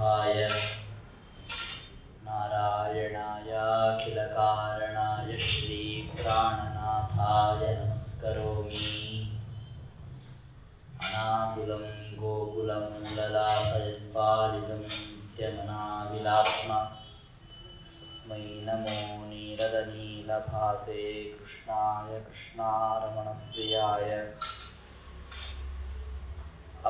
सिद्धाय नारायणाय अखिलकारणाय श्रीप्राणनाथाय नमस्करोमि। अनाकुलं गोकुलं ललाटयत्पालितं नित्यमनाविलात्मा तस्मै नमो नीरदनीलभासे कृष्णाय कृष्णारमणप्रियाय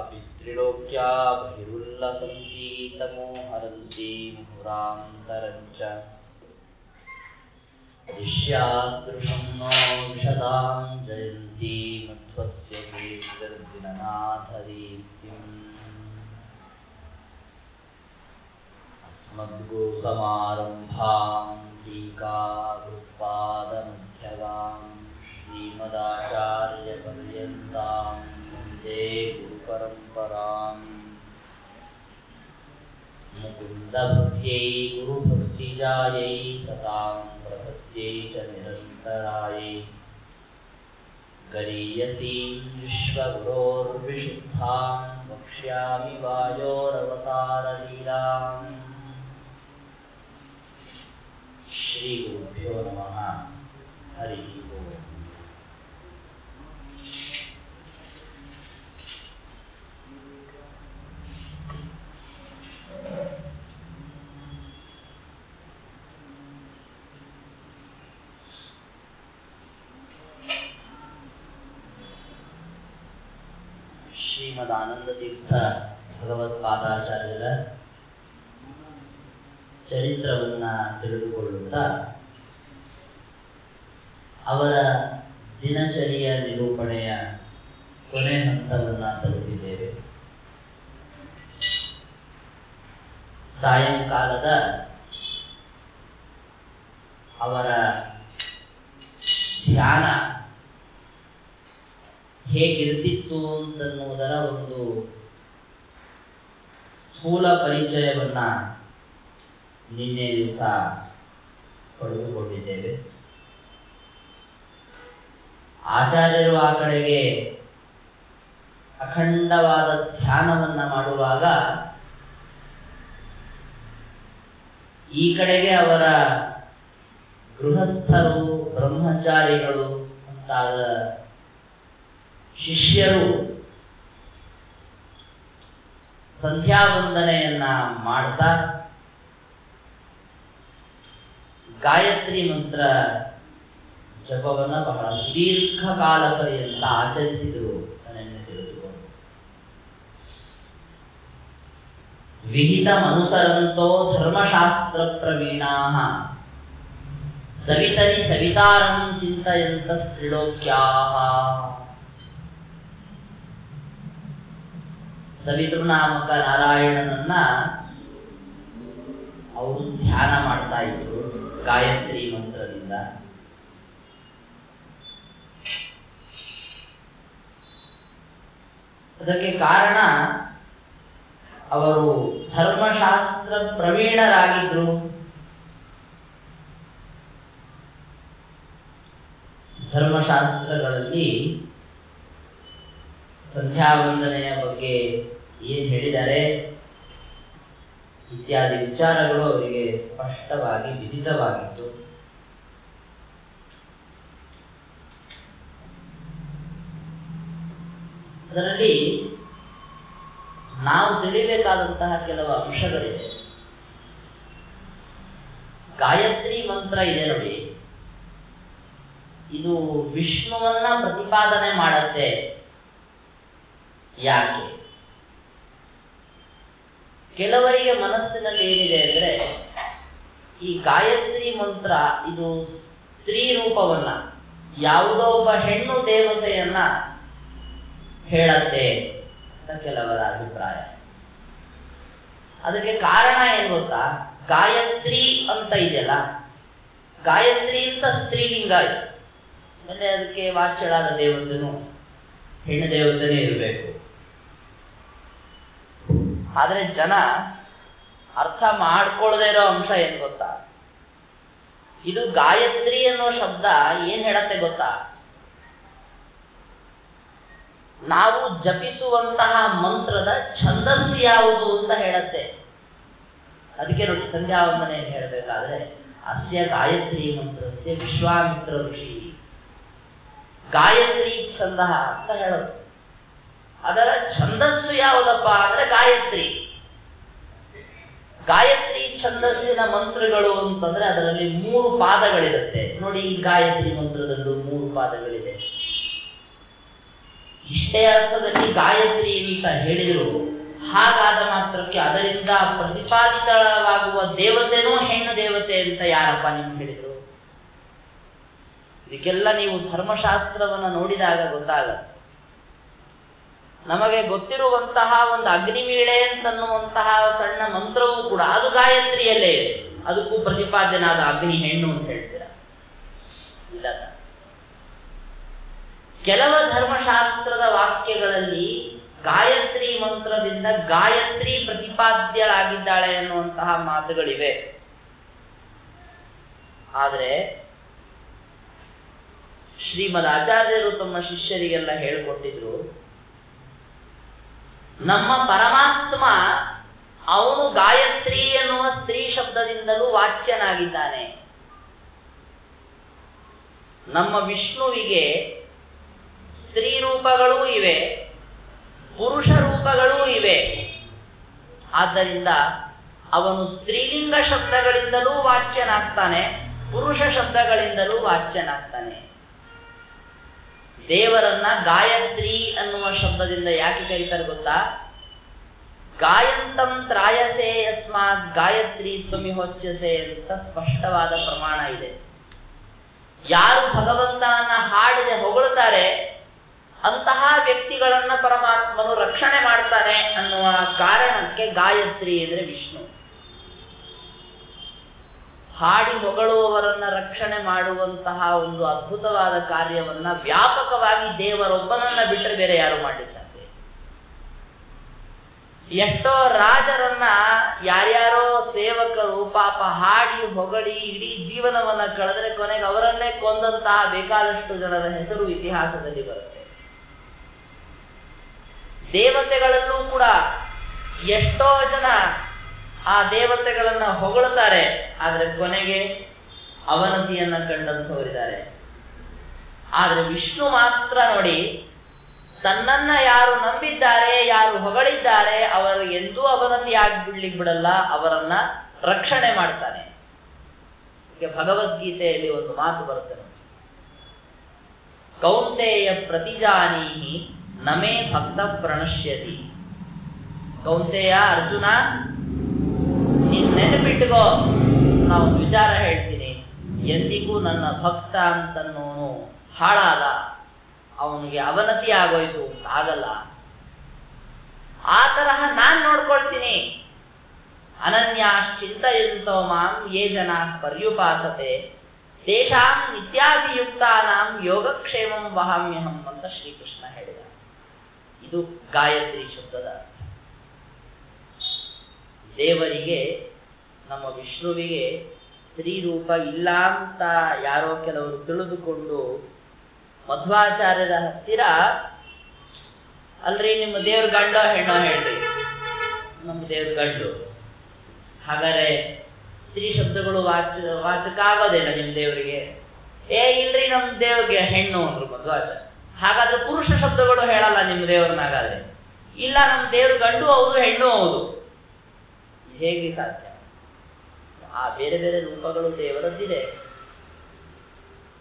अपि त्रिलोक्या बहिरुल्लसन्ति तमोहरन्ति मुहुरान्तरञ्च दृश्यादृशं नो विशदां जयन्ति मध्वस्य कीर्तिर्दिननाथदीप्तिम् अस्मद्गुरुसमारम्भां टीकावृत्पादमध्यगां श्रीमदाचार्यपर्यन्तां वन्दे गुरुपरम्पराम्। मुकुन्दभक्त्यै गुरुभक्तिजायै सतां प्रपद्ये च निरन्तरायै गरीयसीं विश्वगुरोर्विशुद्धां वक्ष्यामि वायोरवतारलीलाम्। श्रीगुरुभ्यो नमः। हरि ओम्। ಶ್ರೀಮದಾನಂದತೀರ್ಥ ಭಗವತ್ಪಾದಾಚಾರ್ಯರ ಚರಿತ್ರವನ್ನ ತಿಳಿದುಕೊಳ್ಳುತ್ತಾ ಅವರ ದಿನಚರಿಯ ನಿರೂಪಣೆಯ ಕೊನೆ ಹಂತವನ್ನು ತಲುಪಿದ್ದೇವೆ. ಸಾಯಂಕಾಲದ ಅವರ ಧ್ಯಾನ ಹೇಗಿರ್ತಿತ್ತು ಅಂತನ್ನುವುದರ ಒಂದು ಸ್ಥೂಲ ಪರಿಚಯವನ್ನ ನಿನ್ನೆ ದಿವಸ ಪಡೆದುಕೊಂಡಿದ್ದೇವೆ. ಆಚಾರ್ಯರು ಆ ಕಡೆಗೆ ಅಖಂಡವಾದ ಧ್ಯಾನವನ್ನ ಮಾಡುವಾಗ ಈ ಕಡೆಗೆ ಅವರ ಗೃಹಸ್ಥರು ಬ್ರಹ್ಮಚಾರಿಗಳು ಅಂತಾದ ಶಿಷ್ಯರು ಸಂಧ್ಯಾವಂದನೆಯನ್ನ ಮಾಡ್ತಾ ಗಾಯತ್ರಿ ಮಂತ್ರ ಜಪವನ್ನ ಬಹಳ ದೀರ್ಘಕಾಲ ಪರ್ಯಂತ ಆಚರಿಸಿದರು ಅದನ್ನೇ ತಿಳಿದುಕೊಂಡು ವಿಹಿತಮನುಸರಂತೋ ಧರ್ಮಶಾಸ್ತ್ರ ಪ್ರವೀಣಾಃ ಸವಿತರಿ ಸವಿತಾರಂ ಚಿಂತಯಂತ ತ್ರಿಲೋಕ್ಯಾಃ. ಸವಿತೃನಾಮಕ ನಾರಾಯಣನನ್ನ ಅವರು ಧ್ಯಾನ ಮಾಡ್ತಾ ಇದ್ರು ಗಾಯತ್ರಿ ಮಂತ್ರದಿಂದ. ಅದಕ್ಕೆ ಕಾರಣ ಅವರು ಧರ್ಮಶಾಸ್ತ್ರ ಪ್ರವೀಣರಾಗಿದ್ರು. ಧರ್ಮಶಾಸ್ತ್ರಗಳಲ್ಲಿ ಸಂಧ್ಯಾವಂದನೆಯ ಬಗ್ಗೆ ಏನ್ ಹೇಳಿದ್ದಾರೆ ಇತ್ಯಾದಿ ವಿಚಾರಗಳು ಅವರಿಗೆ ಸ್ಪಷ್ಟವಾಗಿ ವಿದಿತವಾಗಿತ್ತು. ಅದರಲ್ಲಿ ನಾವು ತಿಳಿಬೇಕಾದಂತಹ ಕೆಲವು ಅಂಶಗಳಿವೆ. ಗಾಯತ್ರಿ ಮಂತ್ರ ಇದೆ ನೋಡಿ, ಇದು ವಿಷ್ಣುವನ್ನ ಪ್ರತಿಪಾದನೆ ಮಾಡತ್ತೆ. ಯಾಕೆ? ಕೆಲವರಿಗೆ ಮನಸ್ಸಿನಲ್ಲಿ ಏನಿದೆ ಅಂದ್ರೆ ಈ ಗಾಯತ್ರಿ ಮಂತ್ರ ಇದು ಸ್ತ್ರೀ ರೂಪವನ್ನ ಯಾವುದೋ ಒಬ್ಬ ಹೆಣ್ಣು ದೇವತೆಯನ್ನ ಹೇಳತ್ತೆ ಅಂತ ಕೆಲವರ ಅಭಿಪ್ರಾಯ. ಅದಕ್ಕೆ ಕಾರಣ ಏನ್ ಗೊತ್ತಾ? ಗಾಯತ್ರಿ ಅಂತ ಇದೆಯಲ್ಲ, ಗಾಯತ್ರಿ ಅಂತ ಸ್ತ್ರೀಲಿಂಗ ಇದೆ. ಆಮೇಲೆ ಅದಕ್ಕೆ ವಾಚ್ಯಳಾದ ದೇವತೆನು ಹೆಣ್ಣು ದೇವತೆನೇ ಇರಬೇಕು. ಆದ್ರೆ ಜನ ಅರ್ಥ ಮಾಡ್ಕೊಳ್ಳದೆ ಇರೋ ಅಂಶ ಏನ್ ಗೊತ್ತಾ? ಇದು ಗಾಯತ್ರಿ ಅನ್ನೋ ಶಬ್ದ ಏನ್ ಹೇಳತ್ತೆ ಗೊತ್ತಾ? ನಾವು ಜಪಿಸುವಂತಹ ಮಂತ್ರದ ಛಂದಸ್ಸು ಯಾವುದು ಅಂತ ಹೇಳತ್ತೆ. ಅದಕ್ಕೆ ನೋಡಿ ಸಂಧ್ಯಾ ವಂದನೆಯನ್ನು ಹೇಳಬೇಕಾದ್ರೆ ಅಸ್ಯ ಗಾಯತ್ರಿ ಮಂತ್ರಸ್ಯ ವಿಶ್ವಾಮಿತ್ರ ಋಷಿ ಗಾಯತ್ರಿ ಛಂದ ಅಂತ ಹೇಳೋದು. ಅದರ ಛಂದಸ್ಸು ಯಾವುದಪ್ಪ ಅಂದ್ರೆ ಗಾಯತ್ರಿ. ಗಾಯತ್ರಿ ಛಂದಸ್ಸಿನ ಮಂತ್ರಗಳು ಅಂತಂದ್ರೆ ಅದರಲ್ಲಿ 3 ಪಾದಗಳಿರುತ್ತೆ ನೋಡಿ. ಈ ಗಾಯತ್ರಿ ಮಂತ್ರದಲ್ಲೂ 3 ಪಾದಗಳಿದೆ. ಇಷ್ಟೇ ಅರ್ಥದಲ್ಲಿ ಗಾಯತ್ರಿ ಅಂತ ಹೇಳಿದ್ರು, ಹಾಗಾದ ಮಾತ್ರಕ್ಕೆ ಅದರಿಂದ ಪ್ರತಿಪಾದಿತವಾಗುವ ದೇವತೆನೂ ಹೆಣ್ಣು ದೇವತೆ ಅಂತ ಯಾರಪ್ಪ ನಿಮ್ಗೆ ಹೇಳಿದ್ರು? ಇದಕ್ಕೆಲ್ಲ ನೀವು ಧರ್ಮಶಾಸ್ತ್ರವನ್ನು ನೋಡಿದಾಗ ಗೊತ್ತಾಗತ್ತೆ. ನಮಗೆ ಗೊತ್ತಿರುವಂತಹ ಒಂದು ಅಗ್ನಿವೀಣೆ ಅಂತನ್ನುವಂತಹ ಸಣ್ಣ ಮಂತ್ರವೂ ಕೂಡ ಅದು ಗಾಯತ್ರಿಯಲ್ಲೇ ಇದೆ. ಅದಕ್ಕೂ ಪ್ರತಿಪಾದ್ಯನಾದ ಅಗ್ನಿ ಹೆಣ್ಣು ಅಂತ ಹೇಳ್ತೀರ ಇಲ್ಲ. ಕೆಲವು ಧರ್ಮಶಾಸ್ತ್ರದ ವಾಕ್ಯಗಳಲ್ಲಿ ಗಾಯತ್ರಿ ಮಂತ್ರದಿಂದ ಗಾಯತ್ರಿ ಪ್ರತಿಪಾದ್ಯಳಾಗಿದ್ದಾಳೆ ಎನ್ನುವಂತಹ ಮಾತುಗಳಿವೆ. ಆದರೆ ಶ್ರೀಮದ್ ಆಚಾರ್ಯರು ತಮ್ಮ ಶಿಷ್ಯರಿಗೆಲ್ಲ ಹೇಳಿಕೊಟ್ಟಿದ್ರು, ನಮ್ಮ ಪರಮಾತ್ಮ ಅವನು ಗಾಯತ್ರಿ ಎನ್ನುವ ಸ್ತ್ರೀ ಶಬ್ದದಿಂದಲೂ ವಾಚ್ಯನಾಗಿದ್ದಾನೆ. ನಮ್ಮ ವಿಷ್ಣುವಿಗೆ ಸ್ತ್ರೀ ರೂಪಗಳೂ ಇವೆ, ಪುರುಷ ರೂಪಗಳೂ ಇವೆ. ಆದ್ದರಿಂದ ಅವನು ಸ್ತ್ರೀಲಿಂಗ ಶಬ್ದಗಳಿಂದಲೂ ವಾಚ್ಯನಾಗ್ತಾನೆ, ಪುರುಷ ಶಬ್ದಗಳಿಂದಲೂ ವಾಚ್ಯನಾಗ್ತಾನೆ. ದೇವರನ್ನ ಗಾಯತ್ರಿ ಅನ್ನುವ ಶಬ್ದದಿಂದ ಯಾಕೆ ಕರೀತಾರೆ ಗೊತ್ತಾ? ಗಾಯಂತಂ ತ್ರಾಯಸೆ ಯಸ್ಮಾತ್ ಗಾಯತ್ರಿ ತ್ವಮಿಹೋಚ್ಯಸೆ ಅಂತ ಸ್ಪಷ್ಟವಾದ ಪ್ರಮಾಣ ಇದೆ. ಯಾರು ಭಗವಂತನನ್ನ ಹಾಡದೆ ಹೊಗಳುತ್ತಾರೆ ಅಂತಹ ವ್ಯಕ್ತಿಗಳನ್ನ ಪರಮಾತ್ಮನು ರಕ್ಷಣೆ ಮಾಡ್ತಾನೆ ಅನ್ನುವ ಕಾರಣಕ್ಕೆ ಗಾಯತ್ರಿ ಅಂದ್ರೆ ವಿಷ್ಣು. ಹಾಡಿ ಹೊಗಳುವವರನ್ನ ರಕ್ಷಣೆ ಮಾಡುವಂತಹ ಒಂದು ಅದ್ಭುತವಾದ ಕಾರ್ಯವನ್ನ ವ್ಯಾಪಕವಾಗಿ ದೇವರೊಬ್ಬನನ್ನ ಬಿಟ್ಟರೆ ಬೇರೆ ಯಾರು ಮಾಡಿದ್ದಾರೆ? ಎಷ್ಟೋ ರಾಜರನ್ನ ಯಾರ್ಯಾರೋ ಸೇವಕರು ಪಾಪ ಹಾಡಿ ಹೊಗಳಿ ಇಡೀ ಜೀವನವನ್ನ ಕಳೆದ್ರೆ ಕೊನೆಗೆ ಅವರನ್ನೇ ಕೊಂದಂತಹ ಬೇಕಾದಷ್ಟು ಜನರ ಹೆಸರು ಇತಿಹಾಸದಲ್ಲಿ ಬರುತ್ತೆ. ದೇವತೆಗಳಲ್ಲೂ ಕೂಡ ಎಷ್ಟೋ ಜನ ಆ ದೇವತೆಗಳನ್ನ ಹೊಗಳುತ್ತಾರೆ, ಆದ್ರೆ ಕೊನೆಗೆ ಅವನತಿಯನ್ನ ಕಂಡಂಥವರಿದ್ದಾರೆ. ಆದ್ರೆ ವಿಷ್ಣು ಮಾತ್ರ ನೋಡಿ, ತನ್ನನ್ನ ಯಾರು ನಂಬಿದ್ದಾರೆ, ಯಾರು ಹೊಗಳಿದ್ದಾರೆ, ಅವರು ಎಂದೂ ಅವನತಿ ಆಗ್ಬಿಡ್ಲಿಕ್ಕೆ ಬಿಡಲ್ಲ, ಅವರನ್ನ ರಕ್ಷಣೆ ಮಾಡ್ತಾನೆ. ಈಗ ಭಗವದ್ಗೀತೆಯಲ್ಲಿ ಒಂದು ಮಾತು ಬರುತ್ತೆ ನೋಡಿ, ಕೌಂತೆಯ ಪ್ರತಿಜಾನೀಹಿ ನಮೇ ಭಕ್ತ ಪ್ರಣಶ್ಯತಿ. ಕೌಂತೆಯ ಅರ್ಜುನ, ನೀನ್ ನೆನಪಿಟ್ಟುಕೋ, ನಾವು ವಿಚಾರ ಹೇಳ್ತೀನಿ, ಎಂದಿಗೂ ನನ್ನ ಭಕ್ತ ಅಂತನ್ನೋನು ಹಾಳಾದ, ಅವನಿಗೆ ಅವನತಿ ಆಗೋಯ್ತು ಅಂತ ಆಗಲ್ಲ. ಆ ತರಹ ನಾನ್ ನೋಡ್ಕೊಳ್ತೀನಿ. ಅನನ್ಯಾಶ್ಚಿಂತಯಂತೋ ಮಾಂ ಯೇ ಜನಾ ಪರ್ಯುಪಾಸತೆ ತೇಷಾಂ ನಿತ್ಯಾಭಿಯುಕ್ತಾನಾಂ ಯೋಗಕ್ಷೇಮಂ ವಹಾಮ್ಯಹಂ ಅಂತ ಶ್ರೀಕೃಷ್ಣ ಹೇಳಿದ. ಇದು ಗಾಯತ್ರಿ ಶಬ್ದದ ಅರ್ಥ. ದೇವರಿಗೆ, ನಮ್ಮ ವಿಷ್ಣುವಿಗೆ ಸ್ತ್ರೀ ರೂಪ ಇಲ್ಲ ಅಂತ ಯಾರೋ ಕೆಲವರು ತಿಳಿದುಕೊಂಡು ಮಧ್ವಾಚಾರ್ಯರ ಹತ್ತಿರ, ಅಲ್ರಿ ನಿಮ್ಮ ದೇವ್ರ ಗಂಡ ಹೆಣ್ಣೋ ಹೇಳ್ರಿ, ನಮ್ಮ ದೇವ್ರ ಗಂಡು, ಹಾಗಾದ್ರೆ ಸ್ತ್ರೀ ಶಬ್ದಗಳು ವಾಚಕ ಆಗೋದೇನ ನಿಮ್ ದೇವರಿಗೆ? ಇಲ್ರಿ ನಮ್ ದೇವ್ರಿಗೆ ಹೆಣ್ಣು ಅಂದ್ರು ಮಧ್ವಾಚಾರ್ಯ. ಹಾಗಾದ್ರೆ ಪುರುಷ ಶಬ್ದಗಳು ಹೇಳಲ್ಲ ನಿಮ್ಮ ದೇವ್ರನ್ನಾಗಾದ್ರೆ? ಇಲ್ಲ, ನಮ್ ದೇವ್ರ ಗಂಡು ಹೌದು, ಹೆಣ್ಣು ಹೌದು. ಹೇಗೆ ಸಾಧ್ಯ? ಆ ಬೇರೆ ಬೇರೆ ರೂಪಗಳು ದೇವರದ್ದಿದೆ.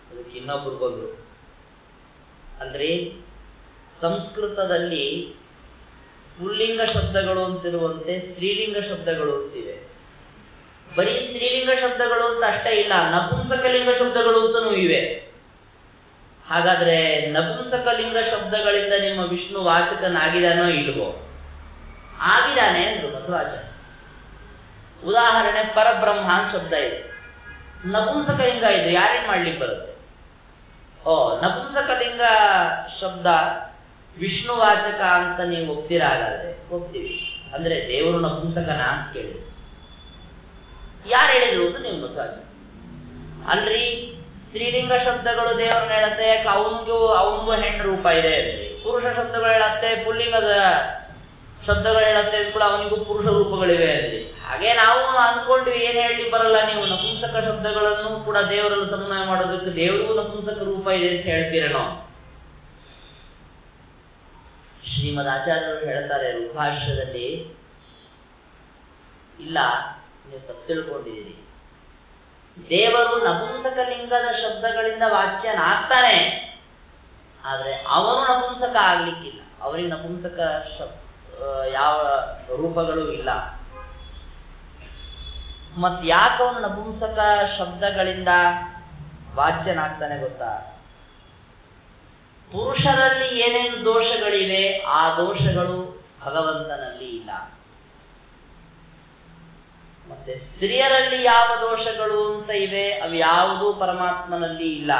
ಅದಕ್ಕೆ ಇನ್ನೊಬ್ರಿಗೊಂದು ಅಲ್ರಿ, ಸಂಸ್ಕೃತದಲ್ಲಿ ಪುಲ್ಲಿಂಗ ಶಬ್ದಗಳು ಅಂತಿರುವಂತೆ ಸ್ತ್ರೀಲಿಂಗ ಶಬ್ದಗಳು ಅಂತಿವೆ. ಬರೀ ಸ್ತ್ರೀಲಿಂಗ ಶಬ್ದಗಳು ಅಂತ ಅಷ್ಟೇ ಇಲ್ಲ, ನಪುಂಸಕಲಿಂಗ ಶಬ್ದಗಳು ಅಂತನೂ ಇವೆ. ಹಾಗಾದ್ರೆ ನಪುಂಸಕಲಿಂಗ ಶಬ್ದಗಳಿಂದ ನಿಮ್ಮ ವಿಷ್ಣು ವಾಚಕನಾಗಿದಾನೋ ಇಲ್ವೋ? ಆಗಿದಾನೆ ಅಂದ್ರು ಮಧ್ವಾಚಾರ್ಯ. ಉದಾಹರಣೆ, ಪರಬ್ರಹ್ಮ ಶಬ್ದ ಇದೆ, ನಪುಂಸಕಲಿಂಗ ಇದು, ಯಾರೇನ್ ಮಾಡ್ಲಿಕ್ಕೆ ಬರುತ್ತೆ? ನಪುಂಸಕಲಿಂಗ ಶಬ್ದ ವಿಷ್ಣು ವಾಚಕ ಅಂತ ನೀವು ಒಪ್ತೀರಾ? ಹಾಗಾದ್ರೆ ಒಪ್ತೀವಿ. ಅಂದ್ರೆ ದೇವರು ನಪುಂಸಕನ ಅಂತ ಕೇಳಿದ್ರು. ಯಾರು ಹೇಳಿದ್ರು ಅಂತ ನೀವು ಗೊತ್ತಾಗ್ತದೆ. ಅಲ್ರಿ, ಸ್ತ್ರೀಲಿಂಗ ಶಬ್ದಗಳು ದೇವರನ್ನ ಹೇಳತ್ತೆ, ಅವನಿಗೂ ಹೆಣ್ಣು ರೂಪ ಇದೆ ಅಂದ್ರಿ. ಪುರುಷ ಶಬ್ದಗಳು ಹೇಳತ್ತೆ, ಪುಲ್ಲಿಂಗದ ಶಬ್ದಗಳು ಹೇಳುತ್ತೆ ಕೂಡ ಅವನಿಗೂ ಪುರುಷ ರೂಪಗಳಿವೆ ಅಲ್ಲಿ. ಹಾಗೆ ನಾವು ಅಂದ್ಕೊಂಡ್ವಿ ಏನ್ ಹೇಳಿ ಬರಲ್ಲ, ನೀವು ನಪುಂಸಕ ಶಬ್ದಗಳನ್ನು ಕೂಡ ದೇವರಲ್ಲಿ ಸಮನ್ವಯ ಮಾಡೋದಕ್ಕೆ ದೇವರಿಗೂ ನಪುಂಸಕ ರೂಪ ಇದೆ ಅಂತ ಹೇಳ್ತೀರೇನೋ. ಶ್ರೀಮದ್ ಆಚಾರ್ಯರು ಹೇಳ್ತಾರೆ ಋಗ್ಭಾಷ್ಯದಲ್ಲಿ, ಇಲ್ಲ, ನೀವು ತಪ್ಪು ತಿಳ್ಕೊಂಡಿದ್ದೀರಿ. ದೇವರು ನಪುಂಸಕ ಲಿಂಗದ ಶಬ್ದಗಳಿಂದ ವಾಚ್ಯನಾಗ್ತಾನೆ, ಆದ್ರೆ ಅವನು ನಪುಂಸಕ ಆಗ್ಲಿಕ್ಕಿಲ್ಲ. ಅವರಿಗೆ ನಪುಂಸಕ ಯಾವ ರೂಪಗಳು ಇಲ್ಲ. ಮತ್ ಯಾಕೆ ಅವನು ನಪುಂಸಕ ಶಬ್ದಗಳಿಂದ ವಾಚ್ಯನಾಗ್ತಾನೆ ಗೊತ್ತಾ? ಪುರುಷರಲ್ಲಿ ಏನೇನು ದೋಷಗಳಿವೆ ಆ ದೋಷಗಳು ಭಗವಂತನಲ್ಲಿ ಇಲ್ಲ. ಮತ್ತೆ ಸ್ತ್ರೀಯರಲ್ಲಿ ಯಾವ ದೋಷಗಳು ಅಂತ ಇವೆ ಅವು ಯಾವುದೂ ಪರಮಾತ್ಮನಲ್ಲಿ ಇಲ್ಲ.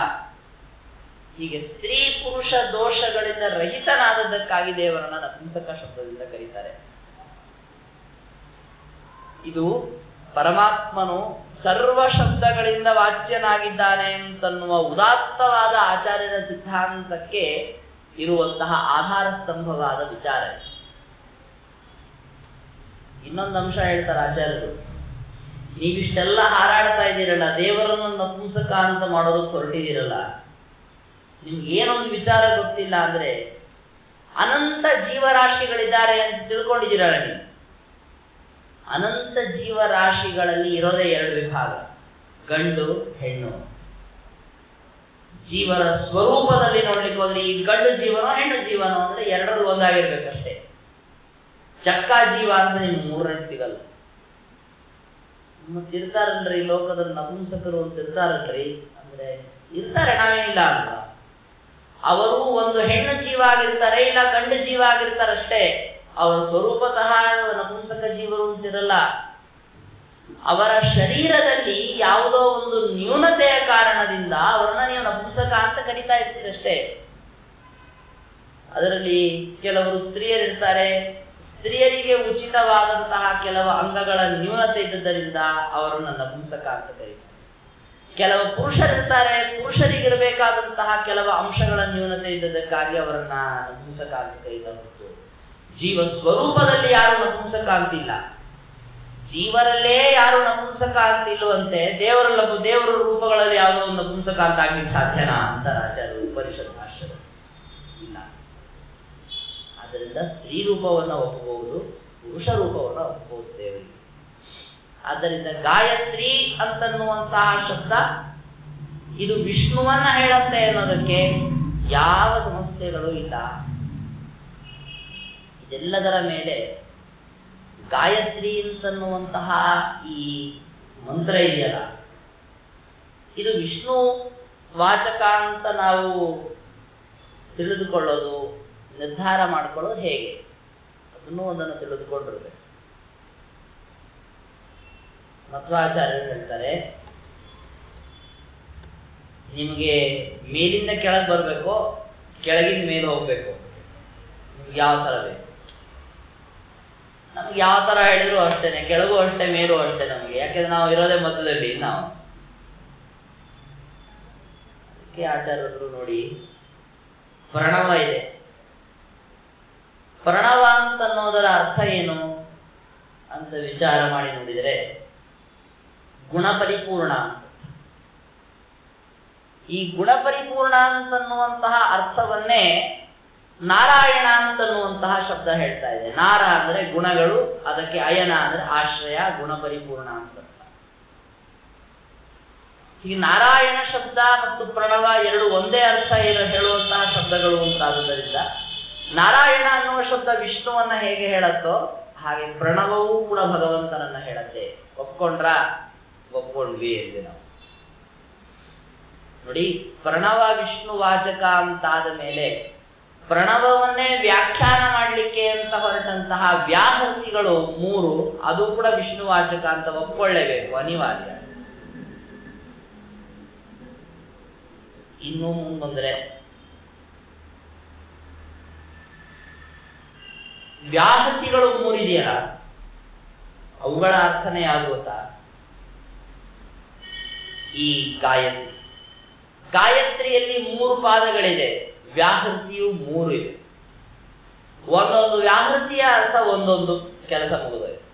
ಹೀಗೆ ಸ್ತ್ರೀ ಪುರುಷ ದೋಷಗಳಿಂದ ರಹಿತನಾದದ್ದಕ್ಕಾಗಿ ದೇವರನ್ನ ನಪುಂಸಕ ಶಬ್ದದಿಂದ ಕರೀತಾರೆ. ಇದು ಪರಮಾತ್ಮನು ಸರ್ವ ಶಬ್ದಗಳಿಂದ ವಾಚ್ಯನಾಗಿದ್ದಾನೆ ಅಂತನ್ನುವ ಉದಾತ್ತವಾದ ಆಚಾರ್ಯರ ಸಿದ್ಧಾಂತಕ್ಕೆ ಇರುವಂತಹ ಆಧಾರ ಸ್ತಂಭವಾದ ವಿಚಾರ. ಇನ್ನೊಂದು ಅಂಶ ಹೇಳ್ತಾರೆ ಆಚಾರ್ಯರು, ನೀವಿಷ್ಟೆಲ್ಲ ಹಾರಾಡ್ತಾ ಇದ್ದೀರಲ್ಲ, ದೇವರನ್ನು ನಪುಂಸಕ ಅಂತ ಮಾಡೋದಕ್ಕೆ ಹೊರಟಿದ್ದೀರಲ್ಲ, ನಿಮ್ಗೆ ಏನೊಂದು ವಿಚಾರ ಗೊತ್ತಿಲ್ಲ ಅಂದ್ರೆ ಅನಂತ ಜೀವರಾಶಿಗಳಿದ್ದಾರೆ ಅಂತ ತಿಳ್ಕೊಂಡಿದ್ದೀರಲ್ಲ ನೀವು. ಅನಂತ ಜೀವರಾಶಿಗಳಲ್ಲಿ ಇರೋದೇ ಎರಡು ವಿಭಾಗ, ಗಂಡು ಹೆಣ್ಣು. ಜೀವನ ಸ್ವರೂಪದಲ್ಲಿ ನೋಡ್ಲಿಕ್ಕೆ ಹೋದ್ರೆ ಈ ಗಂಡು ಜೀವನೋ ಹೆಣ್ಣು ಜೀವನೋ ಅಂದ್ರೆ ಎರಡರಲ್ಲಿ ಒಂದಾಗಿರ್ಬೇಕಷ್ಟೇ. ಚಕ್ಕ ಜೀವ ಅಂತ ನಿಮ್ಗೆ ಮೂರನೇ ಸಿಗಲ್ಲ. ಮತ್ತಿರ್ತಾರಲ್ರಿ ಲೋಕದಲ್ಲಿ ನಪುಂಸಕರು ಅಂತ ಇರ್ತಾರಲ್ರಿ ಅಂದ್ರೆ ಇರ್ತಾರೆ, ನಾವೇನಿಲ್ಲ ಅಂತ. ಅವರು ಒಂದು ಹೆಣ್ಣು ಜೀವ ಆಗಿರ್ತಾರೆ, ಇಲ್ಲ ಗಂಡು ಜೀವ ಆಗಿರ್ತಾರಷ್ಟೇ. ಅವರ ಸ್ವರೂಪತಃ ನಪುಂಸಕ ಜೀವರು ಅಂತಿರಲ್ಲ. ಅವರ ಶರೀರದಲ್ಲಿ ಯಾವುದೋ ಒಂದು ನ್ಯೂನತೆಯ ಕಾರಣದಿಂದ ಅವರನ್ನ ನೀವು ನಪುಂಸಕ ಅಂತ ಕರೀತಾ ಇರ್ತೀರಷ್ಟೇ. ಅದರಲ್ಲಿ ಕೆಲವರು ಸ್ತ್ರೀಯರಿರ್ತಾರೆ, ಸ್ತ್ರೀಯರಿಗೆ ಉಚಿತವಾದಂತಹ ಕೆಲವು ಅಂಗಗಳ ನ್ಯೂನತೆ ಇದ್ದುದರಿಂದ ಅವರನ್ನು ನಪುಂಸಕ ಅಂತ ಕರೀತಾರೆ. ಕೆಲವು ಪುರುಷರಿರ್ತಾರೆ, ಪುರುಷರಿಗಿರಬೇಕಾದಂತಹ ಕೆಲವು ಅಂಶಗಳ ನ್ಯೂನತೆ ಇದ್ದದಕ್ಕಾಗಿ ಅವರನ್ನ ನಪುಂಸಕ ಅಂತ ಕರೀತಾ ಹೊರತು ಜೀವ ಸ್ವರೂಪದಲ್ಲಿ ಯಾರು ನಪುಂಸಕ ಅಂತಿಲ್ಲ. ಜೀವರಲ್ಲೇ ಯಾರು ನಪುಂಸಕ ಅಂತಿಲ್ಲವಂತೆ ದೇವರ ರೂಪಗಳಲ್ಲಿ ಯಾವುದೋ ಒಂದು ನಪುಂಸಕ ಅಂತ ಆಗ್ಲಿಕ್ಕೆ ಸಾಧ್ಯನಾ ಅಂತ ಆಚಾರ್ಯರು ಉಪನಿಷತ್ ಭಾಷ್ಯದಲ್ಲಿ ಇಲ್ಲ. ಆದ್ದರಿಂದ ಸ್ತ್ರೀ ರೂಪವನ್ನ ಒಪ್ಪಬಹುದು, ಪುರುಷ ರೂಪವನ್ನ ಒಪ್ಪಬಹುದು ದೇವರಿಗೆ. ಆದ್ದರಿಂದ ಗಾಯತ್ರಿ ಅಂತನ್ನುವಂತಹ ಶಬ್ದ ಇದು ವಿಷ್ಣುವನ್ನ ಹೇಳುತ್ತೆ ಅನ್ನೋದಕ್ಕೆ ಯಾವ ಸಮಸ್ಯೆಗಳು ಇಲ್ಲ. ಇದೆಲ್ಲದರ ಮೇಲೆ ಗಾಯತ್ರಿ ಅಂತನ್ನುವಂತಹ ಈ ಮಂತ್ರ ಇದೆಯಲ್ಲ, ಇದು ವಿಷ್ಣು ವಾಚಕ ಅಂತ ನಾವು ತಿಳಿದುಕೊಳ್ಳೋದು, ನಿರ್ಧಾರ ಮಾಡಿಕೊಳ್ಳೋದು ಹೇಗೆ ಅದನ್ನು ಒಂದನ್ನು ತಿಳಿದುಕೊಂಡಿರ್ಬೇಕು. ಮಧ್ವಾಚಾರ್ಯರು ಹೇಳ್ತಾರೆ, ನಿಮಗೆ ಮೇಲಿಂದ ಕೆಳಗೆ ಬರಬೇಕು, ಕೆಳಗಿನ ಮೇಲೆ ಹೋಗ್ಬೇಕು, ನಿಮ್ಗೆ ಯಾವ ತರ ಬೇಕು. ನಮ್ಗೆ ಯಾವ ತರ ಹೇಳಿದ್ರು ಅಷ್ಟೇನೆ, ಕೆಳಗೂ ಅಷ್ಟೇ ಮೇಲೂ ಅಷ್ಟೇ ನಮ್ಗೆ. ಯಾಕೆಂದ್ರೆ ನಾವು ಇರೋದೇ ಮಧ್ಯದಲ್ಲಿ. ನಾವು ಅದಕ್ಕೆ ಆಚಾರ್ಯರು ನೋಡಿ, ಪ್ರಣವ ಇದೆ. ಪ್ರಣವ ಅಂತನ್ನೋದರ ಅರ್ಥ ಏನು ಅಂತ ವಿಚಾರ ಮಾಡಿ ನೋಡಿದರೆ ಗುಣಪರಿಪೂರ್ಣ. ಈ ಗುಣಪರಿಪೂರ್ಣ ಅಂತನ್ನುವಂತಹ ಅರ್ಥವನ್ನೇ ನಾರಾಯಣ ಅಂತನ್ನುವಂತಹ ಶಬ್ದ ಹೇಳ್ತಾ ಇದೆ. ನಾರ ಅಂದ್ರೆ ಗುಣಗಳು, ಅದಕ್ಕೆ ಅಯನ ಅಂದ್ರೆ ಆಶ್ರಯ, ಗುಣಪರಿಪೂರ್ಣ ಅಂತ. ಈ ನಾರಾಯಣ ಶಬ್ದ ಮತ್ತು ಪ್ರಣವ ಎರಡು ಒಂದೇ ಅರ್ಥ ಹೇಳುವಂತಹ ಶಬ್ದಗಳು ಅಂತಾದುದರಿಂದ ನಾರಾಯಣ ಅನ್ನುವ ಶಬ್ದ ವಿಷ್ಣುವನ್ನ ಹೇಗೆ ಹೇಳತ್ತೋ ಹಾಗೆ ಪ್ರಣವವೂ ಕೂಡ ಭಗವಂತನನ್ನ ಹೇಳತ್ತೆ. ಒಪ್ಕೊಂಡ್ವಿ ಎಂದು ನಾವು ನೋಡಿ. ಪ್ರಣವ ವಿಷ್ಣು ವಾಚಕ ಅಂತಾದ ಮೇಲೆ ಪ್ರಣವವನ್ನೇ ವ್ಯಾಖ್ಯಾನ ಮಾಡಲಿಕ್ಕೆ ಅಂತ ಹೊರಟಂತಹ ವ್ಯಾಹೃತಿಗಳು ಮೂರು, ಅದು ಕೂಡ ವಿಷ್ಣು ವಾಚಕ ಅಂತ ಒಪ್ಕೊಳ್ಳೇಬೇಕು, ಅನಿವಾರ್ಯ. ಇನ್ನೂ ಮುಂದೆ ವ್ಯಾಹೃತಿಗಳು ಮೂರಿದೆಯಲ್ಲ, ಅವುಗಳ ಅರ್ಥನೇ ಯಾವುದು ಗೊತ್ತಾ? ಈ ಗಾಯತ್ರಿಯಲ್ಲಿ 3 ಪಾದಗಳಿದೆ, ವ್ಯಾಹೃತಿಯು 3 ಇದೆ. ಒಂದೊಂದು ವ್ಯಾಹೃತಿಯ ಅರ್ಥ ಒಂದೊಂದು ಕೆಲಸ ಮುಗಿದೋಯ್ತು.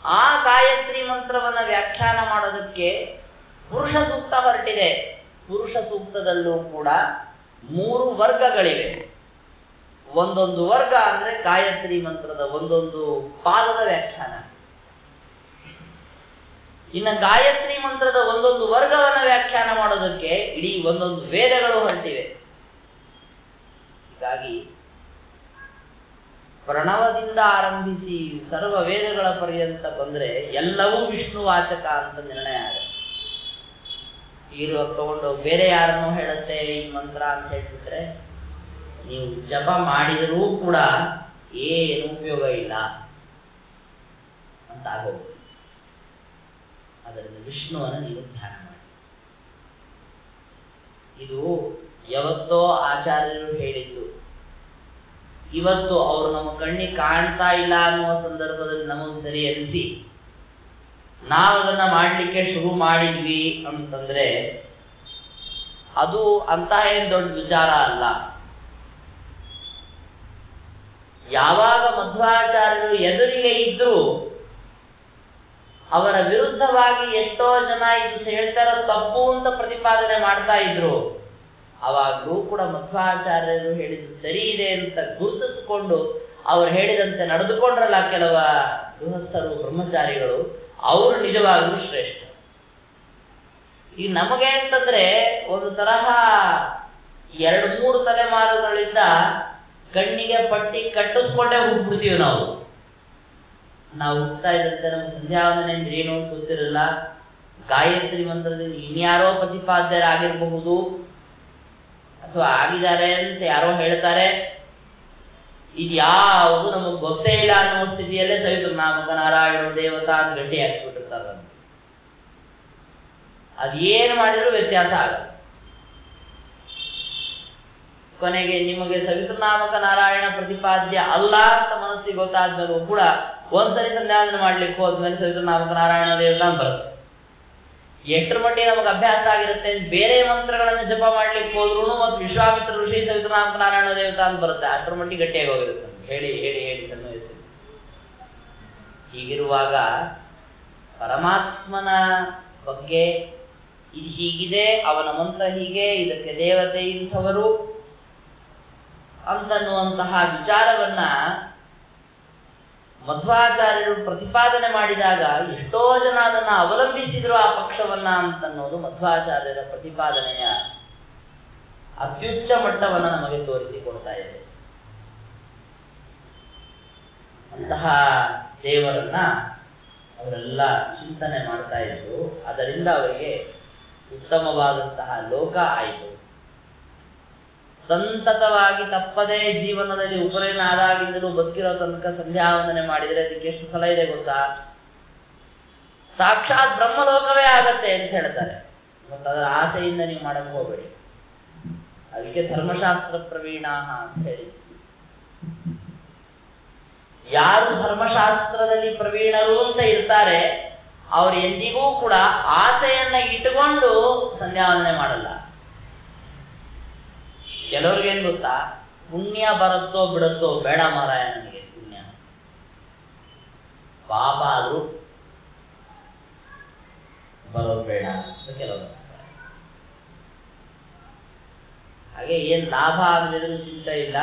ಆ ಗಾಯತ್ರಿ ಮಂತ್ರವನ್ನ ವ್ಯಾಖ್ಯಾನ ಮಾಡೋದಕ್ಕೆ ಪುರುಷ ಸೂಕ್ತ ಹೊರಟಿದೆ. ಪುರುಷ ಸೂಕ್ತದಲ್ಲೂ ಕೂಡ 3 ವರ್ಗಗಳಿವೆ. ಒಂದೊಂದು ವರ್ಗ ಅಂದ್ರೆ ಗಾಯತ್ರಿ ಮಂತ್ರದ ಒಂದೊಂದು ಪಾದದ ವ್ಯಾಖ್ಯಾನ. ಇನ್ನು ಗಾಯತ್ರಿ ಮಂತ್ರದ ಒಂದೊಂದು ವರ್ಗವನ್ನ ವ್ಯಾಖ್ಯಾನ ಮಾಡೋದಕ್ಕೆ ಇಡೀ ಒಂದೊಂದು ವೇದಗಳು ಹೊರಟಿವೆ. ಹೀಗಾಗಿ ಪ್ರಣವದಿಂದ ಆರಂಭಿಸಿ ಸರ್ವ ವೇದಗಳ ಪರ್ಯಂತ ಬಂದ್ರೆ ಎಲ್ಲವೂ ವಿಷ್ಣು ವಾಚಕ ಅಂತ ನಿರ್ಣಯ ಆಗುತ್ತೆ. ಇರುವ ತಗೊಂಡು ಬೇರೆ ಯಾರನ್ನೋ ಹೇಳುತ್ತೆ ಈ ಮಂತ್ರ ಅಂತ ಹೇಳ್ತಿದ್ರೆ ನೀವು ಜಪ ಮಾಡಿದರೂ ಕೂಡ ಏನು ಉಪಯೋಗ ಇಲ್ಲ ಅಂತ ಆಗೋದು. ಅದರಿಂದ ವಿಷ್ಣುವನ್ನು ನೀವು ಧ್ಯಾನ ಮಾಡಿ. ಇದು ಯಾವತ್ತೋ ಆಚಾರ್ಯರು ಹೇಳಿದ್ದು. ಇವತ್ತು ಅವರು ನಮ್ಮ ಕಣ್ಣಿಗೆ ಕಾಣ್ತಾ ಇಲ್ಲ ಅನ್ನುವ ಸಂದರ್ಭದಲ್ಲಿ ನಮಗೆ ಸರಿ ಅನಿಸಿ ನಾವು ಅದನ್ನ ಮಾಡ್ಲಿಕ್ಕೆ ಶುರು ಮಾಡಿದ್ವಿ ಅಂತಂದ್ರೆ ಅದು ಅಂತ ಏನ್ ದೊಡ್ಡ ವಿಚಾರ ಅಲ್ಲ. ಯಾವಾಗ ಮಧ್ವಾಚಾರ್ಯರು ಎದುರಿಗೆ ಇದ್ರು ಅವರ ವಿರುದ್ಧವಾಗಿ ಎಷ್ಟೋ ಜನ ಇದು ಹೇಳ್ತಾರ ತಪ್ಪು ಅಂತ ಪ್ರತಿಪಾದನೆ ಮಾಡ್ತಾ ಇದ್ರು, ಅವಾಗಲೂ ಕೂಡ ಮಧ್ವಾಚಾರ್ಯರು ಹೇಳಿದ್ದು ಸರಿ ಇದೆ ಅಂತ ಗುರುತಿಸಿಕೊಂಡು ಅವ್ರು ಹೇಳಿದಂತೆ ನಡೆದುಕೊಂಡ್ರಲ್ಲ ಕೆಲವ ಗೃಹಸ್ಥರು ಬ್ರಹ್ಮಚಾರಿಗಳು, ಅವರು ನಿಜವಾಗ್ಲೂ ಶ್ರೇಷ್ಠ. ಈ ನಮಗೆ ಅಂತಂದ್ರೆ ಒಂದು ತರಹ 2-3 ತಲೆಮಾರುಗಳಿಂದ ಕಣ್ಣಿಗೆ ಪಟ್ಟಿ ಕಟ್ಟಿಸ್ಕೊಂಡೇ ಹುಟ್ಬಿಡ್ತೀವಿ ನಾವು. ಹುಟ್ತಾ ಇದ್ದಂತೆ ನಮ್ಗೆ ಸಂಧ್ಯಾವಂದನೆ ಅಂದ್ರೆ ಏನು ಅಂತ ಗೊತ್ತಿರಲ್ಲ. ಗಾಯತ್ರಿ ಮಂತ್ರದಲ್ಲಿ ಇನ್ಯಾರೋ ಪ್ರತಿಪಾದ್ಯರಾಗಿರಬಹುದು ಅಥವಾ ಆಗಿದ್ದಾರೆ ಅಂತ ಯಾರೋ ಹೇಳ್ತಾರೆ. ಇದ್ಯಾವುದು ನಮಗ್ ಗೊತ್ತೇ ಇಲ್ಲ ಅನ್ನೋ ಸ್ಥಿತಿಯಲ್ಲೇ ಸವಿತೃನಾಮಕ ನಾರಾಯಣ ದೇವತಾ ಅಂತ ಗಟ್ಟಿ ಹಾಕ್ಸ್ಬಿಟ್ಟಿರ್ತಾರ. ಅದೇನು ಮಾಡಿದ್ರು ವ್ಯತ್ಯಾಸ ಆಗಲ್ಲ. ಕೊನೆಗೆ ನಿಮಗೆ ಸವಿತೃನಾಮಕ ನಾರಾಯಣ ಪ್ರತಿಪಾದ್ಯ ಅಲ್ಲ ಅಂತ ಮನಸ್ಸಿಗೆ ಗೊತ್ತಾದ್ಮೇಲೂ ಕೂಡ ಒಂದ್ಸರಿ ಸಂಧ್ಯಾವಂದನೆ ಮಾಡ್ಲಿಕ್ಕೆ ಹೋದ್ಮೇಲೆ ಸವಿತೃನಾಮಕ ನಾರಾಯಣ ದೇವತಾ ಅಂತ ಬರುತ್ತೆ. ಎಷ್ಟರ ಮಟ್ಟಿಗೆ ನಮಗೆ ಅಭ್ಯಾಸ ಆಗಿರುತ್ತೆ, ಬೇರೆ ಮಂತ್ರಗಳನ್ನು ಜಪ ಮಾಡ್ಲಿಕ್ಕೆ ಹೋದ್ರು ಮತ್ತು ವಿಶ್ವಾಮಿತ್ರ ಋಷಿ ಸವಿತೃನಾಮಕ ನಾರಾಯಣ ದೇವತಾ ಅಂತ ಬರುತ್ತೆ. ಅಷ್ಟರ ಮಟ್ಟಿಗೆ ಗಟ್ಟಿಯಾಗಿ ಹೋಗಿರುತ್ತೆ. ಹೇಳಿ ಹೇಳಿ ಹೇಳಿ ಸನ್ವಯಿಸಿ. ಹೀಗಿರುವಾಗ ಪರಮಾತ್ಮನ ಬಗ್ಗೆ ಇದು ಹೀಗಿದೆ, ಅವನ ಮಂತ್ರ ಹೀಗೆ, ಇದಕ್ಕೆ ದೇವತೆ ಇಂಥವರು ಅಂತನ್ನುವಂತಹ ವಿಚಾರವನ್ನ ಮಧ್ವಾಚಾರ್ಯರು ಪ್ರತಿಪಾದನೆ ಮಾಡಿದಾಗ ಎಷ್ಟೋ ಜನ ಅದನ್ನ ಅವಲಂಬಿಸಿದ್ರು ಆ ಪಕ್ಷವನ್ನ ಅಂತನ್ನೋದು ಮಧ್ವಾಚಾರ್ಯರ ಪ್ರತಿಪಾದನೆಯ ಅತ್ಯುಚ್ಚ ಮಟ್ಟವನ್ನ ನಮಗೆ ತೋರಿಸಿಕೊಡ್ತಾ ಇದೆ. ಅಂತಹ ದೇವರನ್ನ ಅವರೆಲ್ಲ ಚಿಂತನೆ ಮಾಡ್ತಾ ಇದ್ರು. ಅದರಿಂದ ಅವರಿಗೆ ಉತ್ತಮವಾದಂತಹ ಲೋಕ ಆಯಿತು. ಸಂತತವಾಗಿ ತಪ್ಪದೇ ಜೀವನದಲ್ಲಿ ಉಪನಯನ ಆದಾಗಿಂದಲೂ ಬದುಕಿರೋ ತನಕ ಸಂಧ್ಯಾವಂದನೆ ಮಾಡಿದರೆ ಅದಕ್ಕೆ ಎಷ್ಟು ಫಲ ಇದೆ ಗೊತ್ತಾ? ಸಾಕ್ಷಾತ್ ಬ್ರಹ್ಮಲೋಕವೇ ಆಗತ್ತೆ ಅಂತ ಹೇಳ್ತಾರೆ. ಮತ್ತು ಅದರ ಆಸೆಯಿಂದ ನೀವು ಮಾಡಕ್ ಹೋಗಬೇಡಿ. ಅದಕ್ಕೆ ಧರ್ಮಶಾಸ್ತ್ರ ಪ್ರವೀಣ ಅಂತ ಹೇಳಿ, ಯಾರು ಧರ್ಮಶಾಸ್ತ್ರದಲ್ಲಿ ಪ್ರವೀಣರು ಅಂತ ಇರ್ತಾರೆ ಅವ್ರು ಎಂದಿಗೂ ಕೂಡ ಆಸೆಯನ್ನ ಇಟ್ಟುಕೊಂಡು ಸಂಧ್ಯಾವಂದನೆ ಮಾಡಲ್ಲ. ಕೆಲವ್ರಿಗೇನ್ ಗೊತ್ತಾ, ಪುಣ್ಯ ಬರುತ್ತೋ ಬಿಡುತ್ತೋ ಬೇಡ ಮಾರಾಯ, ನನಗೆ ಪುಣ್ಯ ಪಾಪ ಆದ್ರೂ ಬರೋದು ಬೇಡ ಅಂತ ಕೆಲವರು. ಹಾಗೆ ಏನ್ ಲಾಭ ಆಗದಿದ್ರು ಚಿಂತೆ ಇಲ್ಲ,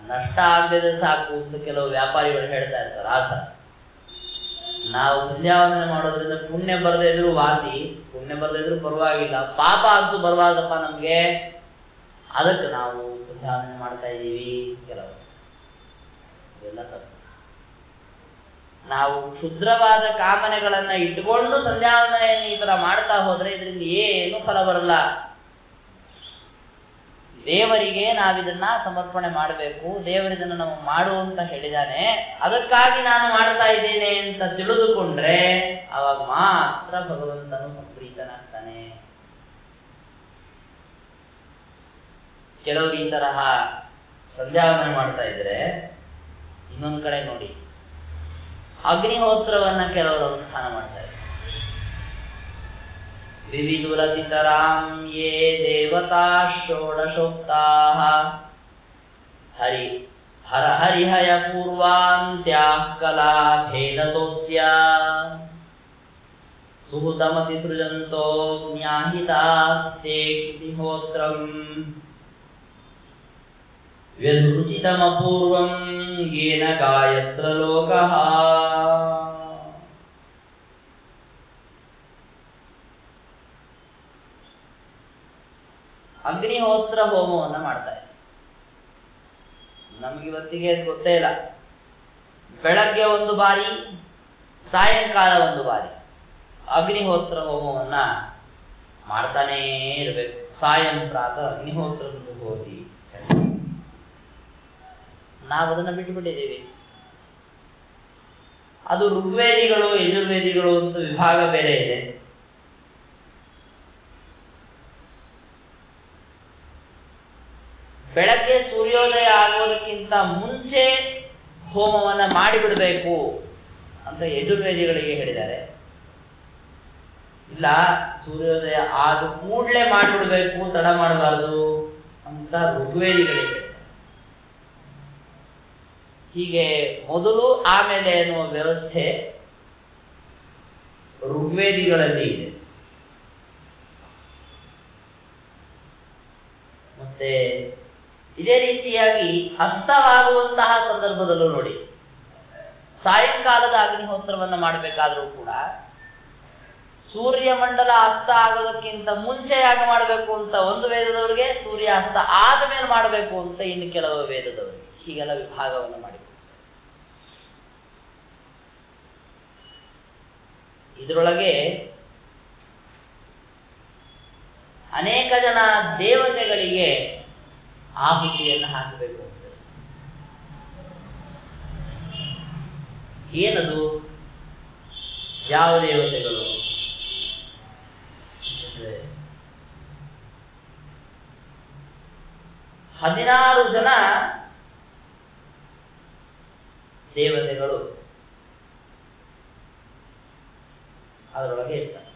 ನಷ್ಟ ಆಗದಿದ್ರೆ ಸಾಕು ಅಂತ ಕೆಲವು ವ್ಯಾಪಾರಿಗಳು ಹೇಳ್ತಾ ಇರ್ತಾರೆ. ಆತ ನಾವು ಸಂಧ್ಯಾವಂದನೆ ಮಾಡೋದ್ರಿಂದ ಪುಣ್ಯ ಬರದೇ ಇದ್ರು ವಾಸಿ, ಪುಣ್ಯ ಬರದೇ ಇದ್ರು ಪರವಾಗಿಲ್ಲ, ಪಾಪ ಅಂತೂ ಬರಬಾರ್ದಪ್ಪ ನಮ್ಗೆ, ಅದಕ್ಕೆ ನಾವು ಸಂಧ್ಯಾವಂದನೆ ಮಾಡ್ತಾ ಇದ್ದೀವಿ ಕೆಲವು. ಇದೆಲ್ಲ ತಪ್ಪು. ನಾವು ಕ್ಷುದ್ರವಾದ ಕಾಮನೆಗಳನ್ನ ಇಟ್ಟುಕೊಂಡು ಸಂಧ್ಯಾವಂದನೆಯನ್ನು ಈ ತರ ಮಾಡ್ತಾ ಹೋದ್ರೆ ಇದರಿಂದ ಏನು ಫಲ ಬರಲ್ಲ. ದೇವರಿಗೆ ನಾವಿದನ್ನ ಸಮರ್ಪಣೆ ಮಾಡಬೇಕು, ದೇವರಿದನ್ನು ನಾವು ಮಾಡು ಅಂತ ಹೇಳಿದಾನೆ, ಅದಕ್ಕಾಗಿ ನಾನು ಮಾಡ್ತಾ ಇದ್ದೇನೆ ಅಂತ ತಿಳಿದುಕೊಂಡ್ರೆ ಅವಾಗ ಮಾತ್ರ ಭಗವಂತನು ಸಂಪ್ರೀತನಾಗ್ತಾನೆ. ಕೆಲವರು ಈ ತರಹ ಸಂಧ್ಯಾವಂದನೆ ಮಾಡ್ತಾ ಇದ್ರೆ ಇನ್ನೊಂದ್ ಕಡೆ ನೋಡಿ, ಅಗ್ನಿಹೋತ್ರವನ್ನ ಕೆಲವರು ಅನುಷ್ಠಾನ ಮಾಡ್ತಾರೆ. ವಿವಿಧುರತಿತರಾಂ ಯೇ ದೇವತಾ ಷೋಡಶೋಕ್ತಾಃ ಹರಿ ಹರ ಹರಿಹಯ ಪೂರ್ವಾಂತ್ಯಾ ಕಲಾ ಭೇದತೋಸ್ಯ ಸುಹುತಮತಿ ಸೃಜಂತೋ ಜ್ಞಾಹಿತಾಸ್ತೆ ಅಗ್ನಿಹೋತ್ರಂ ವ್ಯಧುಚಿತಮಪೂರ್ವಂ ಯೇನ ಗಾಯತ್ರ ಲೋಕಃ. ಅಗ್ನಿಹೋತ್ರ ಹೋಮವನ್ನು ಮಾಡ್ತಾರೆ. ನಮಗಿವತ್ತಿಗೆ ಗೊತ್ತೇ ಇಲ್ಲ. ಬೆಳಗ್ಗೆ ಒಂದು ಬಾರಿ, ಸಾಯಂಕಾಲ ಒಂದು ಬಾರಿ ಅಗ್ನಿಹೋತ್ರ ಹೋಮವನ್ನ ಮಾಡ್ತಾನೇ ಇರಬೇಕು. ಸಾಯಂ ಪ್ರಾತಃ ಅಗ್ನಿಹೋತ್ರ ಹೋಗಿ ನಾವು ಅದನ್ನ ಬಿಟ್ಟುಬಿಟ್ಟಿದ್ದೀವಿ. ಅದು ಋಗ್ವೇದಿಗಳು ಯಜುರ್ವೇದಿಗಳು ಅಂತ ವಿಭಾಗ ಬೇರೆ ಇದೆ. ಬೆಳಗ್ಗೆ ಸೂರ್ಯೋದಯ ಆಗೋದಕ್ಕಿಂತ ಮುಂಚೆ ಹೋಮವನ್ನ ಮಾಡಿಬಿಡಬೇಕು ಅಂತ ಯಜುರ್ವೇದಿಗಳಿಗೆ ಹೇಳಿದ್ದಾರೆ. ಇಲ್ಲ, ಸೂರ್ಯೋದಯ ಆದ ಕೂಡಲೇ ಮಾಡಿಬಿಡ್ಬೇಕು, ತಡ ಮಾಡಬಾರದು ಅಂತ ಋಗ್ವೇದಿಗಳಿಗೆ. ಹೀಗೆ ಮೊದಲು ಆಮೇಲೆ ಎನ್ನುವ ವ್ಯವಸ್ಥೆ ಋಗ್ವೇದಿಗಳಲ್ಲಿ ಇದೆ. ಮತ್ತೆ ಇದೇ ರೀತಿಯಾಗಿ ಅಸ್ತವಾಗುವಂತಹ ಸಂದರ್ಭದಲ್ಲೂ ನೋಡಿ, ಸಾಯಂಕಾಲದ ಅಗ್ನಿಹೋತ್ರವನ್ನ ಮಾಡಬೇಕಾದ್ರೂ ಕೂಡ ಸೂರ್ಯಮಂಡಲ ಅಸ್ತ ಆಗೋದಕ್ಕಿಂತ ಮುಂಚೆಯಾಗಿ ಮಾಡಬೇಕು ಅಂತ ಒಂದು ವೇದದವರಿಗೆ, ಸೂರ್ಯ ಅಸ್ತ ಆದ ಮೇಲೆ ಮಾಡಬೇಕು ಅಂತ ಇನ್ನು ಕೆಲವು ವೇದದವರಿಗೆ, ಹೀಗೆಲ್ಲ ವಿಭಾಗವನ್ನು ಮಾಡಿ. ಇದರೊಳಗೆ ಅನೇಕ ಜನ ದೇವತೆಗಳಿಗೆ ಆಹುತಿಯನ್ನು ಹಾಕಬೇಕು ಅಂತ. ಏನದು? ಯಾವ ದೇವತೆಗಳು? 16 ಜನ ದೇವತೆಗಳು ಅದರೊಳಗೆ ಇರ್ತಾರೆ.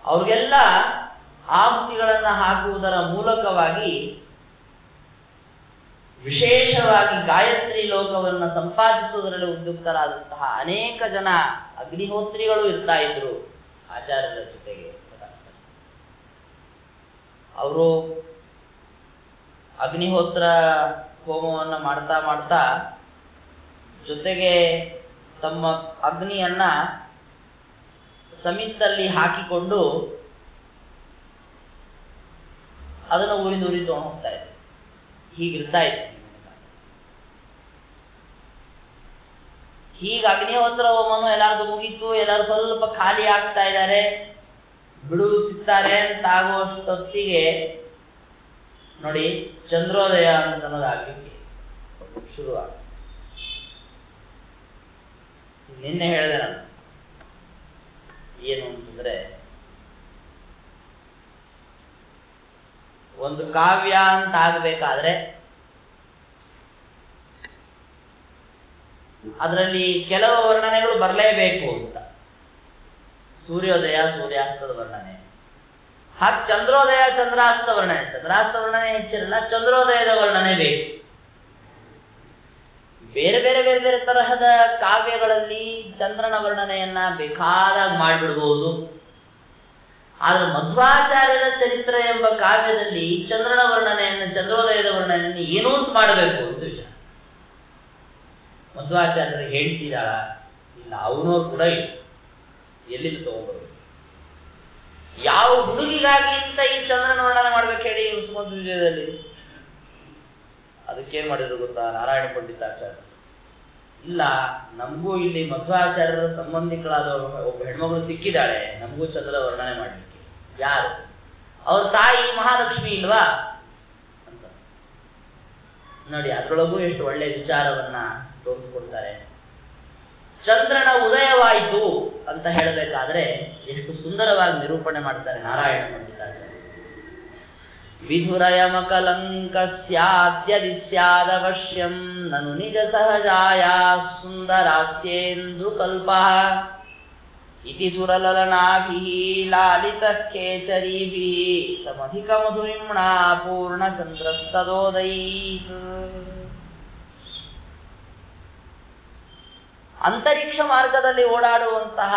ಅವ್ರಿಗೆಲ್ಲ ಆಹುತಿಗಳನ್ನ ಹಾಕುವುದರ ಮೂಲಕವಾಗಿ ವಿಶೇಷವಾಗಿ ಗಾಯತ್ರಿ ಲೋಕವನ್ನು ಸಂಪಾದಿಸುವುದರಲ್ಲಿ ಉದ್ಯುಕ್ತರಾದಂತಹ ಅನೇಕ ಜನ ಅಗ್ನಿಹೋತ್ರಿಗಳು ಇರ್ತಾ ಇದ್ರು ಆಚಾರ್ಯರ ಜೊತೆಗೆ. ಅವರು ಅಗ್ನಿಹೋತ್ರ ಹೋಮವನ್ನ ಮಾಡ್ತಾ ಮಾಡ್ತಾ ಜೊತೆಗೆ ತಮ್ಮ ಅಗ್ನಿಯನ್ನ ಸಮಿತಲ್ಲಿ ಹಾಕಿಕೊಂಡು ಅದನ್ನು ಊರಿಂದ ಊರಿಗೆ ತಗೊಂಡು ಹೋಗ್ತಾ ಇದ್ರು. ಹೀಗಿರ್ತಾ ಇತ್ತು. ಹೀಗೆ ಅಗ್ನಿಹೋತ್ರ ಹೋಮನು ಎಲ್ಲಾರ್ದು ಮುಗೀತು, ಎಲ್ಲರೂ ಸ್ವಲ್ಪ ಖಾಲಿ ಆಗ್ತಾ ಇದ್ದಾರೆ, ಬಿಡುವು ಸಿಗ್ತಾರೆ ಅಂತ ಆಗುವಷ್ಟೊತ್ತಿಗೆ ನೋಡಿ ಚಂದ್ರೋದಯ ಅಂತ ಅನ್ನೋದಾಗ್ಲಿಕ್ಕೆ ಶುರುವಾಗ. ನಿನ್ನೆ ಹೇಳಿದೆ ನಾನು ಏನು ಅಂತಂದ್ರೆ, ಒಂದು ಕಾವ್ಯ ಅಂತ ಆಗಬೇಕಾದ್ರೆ ಅದರಲ್ಲಿ ಕೆಲವು ವರ್ಣನೆಗಳು ಬರಲೇಬೇಕು ಅಂತ. ಸೂರ್ಯೋದಯ ಸೂರ್ಯಾಸ್ತದ ವರ್ಣನೆ, ಹಾಗೆ ಚಂದ್ರೋದಯ ಚಂದ್ರಾಸ್ತ ವರ್ಣನೆ. ಚಂದ್ರಾಸ್ತ ವರ್ಣನೆ ಹೆಚ್ಚಿರಲ್ಲ, ಚಂದ್ರೋದಯದ ವರ್ಣನೆ ಬೇಕು. ಬೇರೆ ಬೇರೆ ಬೇರೆ ಬೇರೆ ತರಹದ ಕಾವ್ಯಗಳಲ್ಲಿ ಚಂದ್ರನ ವರ್ಣನೆಯನ್ನ ಬೇಕಾದಾಗ ಮಾಡಿಬಿಡ್ಬೋದು. ಆದ್ರೆ ಮಧ್ವಾಚಾರ್ಯರ ಚರಿತ್ರೆ ಎಂಬ ಕಾವ್ಯದಲ್ಲಿ ಚಂದ್ರನ ವರ್ಣನೆಯನ್ನು, ಚಂದ್ರೋದಯದ ವರ್ಣನೆಯನ್ನು ಏನೂ ಮಾಡಬೇಕು ಅಂತ ವಿಚಾರ. ಮಧ್ವಾಚಾರ್ಯರು ಹೇಳ್ತಿದ್ದಾಳ? ಇಲ್ಲ, ಅವನವ್ರು ಕೂಡ ಇಲ್ಲ. ಎಲ್ಲಿಂದ ತಗೊಂಡ್ಬರ್ಬೇಕು? ಯಾವ ಹುಡುಗಿಗಾಗಿ ಅಂತ ಈ ಚಂದ್ರನ ವರ್ಣನೆ ಮಾಡ್ಬೇಕು ಹೇಳಿ ಉಸ್ಮತ್ ವಿಜಯದಲ್ಲಿ? ಅದಕ್ಕೇನ್ ಮಾಡಿದ್ರು ಗೊತ್ತಾ ನಾರಾಯಣ ಪಂಡಿತಾಚಾರ್ಯ? ಇಲ್ಲ, ನಮಗೂ ಇಲ್ಲಿ ಮಧ್ವಾಚಾರ್ಯರ ಸಂಬಂಧಿಕರಾದವರು ಒಬ್ಬ ಹೆಣ್ಮಗಳು ಸಿಕ್ಕಿದ್ದಾಳೆ, ನಮಗೂ ಚಂದ್ರ ವರ್ಣನೆ ಮಾಡ್ಲಿಕ್ಕೆ. ಯಾರು? ಅವ್ರ ತಾಯಿ ಮಹಾಲಕ್ಷ್ಮಿ ಇಲ್ವಾ ಅಂತ ನೋಡಿ. ಅದ್ರೊಳಗೂ ಎಷ್ಟು ಒಳ್ಳೆ ವಿಚಾರವನ್ನ ತೋರಿಸ್ಕೊಡ್ತಾರೆ. ಚಂದ್ರನ ಉದಯವಾಯಿತು ಅಂತ ಹೇಳಬೇಕಾದ್ರೆ ಎಷ್ಟು ಸುಂದರವಾಗಿ ನಿರೂಪಣೆ ಮಾಡ್ತಾರೆ ನಾರಾಯಣ ಪಂಡಿತಾಚಾರ್ಯ. ವಿಧುರಯಮಕಲಂಕಸ್ಯಾದ್ಯದಿ ಸ್ಯಾದವಶ್ಯಂ ನನು ನಿಜ ಸಹಜಾಯ ಸುಂದರಾಸ್ಯೇಂದು ಕಲ್ಪ ಇತಿ ಸುರಲಲನಾಭಿ ಲಾಲಿತ ಕೇಚರೀಭಿ ಸಮಧಿಕ ಮಧುರಿಮ್ಣ ಪೂರ್ಣ ಚಂದ್ರಸ್ತದೋದೈ. ಅಂತರಿಕ್ಷ ಮಾರ್ಗದಲ್ಲಿ ಓಡಾಡುವಂತಹ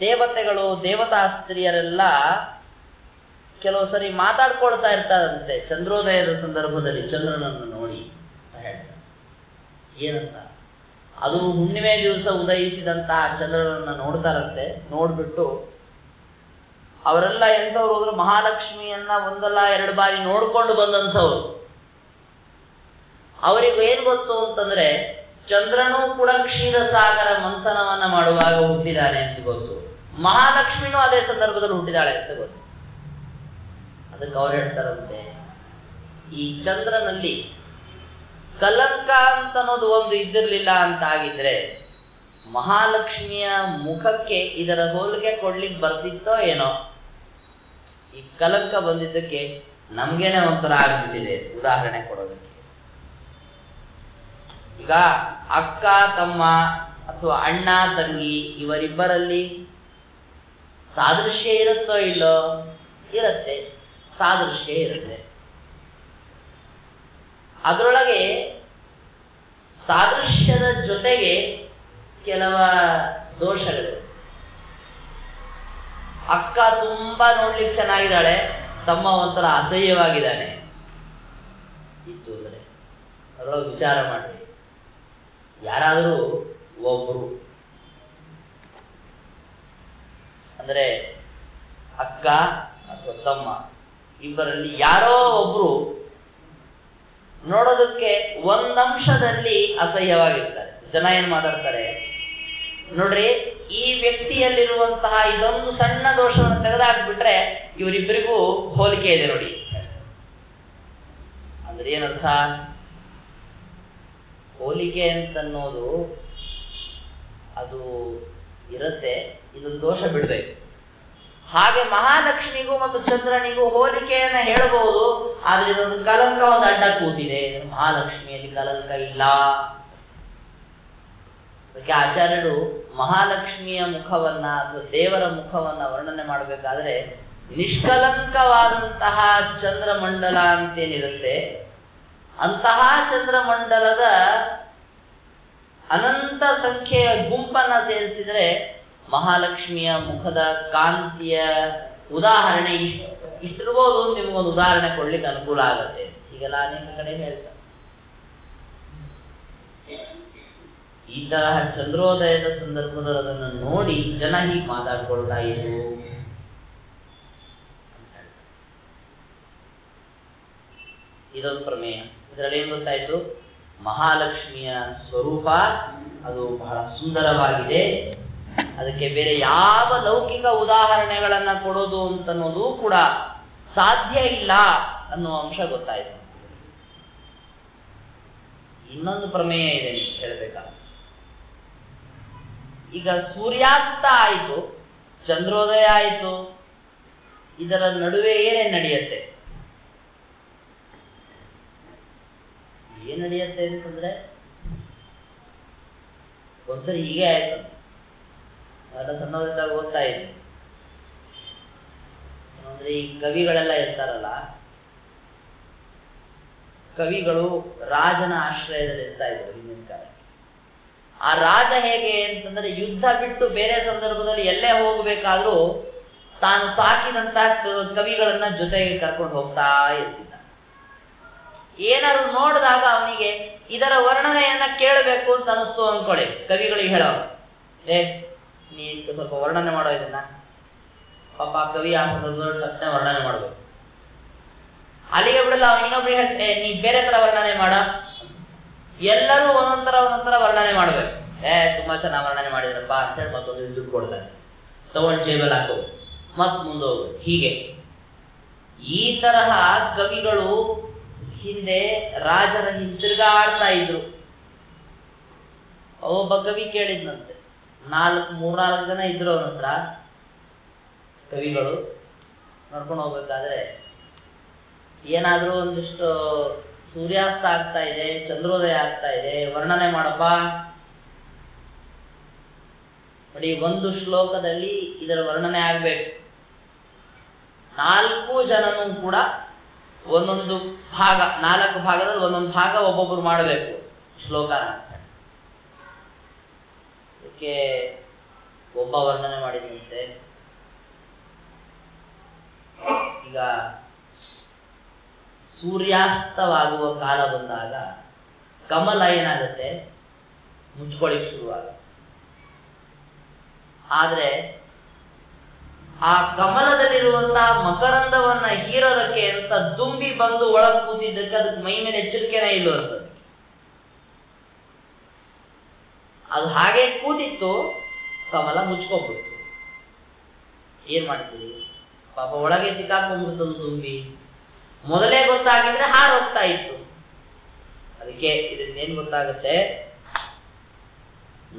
ದೇವತೆಗಳು, ದೇವತಾ ಸ್ತ್ರೀಯರೆಲ್ಲ ಕೆಲವು ಸರಿ ಮಾತಾಡ್ಕೊಳ್ತಾ ಇರ್ತಾರಂತೆ ಚಂದ್ರೋದಯದ ಸಂದರ್ಭದಲ್ಲಿ, ಚಂದ್ರನನ್ನು ನೋಡಿ ಹೇಳ್ತಾರೆ. ಏನಂತ? ಅದು ಹುಣ್ಣಿಮೆ ದಿವಸ ಉದಯಿಸಿದಂತಹ ಚಂದ್ರನನ್ನ ನೋಡ್ತಾರಂತೆ. ನೋಡ್ಬಿಟ್ಟು ಅವರೆಲ್ಲ ಎಂಥವ್ರು ಹೋದ್ರು, ಮಹಾಲಕ್ಷ್ಮಿಯನ್ನ ಒಂದಲ್ಲ ಎರಡು ಬಾರಿ ನೋಡ್ಕೊಂಡು ಬಂದಂಥವ್ರು. ಅವರಿಗೂ ಏನ್ ಗೊತ್ತು ಅಂತಂದ್ರೆ, ಚಂದ್ರನೂ ಕೂಡ ಕ್ಷೀರಸಾಗರ ಮಂಥನವನ್ನ ಮಾಡುವಾಗ ಹುಟ್ಟಿದ್ದಾನೆ ಅಂತ ಗೊತ್ತು, ಮಹಾಲಕ್ಷ್ಮಿನೂ ಅದೇ ಸಂದರ್ಭದಲ್ಲಿ ಹುಟ್ಟಿದಾಳೆ ಅಂತ ಗೊತ್ತು. ಅದಕ್ಕೆ ಅವ್ರು ಹೇಳ್ತಾರಂತೆ, ಈ ಚಂದ್ರನಲ್ಲಿ ಕಲಂಕ ಅಂತ ಅನ್ನೋದು ಒಂದು ಇದ್ದಿರ್ಲಿಲ್ಲ ಅಂತ ಆಗಿದ್ರೆ ಮಹಾಲಕ್ಷ್ಮಿಯ ಮುಖಕ್ಕೆ ಇದರ ಹೋಲಿಕೆ ಕೊಡ್ಲಿಕ್ಕೆ ಬರ್ತಿತ್ತೋ ಏನೋ. ಈ ಕಲಂಕ ಬಂದಿದ್ದಕ್ಕೆ ನಮ್ಗೇನೆ ಒಂಥರ ಆಗ್ಬಿಟ್ಟಿದೆ ಉದಾಹರಣೆ ಕೊಡೋದಕ್ಕೆ. ಈಗ ಅಕ್ಕ ತಮ್ಮ ಅಥವಾ ಅಣ್ಣ ತಂಗಿ ಇವರಿಬ್ಬರಲ್ಲಿ ಸಾದೃಶ್ಯ ಇರುತ್ತೋ ಇಲ್ಲೋ? ಇರುತ್ತೆ, ಸಾದೃಶ್ಯ ಇರುತ್ತೆ. ಅದರೊಳಗೆ ಸಾದೃಶ್ಯದ ಜೊತೆಗೆ ಕೆಲವ ದೋಷಗಳು. ಅಕ್ಕ ತುಂಬಾ ನೋಡ್ಲಿಕ್ಕೆ ಚೆನ್ನಾಗಿದ್ದಾಳೆ, ತಮ್ಮ ಒಂಥರ ಅಸಹ್ಯವಾಗಿದ್ದಾನೆ ಇತ್ತು ಅಂದ್ರೆ ಅದರೊಳಗೆ ವಿಚಾರ ಮಾಡ್ರಿ. ಯಾರಾದರೂ ಒಬ್ರು ಅಂದ್ರೆ ಅಕ್ಕ ಅಥವಾ ತಮ್ಮ ಇಬ್ಬರಲ್ಲಿ ಯಾರೋ ಒಬ್ರು ನೋಡೋದಕ್ಕೆ ಒಂದಂಶದಲ್ಲಿ ಅಸಹ್ಯವಾಗಿರ್ತಾರೆ. ಜನ ಏನ್ ಮಾತಾಡ್ತಾರೆ ನೋಡ್ರಿ, ಈ ವ್ಯಕ್ತಿಯಲ್ಲಿರುವಂತಹ ಇದೊಂದು ಸಣ್ಣ ದೋಷವನ್ನು ತೆಗೆದಾಕ್ಬಿಟ್ರೆ ಇವರಿಬ್ಬರಿಗೂ ಹೋಲಿಕೆ ಇದೆ ನೋಡಿ. ಅಂದ್ರೆ ಏನರ್ಥ? ಹೋಲಿಕೆ ಅಂತನ್ನೋದು ಅದು ಇರುತ್ತೆ, ಇದು ದೋಷ ಬಿಡ್ಬೇಕು. ಹಾಗೆ ಮಹಾಲಕ್ಷ್ಮಿಗೂ ಮತ್ತು ಚಂದ್ರನಿಗೂ ಹೋಲಿಕೆಯನ್ನ ಹೇಳಬಹುದು, ಆದ್ರೆ ಇದೊಂದು ಕಲಂಕ ಒಂದು ಅಡ್ಡ ಕೂತಿದೆ. ಮಹಾಲಕ್ಷ್ಮಿಯಲ್ಲಿ ಕಲಂಕ ಇಲ್ಲ. ಅದಕ್ಕೆ ಆಚಾರ್ಯರು ಮಹಾಲಕ್ಷ್ಮಿಯ ಮುಖವನ್ನ ಅಥವಾ ದೇವರ ಮುಖವನ್ನ ವರ್ಣನೆ ಮಾಡಬೇಕಾದ್ರೆ ನಿಷ್ಕಲಂಕವಾದಂತಹ ಚಂದ್ರಮಂಡಲ ಅಂತೇನಿರುತ್ತೆ, ಅಂತಹ ಚಂದ್ರಮಂಡಲದ ಅನಂತ ಸಂಖ್ಯೆಯ ಗುಂಪನ್ನ ಸೇರಿಸಿದ್ರೆ ಮಹಾಲಕ್ಷ್ಮಿಯ ಮುಖದ ಕಾಂತಿಯ ಉದಾಹರಣೆ ಇಷ್ಟಿರ್ಬೋದು. ನಿಮಗೊಂದು ಉದಾಹರಣೆ ಕೊಡ್ಲಿಕ್ಕೆ ಅನುಕೂಲ ಆಗತ್ತೆ. ಈಗೆಲ್ಲ ಅನೇಕ ಕಡೆ ಹೇಳ್ತಾರೆ. ಈ ತರಹ ಚಂದ್ರೋದಯದ ಸಂದರ್ಭದಲ್ಲಿ ಅದನ್ನು ನೋಡಿ ಜನ ಹೀಗೆ ಮಾತಾಡ್ಕೊಳ್ತಾ ಇದ್ರು. ಇದೊಂದು ಪ್ರಮೇಯ. ಇದರಲ್ಲಿ ಏನ್ ಗೊತ್ತಾಯ್ತು? ಮಹಾಲಕ್ಷ್ಮಿಯ ಸ್ವರೂಪ ಅದು ಬಹಳ ಸುಂದರವಾಗಿದೆ. ಅದಕ್ಕೆ ಬೇರೆ ಯಾವ ಲೌಕಿಕ ಉದಾಹರಣೆಗಳನ್ನ ಕೊಡೋದು ಅಂತನ್ನೋದು ಕೂಡ ಸಾಧ್ಯ ಇಲ್ಲ ಅನ್ನೋ ಅಂಶ ಗೊತ್ತಾಯ್ತು. ಇನ್ನೊಂದು ಪ್ರಮೇಯ ಇದೆ ಹೇಳ್ಬೇಕಾ. ಈಗ ಸೂರ್ಯಾಸ್ತ ಆಯಿತು, ಚಂದ್ರೋದಯ ಆಯಿತು, ಇದರ ನಡುವೆ ಏನೇನ್ ನಡೆಯುತ್ತೆ? ಏನ್ ನಡೆಯುತ್ತೆ ಅಂತಂದ್ರೆ ಒಂದ್ಸರಿ ಹೀಗೆ ಆಯ್ತು. ಅದರ ಸಣ್ಣವರಿದ್ದಾಗ ಓದ್ತಾ ಇದ್ದೆ. ಅಂದ್ರೆ ಈ ಕವಿಗಳೆಲ್ಲ ಇರ್ತಾರಲ್ಲ, ಕವಿಗಳು ರಾಜನ ಆಶ್ರಯದಲ್ಲಿ ಇರ್ತಾ ಇದ್ರು ಹಿಂದಿನ ಕಾಲ. ಆ ರಾಜ ಹೇಗೆ ಅಂತಂದ್ರೆ ಯುದ್ಧ ಬಿಟ್ಟು ಬೇರೆ ಸಂದರ್ಭದಲ್ಲಿ ಎಲ್ಲೇ ಹೋಗ್ಬೇಕಾದ್ರೂ ತಾನು ಸಾಕಿದಂತಹ ಕವಿಗಳನ್ನ ಜೊತೆಗೆ ಕರ್ಕೊಂಡು ಹೋಗ್ತಾ ಇರ್ತಿದ್ದ. ಏನಾದ್ರು ನೋಡಿದಾಗ ಅವನಿಗೆ ಇದರ ವರ್ಣನೆಯನ್ನ ಕೇಳಬೇಕು ಅಂತ ಅನಿಸ್ತು ಅನ್ಕೊಳ್ಳಿ. ಕವಿಗಳಿಗೆ ಹೇಳೋ, ನೀ ಸ್ವಲ್ಪ ವರ್ಣನೆ ಮಾಡೋ ಇದನ್ನ. ಪಾಪ ಕವಿ ಆ ಸಂದರ್ಭದಲ್ಲಿ ವರ್ಣನೆ ಮಾಡ್ಬೇಕು. ಅಲ್ಲಿಗೆ ಬಿಡಲ್ಲ, ಅವನು ಇನ್ನೊಬ್ರಿಗೆ ಹೇಳ್ತೆ ನೀ ಬೇರೆ ತರ ವರ್ಣನೆ ಮಾಡ. ಎಲ್ಲರೂ ಒಂದೊಂದರ ವರ್ಣನೆ ಮಾಡ್ಬೇಕು. ತುಂಬಾ ಚೆನ್ನಾಗಿ ವರ್ಣನೆ ಮಾಡಿದ್ರಪ್ಪ ಅಂತೇಳಿ ಮತ್ತೊಂದು ದುಡ್ಡು ಕೊಡ್ತಾರೆ, ತಗೊಂಡು ಜೇಬಲ್ ಹಾಕೋ, ಮತ್ ಮುಂದೋಗು. ಹೀಗೆ ಈ ತರಹ ಕವಿಗಳು ಹಿಂದೆ ರಾಜರ ಹಿಂತಿರುಗಾಡ್ತಾ ಇದ್ರು. ಒಬ್ಬ ಕವಿ ಕೇಳಿದ್ನಂತೆ, ಮೂರ್ನಾಲ್ಕು ಜನ ಇದ್ರು ಅವನ ಹತ್ರ ಕವಿಗಳು. ನಡ್ಕೊಂಡು ಹೋಗ್ಬೇಕಾದ್ರೆ ಏನಾದ್ರೂ ಒಂದಿಷ್ಟು ಸೂರ್ಯಾಸ್ತ ಆಗ್ತಾ ಇದೆ, ಚಂದ್ರೋದಯ ಆಗ್ತಾ ಇದೆ, ವರ್ಣನೆ ಮಾಡಪ್ಪ. ನೋಡಿ, ಒಂದು ಶ್ಲೋಕದಲ್ಲಿ ಇದರ ವರ್ಣನೆ ಆಗ್ಬೇಕು. 4 ಜನನೂ ಕೂಡ ಒಂದೊಂದು ಭಾಗ, 4 ಭಾಗದಲ್ಲಿ ಒಂದೊಂದು ಭಾಗ ಒಬ್ಬೊಬ್ರು ಮಾಡಬೇಕು ಶ್ಲೋಕನ. ಅದಕ್ಕೆ ಒಬ್ಬ ವರ್ಣನೆ ಮಾಡಿದಂತೆ, ಈಗ ಸೂರ್ಯಾಸ್ತವಾಗುವ ಕಾಲ ಬಂದಾಗ ಕಮಲ ಏನಾಗುತ್ತೆ, ಮುಚ್ಕೊಳ್ಳಿಕ್ಕೆ ಶುರುವಾಗುತ್ತೆ. ಆದ್ರೆ ಆ ಕಮಲದಲ್ಲಿರುವಂತಹ ಮಕರಂದವನ್ನ ಹೀರೋದಕ್ಕೆ ಅಂತ ದುಂಬಿ ಬಂದು ಒಳಗೆ ಕೂತಿದ್ದಕ್ಕೆ ಅದಕ್ಕೆ ಮೈ ಮೇಲೆ ಎಚ್ಚರಿಕೆನೇ ಇಲ್ಲುವಂಥದ್ದು. ಅದು ಹಾಗೆ ಕೂತಿತ್ತು, ಕಮಲ ಮುಚ್ಕೊಂಡ್ಬಿಡ್ತು. ಏನ್ ಮಾಡ್ತೀರಿ ಪಾಪ, ಒಳಗೆ ಸಿಕ್ಕಾಕೊಂಡ್ಬಿಡ್ತದು ದುಂಬಿ. ಮೊದಲೇ ಗೊತ್ತಾಗಿದ್ರೆ ಹಾರೋಗ್ತಾ ಇತ್ತು. ಅದಕ್ಕೆ ಇದರಿಂದ ಏನ್ ಗೊತ್ತಾಗುತ್ತೆ,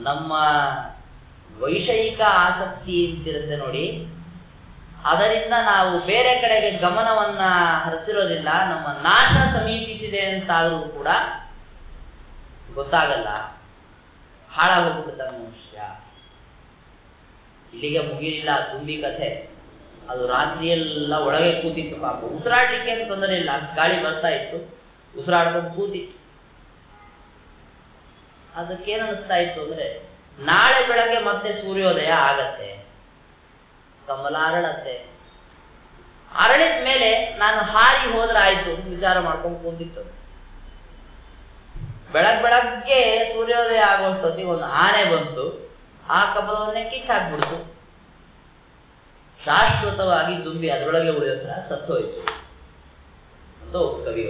ನಮ್ಮ ವೈಷಯಿಕ ಆಸಕ್ತಿ ಅಂತಿರುತ್ತೆ ನೋಡಿ, ಅದರಿಂದ ನಾವು ಬೇರೆ ಕಡೆಗೆ ಗಮನವನ್ನ ಹರಿಸಿರೋದಿಲ್ಲ. ನಮ್ಮ ನಾಶ ಸಮೀಪಿಸಿದೆ ಅಂತಾದ್ರೂ ಕೂಡ ಗೊತ್ತಾಗಲ್ಲ, ಹಾಳಾಗೋಗ್ಬಿಡ್ತಾನೆ ಮನುಷ್ಯ. ಇಲ್ಲಿಗೆ ಮುಗಿಲಿಲ್ಲ ತುಂಬಿ ಕಥೆ. ಅದು ರಾತ್ರಿಯೆಲ್ಲ ಒಳಗೆ ಕೂತಿತ್ತು ಪಾಪ. ಉಸಿರಾಡ್ಲಿಕ್ಕೆ ಏನು ತೊಂದರೆ ಇಲ್ಲ, ಗಾಳಿ ಬರ್ತಾ ಇತ್ತು, ಉಸಿರಾಡ್ಕೊಂಡು ಕೂತಿತ್ತು. ಅದಕ್ಕೇನು ಅನಿಸ್ತಾ ಇತ್ತು ಅಂದ್ರೆ, ನಾಳೆ ಬೆಳಗ್ಗೆ ಮತ್ತೆ ಸೂರ್ಯೋದಯ ಆಗತ್ತೆ, ಕಮಲ ಅರಳತ್ತೆ, ಅರಳಿದ ಮೇಲೆ ನಾನು ಹಾರಿ ಹೋದ್ರಾಯ್ತು ವಿಚಾರ ಮಾಡ್ಕೊಂಡು ಕೂತಿತ್ತು. ಬೆಳಗ್ಗೆ ಸೂರ್ಯೋದಯ ಆಗುವಷ್ಟೊತ್ತಿಗೆ ಒಂದು ಆನೆ ಬಂತು, ಆ ಕಮಲವನ್ನೇ ಕಿತ್ತಾಕ್ಬಿಡ್ತು. ಶಾಶ್ವತವಾಗಿ ದುಂಬಿ ಅದರೊಳಗೆ ಉಳಿಯೋದ್ರ ಸತ್ತೋಯ್ತು ಅಂತ ಒಬ್ಬ ಕವಿ.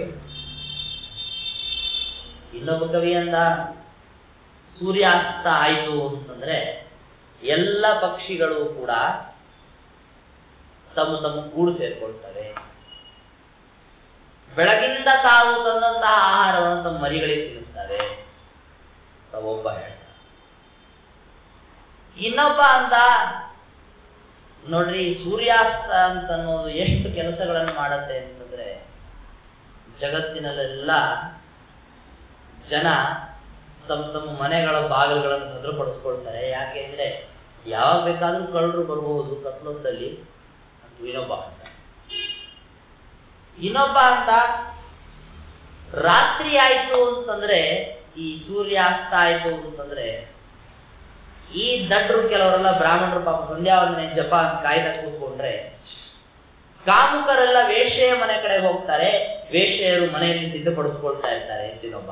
ಇನ್ನೊಬ್ಬ ಕವಿ ಅಂದ, ಸೂರ್ಯಾಸ್ತ ಆಯ್ತು ಅಂತಂದ್ರೆ ಎಲ್ಲ ಪಕ್ಷಿಗಳು ಕೂಡ ತಮ್ಮ ಗೂಡು ಸೇರ್ಕೊಳ್ತವೆ. ಬೆಳಗಿಂದ ತಾವು ತಂದಂತಹ ಆಹಾರವನ್ನು ತಮ್ಮ ಮರಿಗಳಿಗೆ ತಿನ್ನುತ್ತವೆ ಒಬ್ಬ ಹೇಳ್ತಾರೆ. ಇನ್ನೊಬ್ಬ ಅಂತ ನೋಡ್ರಿ, ಸೂರ್ಯಾಸ್ತ ಅಂತ ಅನ್ನೋದು ಎಷ್ಟು ಕೆಲಸಗಳನ್ನು ಮಾಡತ್ತೆ ಅಂತಂದ್ರೆ, ಜಗತ್ತಿನಲ್ಲೆಲ್ಲ ಜನ ತಮ್ಮ ಮನೆಗಳ ಬಾಗಿಲುಗಳನ್ನು ಭದ್ರಪಡಿಸ್ಕೊಳ್ತಾರೆ. ಯಾಕೆ ಅಂದ್ರೆ ಯಾವಾಗ ಬೇಕಾದ್ರೂ ಕಳ್ಳರು ಬರಬಹುದು ಕತ್ಲೊತ್ತಲ್ಲಿ. ಇನ್ನೊಬ್ಬ ಅಂತ ರಾತ್ರಿ ಆಯ್ತು ಅಂತಂದ್ರೆ, ಈ ಸೂರ್ಯಾಸ್ತ ಆಯ್ತು ಅಂತಂದ್ರೆ, ಈ ದಡ್ರು ಕೆಲವರೆಲ್ಲ ಬ್ರಾಹ್ಮಣರು ಪಾಪ ಸಂಧ್ಯಾವಂದನೆ ಜಪ ಕಾಯ್ದ ಕೂತ್ಕೊಂಡ್ರೆ, ಕಾಮುಕರೆಲ್ಲ ವೇಶ್ಯೆಯ ಮನೆ ಕಡೆ ಹೋಗ್ತಾರೆ, ವೇಶ್ಯೆಯರು ಮನೆಯಲ್ಲಿ ಸಿದ್ಧಪಡಿಸ್ಕೊಳ್ತಾ ಇರ್ತಾರೆ. ಇನ್ನೊಬ್ಬ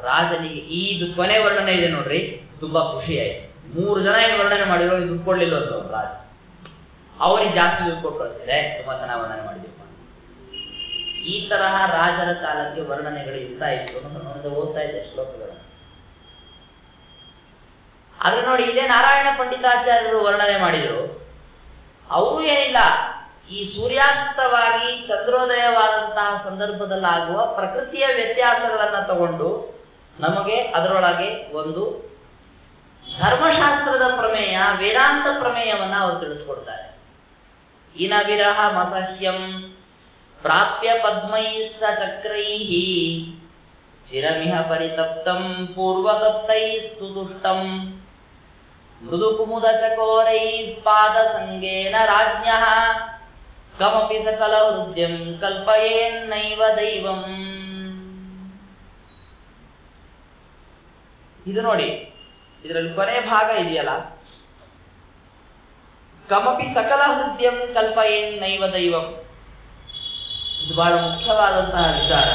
ರಾಜನಿಗೆ ಇದು ಕೊನೆ ವರ್ಣನೆ ಇದೆ ನೋಡ್ರಿ, ತುಂಬಾ ಖುಷಿ ಆಯ್ತು. 3 ಜನ ಏನು ವರ್ಣನೆ ಮಾಡಿರೋ, ದುಡ್ಡು ಕೊಡ್ಲಿಲ್ಲ ಅಂತ ರಾಜ, ಅವರಿಗೆ ಜಾಸ್ತಿ ದುಡ್ಡು ಕೊಟ್ಟು ಕಳಿಸಿದೆ, ತುಂಬಾ ಚೆನ್ನಾಗಿ ವರ್ಣನೆ ಮಾಡಿದ್ವಿ. ಈ ತರಹ ರಾಜರ ಕಾಲಕ್ಕೆ ವರ್ಣನೆಗಳು ಇರ್ತಾ ಇತ್ತು ಅನ್ನೋದು ಓದ್ತಾ ಇದ್ದೆ ಶ್ಲೋಕಗಳು. ಆದ್ರೆ ನೋಡಿ, ಇದೇ ನಾರಾಯಣ ಪಂಡಿತಾಚಾರ್ಯರು ವರ್ಣನೆ ಮಾಡಿದ್ರು. ಅವರು ಏನಿಲ್ಲ, ಈ ಸೂರ್ಯಾಸ್ತವಾಗಿ ಚಂದ್ರೋದಯವಾದಂತಹ ಸಂದರ್ಭದಲ್ಲಾಗುವ ಪ್ರಕೃತಿಯ ವ್ಯತ್ಯಾಸಗಳನ್ನ ತಗೊಂಡು ನಮಗೆ ಅದರೊಳಗೆ ಒಂದು ಧರ್ಮಶಾಸ್ತ್ರದ ಪ್ರಮೇಯ, ವೇದಾಂತ ಪ್ರಮೇಯವನ್ನ ಅವರು ತಿಳಿಸ್ಕೊಡ್ತಾರೆ. ಇನ ವಿರಹ ಮಸಹ್ಯಂ ಪ್ರಾಪ್ಯ ಪದ್ಮೈ ಸಚಕ್ರೈ ಚಿರಮಿಹ ಪರಿತಪ್ತಂ ಪೂರ್ವದತ್ತೈ ಸುದುಷ್ಟಂ ಮೃದು ಕುಮುದ ಚಕೋರೈ ಪಾದ ಸಂಗೇನ ರಾಜ್ಞಃ ಕಮಪಿ ಸಕಲ ಹೃದ್ಯಂ ಕಲ್ಪಯೇನ್ನೈವ ದೈವಂ. ಇದು ನೋಡಿ, ಇದರಲ್ಲಿ ಕೊನೆ ಭಾಗ ಇದೆಯಲ್ಲ, ಕಮಪಿ ಸಕಲ ಹೃದ್ಯಂ ಕಲ್ಪಯೇನ್ನೈವ ದೈವಂ. ಇದು ಬಹಳ ಮುಖ್ಯವಾದಂತಹ ವಿಚಾರ.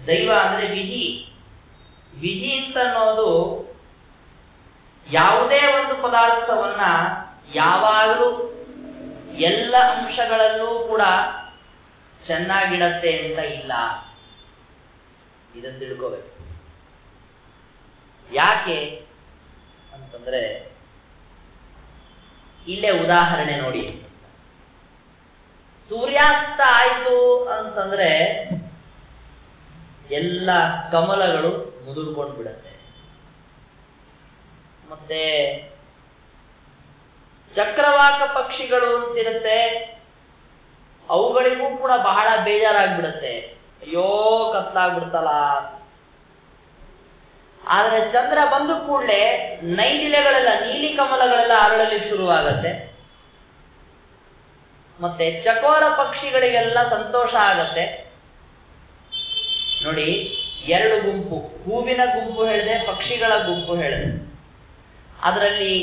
ದೈವ ಅಂದ್ರೆ ವಿಧಿ. ವಿಧಿ ಅಂತ ಅನ್ನೋದು ಯಾವುದೇ ಒಂದು ಪದಾರ್ಥವನ್ನ ಯಾವಾಗಲೂ ಎಲ್ಲ ಅಂಶಗಳಲ್ಲೂ ಕೂಡ ಚೆನ್ನಾಗಿಡತ್ತೆ ಅಂತ ಇಲ್ಲ. ಇದನ್ನು ತಿಳ್ಕೋಬೇಕು. ಯಾಕೆ ಅಂತಂದ್ರೆ, ಇಲ್ಲೇ ಉದಾಹರಣೆ ನೋಡಿ. ಸೂರ್ಯಾಸ್ತ ಆಯ್ತು ಅಂತಂದ್ರೆ ಎಲ್ಲ ಕಮಲಗಳು ಮುದುರ್ಕೊಂಡು ಬಿಡತ್ತೆ. ಮತ್ತೆ ಚಕ್ರವಾಕ ಪಕ್ಷಿಗಳು ಅಂತಿರುತ್ತೆ, ಅವುಗಳಿಗೂ ಕೂಡ ಬಹಳ ಬೇಜಾರಾಗ್ಬಿಡತ್ತೆ. ಅಯ್ಯೋ ಕತ್ಲಾಗ್ಬಿಡ್ತಲ್ಲ. ಆದ್ರೆ ಚಂದ್ರ ಬಂದ ಕೂಡಲೇ ನೈದಿಲೆಗಳೆಲ್ಲ, ನೀಲಿ ಕಮಲಗಳೆಲ್ಲ ಅರಳಲಿಕ್ಕೆ ಶುರುವಾಗತ್ತೆ. ಮತ್ತೆ ಚಕೋರ ಪಕ್ಷಿಗಳಿಗೆಲ್ಲ ಸಂತೋಷ ಆಗತ್ತೆ. ನೋಡಿ, ಎರಡು ಗುಂಪು, ಹೂವಿನ ಗುಂಪು ಹೇಳಿದೆ, ಪಕ್ಷಿಗಳ ಗುಂಪು ಹೇಳಿದೆ. ಅದರಲ್ಲಿ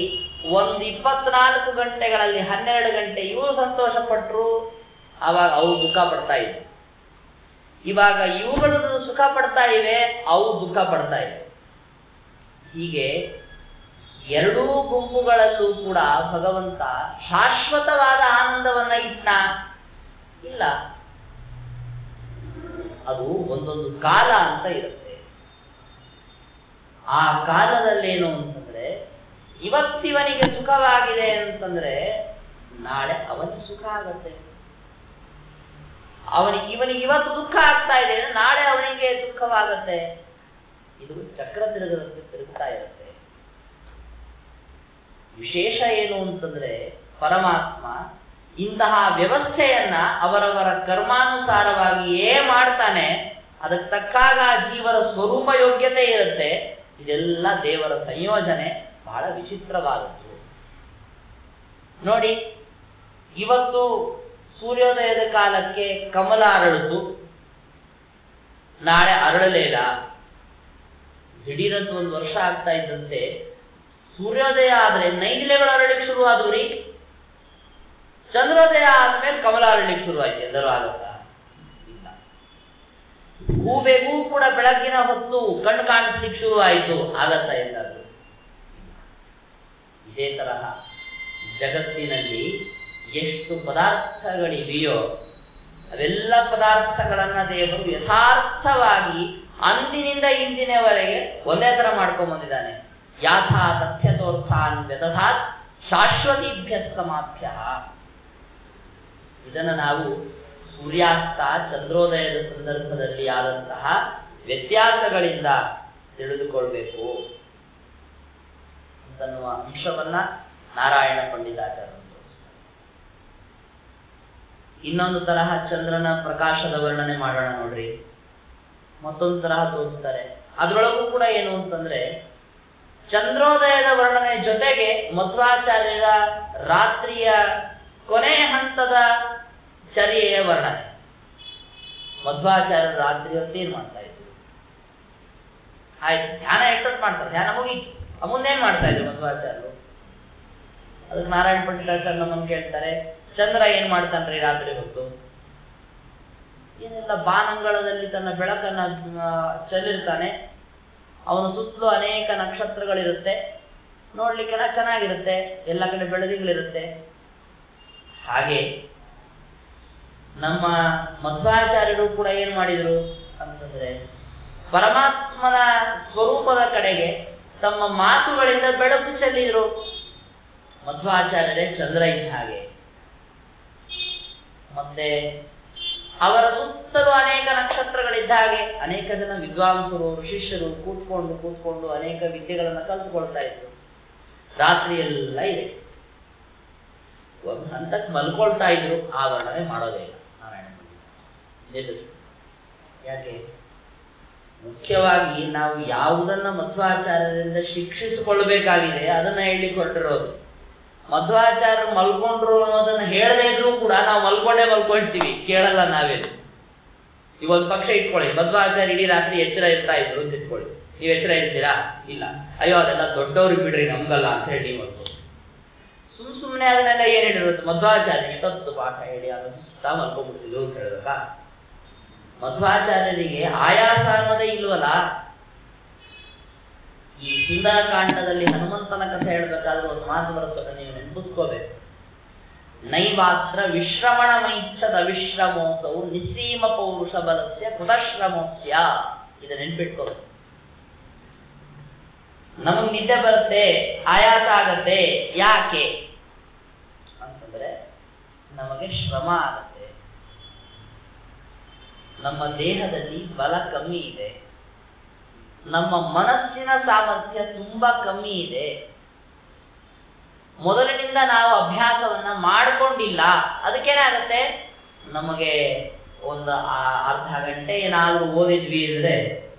ಒಂದು 24 ಗಂಟೆಗಳಲ್ಲಿ 12 ಗಂಟೆ ಇವರು ಸಂತೋಷ ಪಟ್ಟರು, ಆವಾಗ ಅವು ದುಃಖ ಪಡ್ತಾ ಇವೆ. ಇವಾಗ ಇವುಗಳು ಸುಖ ಪಡ್ತಾ ಇವೆ, ಅವು ದುಃಖ ಪಡ್ತಾ ಇವೆ. ಹೀಗೆ ಎರಡೂ ಗುಂಪುಗಳಲ್ಲೂ ಕೂಡ ಭಗವಂತ ಶಾಶ್ವತವಾದ ಆನಂದವನ್ನ ಇಟ್ಟ ಇಲ್ಲ. ಅದು ಒಂದೊಂದು ಕಾಲ ಅಂತ ಇರುತ್ತೆ. ಆ ಕಾಲದಲ್ಲೇನು ಅಂತಂದ್ರೆ, ಇವತ್ತಿವನಿಗೆ ಸುಖವಾಗಿದೆ ಅಂತಂದ್ರೆ ನಾಳೆ ಅವನಿಗೆ ಸುಖ ಆಗತ್ತೆ. ಇವನಿಗೆ ಇವತ್ತು ದುಃಖ ಆಗ್ತಾ ಇದೆ, ನಾಳೆ ಅವನಿಗೆ ದುಃಖವಾಗತ್ತೆ. ಇದು ಚಕ್ರ ತಿರುಗ್ತಾ ಇರುತ್ತೆ. ವಿಶೇಷ ಏನು ಅಂತಂದ್ರೆ, ಪರಮಾತ್ಮ ಇಂತಹ ವ್ಯವಸ್ಥೆಯನ್ನ ಅವರವರ ಕರ್ಮಾನುಸಾರವಾಗಿಯೇ ಮಾಡ್ತಾನೆ. ಅದಕ್ಕೆ ತಕ್ಕಾಗ ಜೀವರ ಸ್ವರೂಪ ಯೋಗ್ಯತೆ ಇರುತ್ತೆ. ಇದೆಲ್ಲ ದೇವರ ಸಂಯೋಜನೆ ಬಹಳ ವಿಚಿತ್ರವಾದದ್ದು. ನೋಡಿ, ಇವತ್ತು ಸೂರ್ಯೋದಯದ ಕಾಲಕ್ಕೆ ಕಮಲ ಅರಳಿತು, ನಾಳೆ ಅರಳಲೇ ಇಲ್ಲ. ದಿಢೀರಂತ 1 ವರ್ಷ ಆಗ್ತಾ ಇದ್ದಂತೆ ಸೂರ್ಯೋದಯ ಆದ್ರೆ ನೈದಿಲೆಗಳು ಅರಳಿಕ್ಕೆ ಶುರುವಾದ್ವು ರೀ. ಚಂದ್ರೋದಯ ಆದ್ಮೇಲೆ ಕಮಲ ಅರಳಿಕ್ಕೆ ಶುರುವಾಯ್ತು. ಎಲ್ಲರೂ ಆಗತ್ತಾ? ಇಲ್ಲ. ಹೂಬೆಗೂ ಕೂಡ ಬೆಳಗ್ಗಿನ ಹೊತ್ತು ಕಣ್ಣು ಕಾಣಿಸ್ಲಿಕ್ಕೆ ಶುರುವಾಯಿತು, ಆಗತ್ತಾ ಎಲ್ಲರೂ? ಇದೇ ತರಹ ಜಗತ್ತಿನಲ್ಲಿ ಎಷ್ಟು ಪದಾರ್ಥಗಳಿವೆಯೋ ಅವೆಲ್ಲ ಪದಾರ್ಥಗಳನ್ನ ದೇವರು ಯಥಾರ್ಥವಾಗಿ ಅಂದಿನಿಂದ ಇಂದಿನವರೆಗೆ ಒಂದೇ ತರ ಮಾಡ್ಕೊಂಡ್ ಬಂದಿದ್ದಾನೆ. ಯಾಥಾ ತಥ್ಯತೋರ್ಥಾನ್ ವ್ಯದಧಾತ್ ಶಾಶ್ವತೀಭ್ಯ ಸಮಾಭ್ಯ. ಇದನ್ನು ನಾವು ಸೂರ್ಯಾಸ್ತ ಚಂದ್ರೋದಯದ ಸಂದರ್ಭದಲ್ಲಿ ಆದಂತಹ ವ್ಯತ್ಯಾಸಗಳಿಂದ ತಿಳಿದುಕೊಳ್ಬೇಕು ಅಂತನ್ನುವ ಅಂಶವನ್ನ ನಾರಾಯಣ ಪಂಡಿತಾಚಾರ್ಯರು. ಇನ್ನೊಂದು ತರಹ ಚಂದ್ರನ ಪ್ರಕಾಶದ ವರ್ಣನೆ ಮಾಡೋಣ ನೋಡ್ರಿ. ಮತ್ತೊಂದು ತರಹ ತೋರಿಸ್ತಾರೆ. ಅದರೊಳಗೂ ಕೂಡ ಏನು ಅಂತಂದ್ರೆ, ಚಂದ್ರೋದಯದ ವರ್ಣನೆ ಜೊತೆಗೆ ಮಧ್ವಾಚಾರ್ಯರ ರಾತ್ರಿಯ ಕೊನೆಯ ಹಂತದ ಚರ್ಯೆಯ ವರ್ಣನೆ. ಮಧ್ವಾಚಾರ್ಯರ ರಾತ್ರಿ ಹೊತ್ತು ಏನ್ ಮಾಡ್ತಾ ಇದ್ರು? ಆಯ್ತು, ಧ್ಯಾನ ಎಷ್ಟೊತ್ತು ಮಾಡ್ತಾರೆ? ಧ್ಯಾನ ಮುಗೀತು. ಮುಂದೇನ್ ಮಾಡ್ತಾ ಇದ್ರು ಮಧ್ವಾಚಾರ್ಯರು? ಅದಕ್ಕೆ ನಾರಾಯಣ ಪಂಡಿತಾಚಾರ್ಯ ನಮ್ಮನ್ನು ಕೇಳ್ತಾರೆ, ಚಂದ್ರ ಏನ್ ಮಾಡ್ತಾನ್ರಿ ರಾತ್ರಿ ಹೊತ್ತು? ಏನೆಲ್ಲ ಬಾನಂಗಳದಲ್ಲಿ ತನ್ನ ಬೆಳಕನ್ನ ಚೆಲ್ಲಿರ್ತಾನೆ. ಅವನ ಸುತ್ತಲೂ ಅನೇಕ ನಕ್ಷತ್ರಗಳಿರುತ್ತೆ, ನೋಡ್ಲಿಕ್ಕೆಲ್ಲ ಚೆನ್ನಾಗಿರುತ್ತೆ, ಎಲ್ಲ ಕಡೆ ಬೆಳದಿಂಗಳಿರುತ್ತೆ. ಹಾಗೆ ನಮ್ಮ ಮಧ್ವಾಚಾರ್ಯರು ಕೂಡ ಏನ್ ಮಾಡಿದ್ರು ಅಂತಂದ್ರೆ, ಪರಮಾತ್ಮನ ಸ್ವರೂಪದ ಕಡೆಗೆ ತಮ್ಮ ಮಾತುಗಳಿಂದ ಬೆಳಕು ಚೆಲ್ಲಿದ್ರು. ಮಧ್ವಾಚಾರ್ಯರೇ ಚಂದ್ರ ಇದ್ದ ಹಾಗೆ. ಮತ್ತೆ ಅವರ ಸುತ್ತಲೂ ಅನೇಕ ನಕ್ಷತ್ರಗಳಿದ್ದ ಹಾಗೆ. ಅನೇಕ ಜನ ವಿದ್ವಾಂಸರು ಶಿಷ್ಯರು ಕೂತ್ಕೊಂಡು ಅನೇಕ ವಿದ್ಯೆಗಳನ್ನು ಕಲಿತುಕೊಳ್ತಾ ಇದ್ರು. ರಾತ್ರಿ ಎಲ್ಲ ಇದೆ. ಒಂದು ಹಂತಕ್ಕೆ ಮಲ್ಕೊಳ್ತಾ ಇದ್ರು, ಆ ವರ್ಣನೆ ಮಾಡೋದೇ ಇಲ್ಲ ನಾರಾಯಣ. ಯಾಕೆ? ಮುಖ್ಯವಾಗಿ ನಾವು ಯಾವುದನ್ನ ಮಧ್ವಾಚಾರ್ಯರಿಂದ ಶಿಕ್ಷಿಸಿಕೊಳ್ಬೇಕಾಗಿದೆ ಅದನ್ನ ಹೇಳಲಿಕ್ಕೆ ಹೊರಟಿರೋದು. ಮಧ್ವಾಚಾರ್ಯರು ಮಲ್ಕೊಂಡ್ರು ಅನ್ನೋದನ್ನ ಹೇಳದೇ ಇದ್ರು ಕೂಡ ನಾವು ಮಲ್ಕೊಳ್ತೀವಿ, ಕೇಳಲ್ಲ ನಾವೇನು. ಈಗ ಒಂದು ಪಕ್ಷ ಇಟ್ಕೊಳ್ಳಿ, ಮಧ್ವಾಚಾರ್ಯ ಇಡೀ ರಾತ್ರಿ ಎಚ್ಚರ ಇರ್ತಾ ಇದ್ರು ಅಂತ ಇಟ್ಕೊಳ್ಳಿ. ನೀವು ಎಚ್ಚರ ಇರ್ತೀರಾ? ಇಲ್ಲ. ಅಯ್ಯೋ ಅದೆಲ್ಲ ದೊಡ್ಡವ್ರಿಗೆ ಬಿಡ್ರಿ, ನಮ್ಗಲ್ಲ ಅಂತ ಹೇಳಿ ನೀವು ಸುಮ್ಮನೆ ಅದನ್ನೆಲ್ಲ ಏನ್ ಹೇಳಿರುತ್ತೆ? ಮಧ್ವಾಚಾರ್ಯ ಇಷ್ಟೊತ್ತು ಪಾಠ ಹೇಳಿ ಅದನ್ನು ಸುತ್ತ ಮಲ್ಕೊಂಡ್ಬಿಡ್ತಿದ್ರು ಅಂತ ಹೇಳ್ಬೇಕಾ? ಮಧ್ವಾಚಾರ್ಯರಿಗೆ ಆಯಾಸ ಅನ್ನೋದೇ ಇಲ್ವಲ್ಲ. ಈ ಸುಂದರಕಾಂಡದಲ್ಲಿ ಹನುಮಂತನ ಕಥೆ ಹೇಳ್ಬೇಕಾದ್ರೆ ಒಂದು ಮಾತು ಬರುತ್ತದೆ, ನೀವು ನೆನಪಿಸ್ಕೋಬೇಕು. ನೈವಾತ್ರ ವಿಶ್ರಮಣ ಮೈಚ್ಛದ ಅವಿಶ್ರಮೋಸವು ನಿಸ್ಸೀಮ ಪೌರುಷ ಬಲಸ್ಯ ಕೃತಶ್ರಮೋಸ್ಯ. ಇದು ನೆನ್ಪಿಟ್ಕೋಬೇಕು. ನಮಗ್ ನಿದ್ದೆ ಬರುತ್ತೆ, ಆಯಾಸ ಆಗತ್ತೆ, ಯಾಕೆ ಅಂತಂದ್ರೆ ನಮಗೆ ಶ್ರಮ ಆಗತ್ತೆ. ನಮ್ಮ ದೇಹದಲ್ಲಿ ಬಲ ಕಮ್ಮಿ ಇದೆ, ನಮ್ಮ ಮನಸ್ಸಿನ ಸಾಮರ್ಥ್ಯ ತುಂಬಾ ಕಮ್ಮಿ ಇದೆ. ಮೊದಲಿನಿಂದ ನಾವು ಅಭ್ಯಾಸವನ್ನ ಮಾಡಿಕೊಂಡಿಲ್ಲ. ಅದಕ್ಕೇನಾಗತ್ತೆ, ನಮಗೆ ಒಂದು ಅರ್ಧ ಗಂಟೆ ಏನಾದ್ರೂ ಓದಿದ್ವಿ ಅಂದ್ರೆ